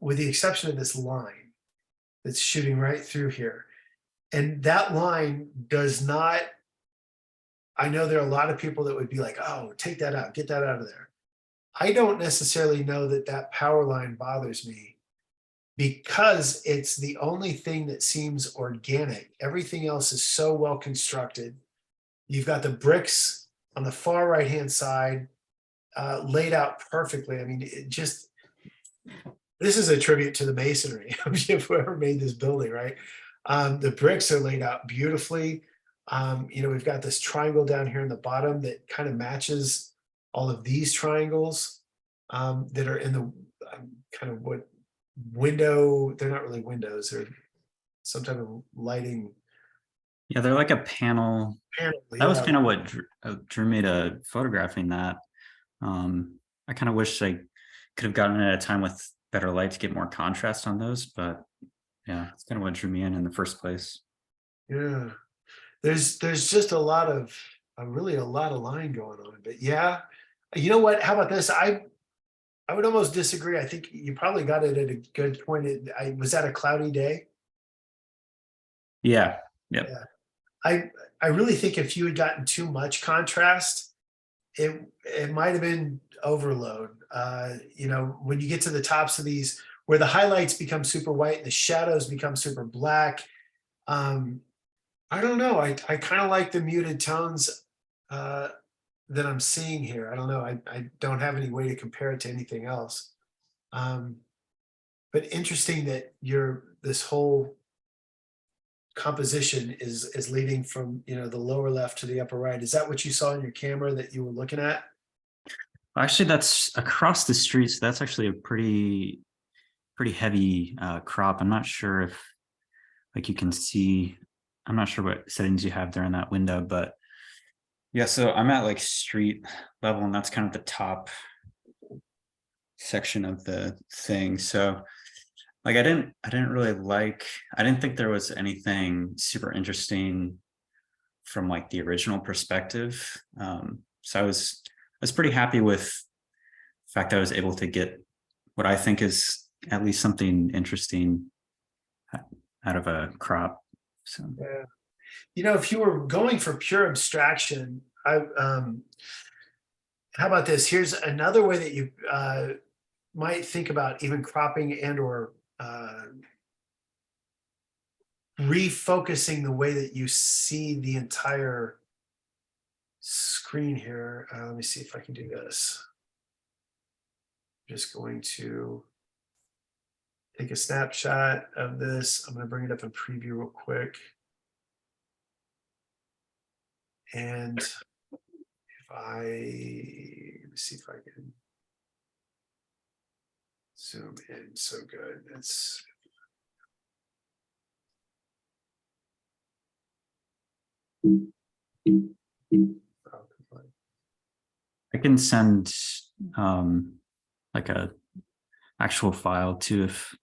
with the exception of this line that's shooting right through here. And that line does not I know there are a lot of people that would be like, oh, take that out, get that out of there. I don't necessarily know that that power line bothers me because it's the only thing that seems organic. Everything else is so well constructed. You've got the bricks on the far right-hand side laid out perfectly. I mean, it just, this is a tribute to the masonry of whoever made this building, right? The bricks are laid out beautifully. You know, we've got this triangle down here in the bottom that kind of matches all of these triangles that are in the kind of what window, they're not really windows, they're some type of lighting Yeah, they're like a panel. panel. That was yeah. kind of what drew me to photographing that. I kind of wish I could have gotten it at a time with better light to get more contrast on those, but yeah, it's kind of what drew me in the first place. Yeah, there's just a lot of really a lot of line going on. But yeah, you know what? How about this? I would almost disagree. I think you probably got it at a good point. I was that a cloudy day. Yeah. Yep. Yeah. I really think if you had gotten too much contrast, it might have been overload. You know, when you get to the tops of these, where the highlights become super white and the shadows become super black. I don't know. I kind of like the muted tones that I'm seeing here. I don't know. I don't have any way to compare it to anything else. But interesting that this whole composition is leading from, you know, the lower left to the upper right. Is that what you saw in your camera that you were looking at? Actually, that's across the street, so that's actually a pretty heavy crop. I'm not sure if like you can see, I'm not sure what settings you have there in that window, but yeah, so I'm at like street level and that's kind of the top section of the thing. So like I didn't think there was anything super interesting from like the original perspective. So I was pretty happy with the fact that I was able to get what I think is at least something interesting out of a crop. So Yeah. You know, if you were going for pure abstraction, how about this? Here's another way that you might think about even cropping and or refocusing the way that you see the entire screen here. Let me see if I can do this. I'm just going to take a snapshot of this. I'm going to bring it up in preview real quick. And if let me see if I can zoom in. So good. It's I can send like a actual file too if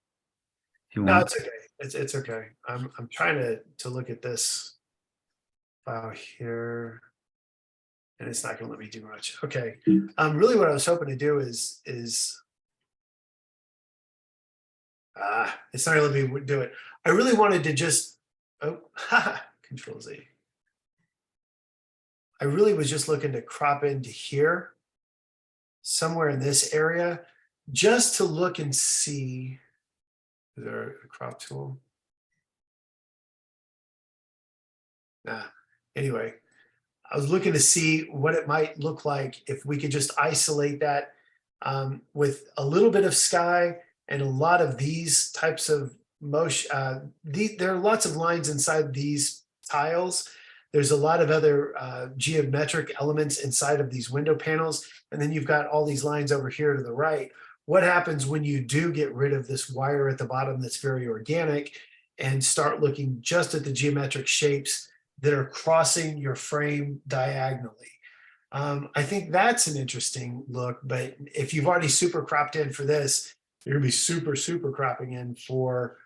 you no, want. it's okay. It's okay. I'm trying to look at this file here, and it's not going to let me do much. Okay. Really, what I was hoping to do is it's not going to let me do it. I really wanted to just Control Z. I really was just looking to crop into here, somewhere in this area, just to look and see. Is there a crop tool? Nah. Anyway, I was looking to see what it might look like if we could just isolate that with a little bit of sky and a lot of these types of motion. There are lots of lines inside these tiles. There's a lot of other geometric elements inside of these window panels. And then you've got all these lines over here to the right. What happens when you do get rid of this wire at the bottom that's very organic and start looking just at the geometric shapes that are crossing your frame diagonally? I think that's an interesting look, but if you've already super cropped in for this, you're gonna be super cropping in for,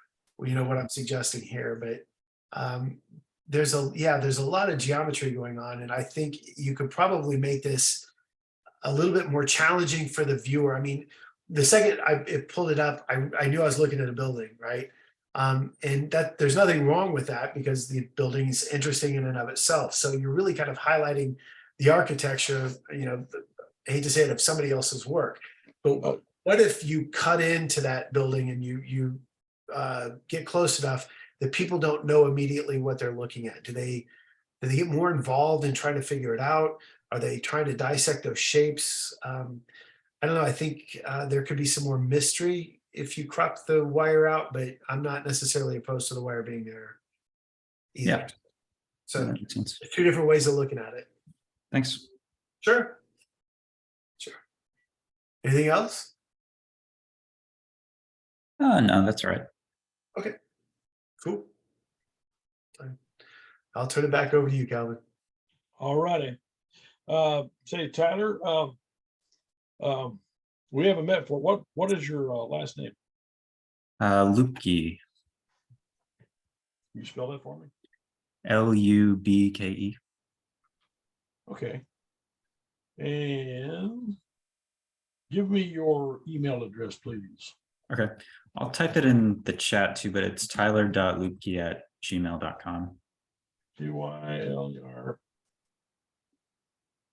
you know, what I'm suggesting here. But there's a lot of geometry going on, and I think you could probably make this a little bit more challenging for the viewer. I mean, the second I pulled it up, I knew I was looking at a building, right? And that there's nothing wrong with that because the building is interesting in and of itself. So you're really kind of highlighting the architecture, I hate to say it, of somebody else's work. But what if you cut into that building and you get close enough that people don't know immediately what they're looking at? Do they get more involved in trying to figure it out? Are they trying to dissect those shapes? I don't know. I think there could be some more mystery if you crop the wire out, but I'm not necessarily opposed to the wire being there either. Yeah. So That makes sense. there's two different ways of looking at it. Thanks. Sure. Anything else? No, that's all right. Okay, cool. I'll turn it back over to you, Calvin. All righty. Say, Tyler, we haven't met for what is your last name? Lubke, Can you spell that for me? Lubke. Okay. And give me your email address, please. Okay, I'll type it in the chat too, but it's tyler.lubke@gmail.com. Tyler.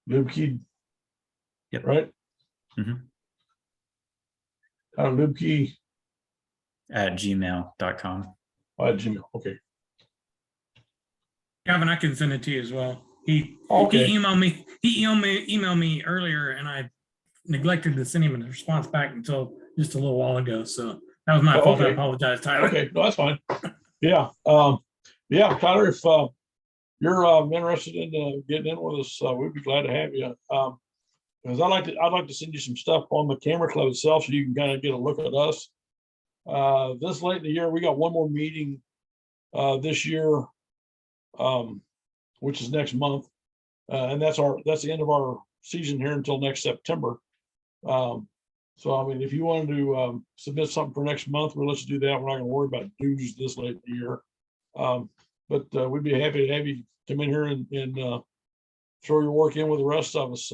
Lubke. Yep. Right? Mhm. Lubke @gmail.com. at Gmail. Okay. Calvin, I can send it to you as well. He Okay. emailed me earlier, and I neglected to send him a response back until just a little while ago. So that was my fault. I Okay. apologize, Tyler. Okay, no, that's fine. Yeah, yeah, Tyler, if you're interested in getting in with us, we'd be glad to have you. Because I'd like to send you some stuff on the camera club itself, so you can kind of get a look at us. This late in the year, we got one more meeting this year, which is next month, and that's the end of our season here until next September. So I mean, if you wanted to submit something for next month, well, let's do that. We're not going to worry about dues this late in the year, but we'd be happy to have you come in here and throw your work in with the rest of us.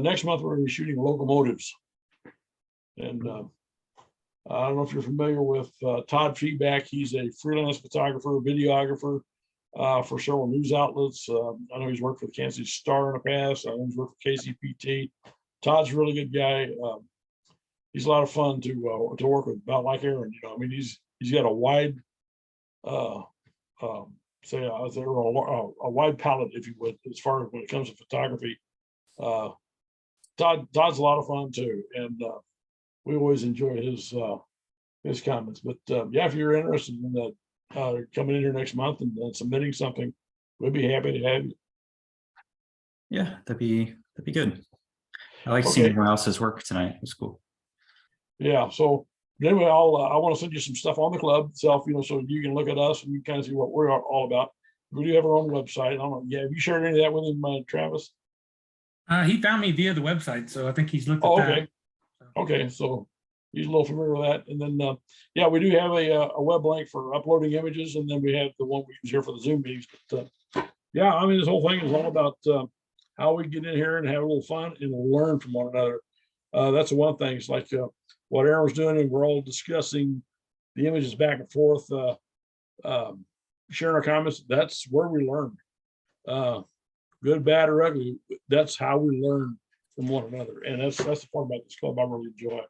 Next month we're going to be shooting locomotives, and I don't know if you're familiar with Todd Feedback. He's a freelance photographer, videographer for several news outlets. I know he's worked for the Kansas City Star in the past. I know he's worked for KCPT. Todd's a really good guy. He's a lot of fun to work with, about like Aaron. I mean, he's got a wide, a wide palette, if you would, as far as when it comes to photography. Todd's a lot of fun too, and we always enjoy his comments. But yeah, if you're interested in that, coming in here next month and submitting something, we'd be happy to have you. Yeah, that'd be good. I like Okay. seeing everyone else's work tonight. It was cool. Yeah. So anyway, I want to send you some stuff on the club itself, so you can look at us and you kind of see what we're all about. We do have our own website. I don't know. Yeah, have you shared any of that with him, Travis? He found me via the website, so I think he's looked at Okay. that. Okay, so he's a little familiar with that. And then, yeah, we do have a web link for uploading images, and then we have the one we use here for the Zoom meetings. But yeah, I mean, this whole thing is all about how we get in here and have a little fun and learn from one another. That's the one thing. It's like what Aaron was doing, and we're all discussing the images back and forth, sharing our comments. That's where we learn. Good, bad, or ugly. That's how we learn from one another, and that's the part about this club I really enjoy.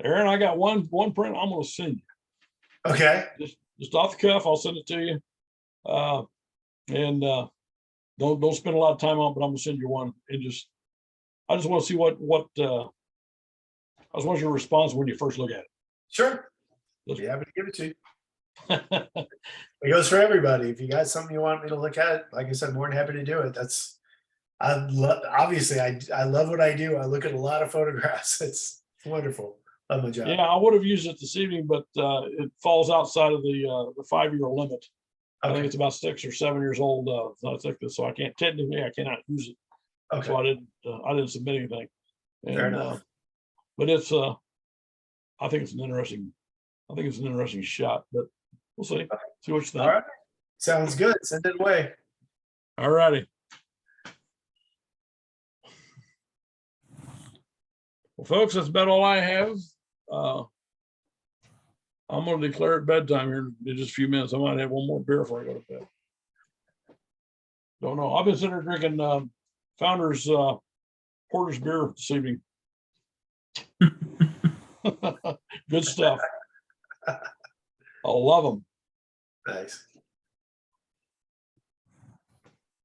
Aaron, I got one print I'm going to send you. Okay. Just off the cuff, I'll send it to you. And don't spend a lot of time on it, but I'm gonna send you one. And I just want to see what I just want your response when you first look at it. Sure. Be happy to give it to you. It goes for everybody. If you got something you want me to look at, like I said, more than happy to do it. Obviously I love what I do. I look at a lot of photographs. It's wonderful. Love my job. Yeah, I would have used it this evening, but it falls outside of the 5-year limit. I think it's about 6 or 7 years old. So I can't technically, I cannot use it. Okay. So I didn't submit anything. Fair enough. But it's I think it's an interesting shot, but we'll see. See what you think. All right. Sounds good. Send it away. All righty. Well, folks, that's about all I have. I'm gonna declare it bedtime here in just a few minutes. I might have one more beer before I go to bed. Don't know. I've been sitting there drinking Founders Porter's beer this evening. Good stuff. I love them. Nice.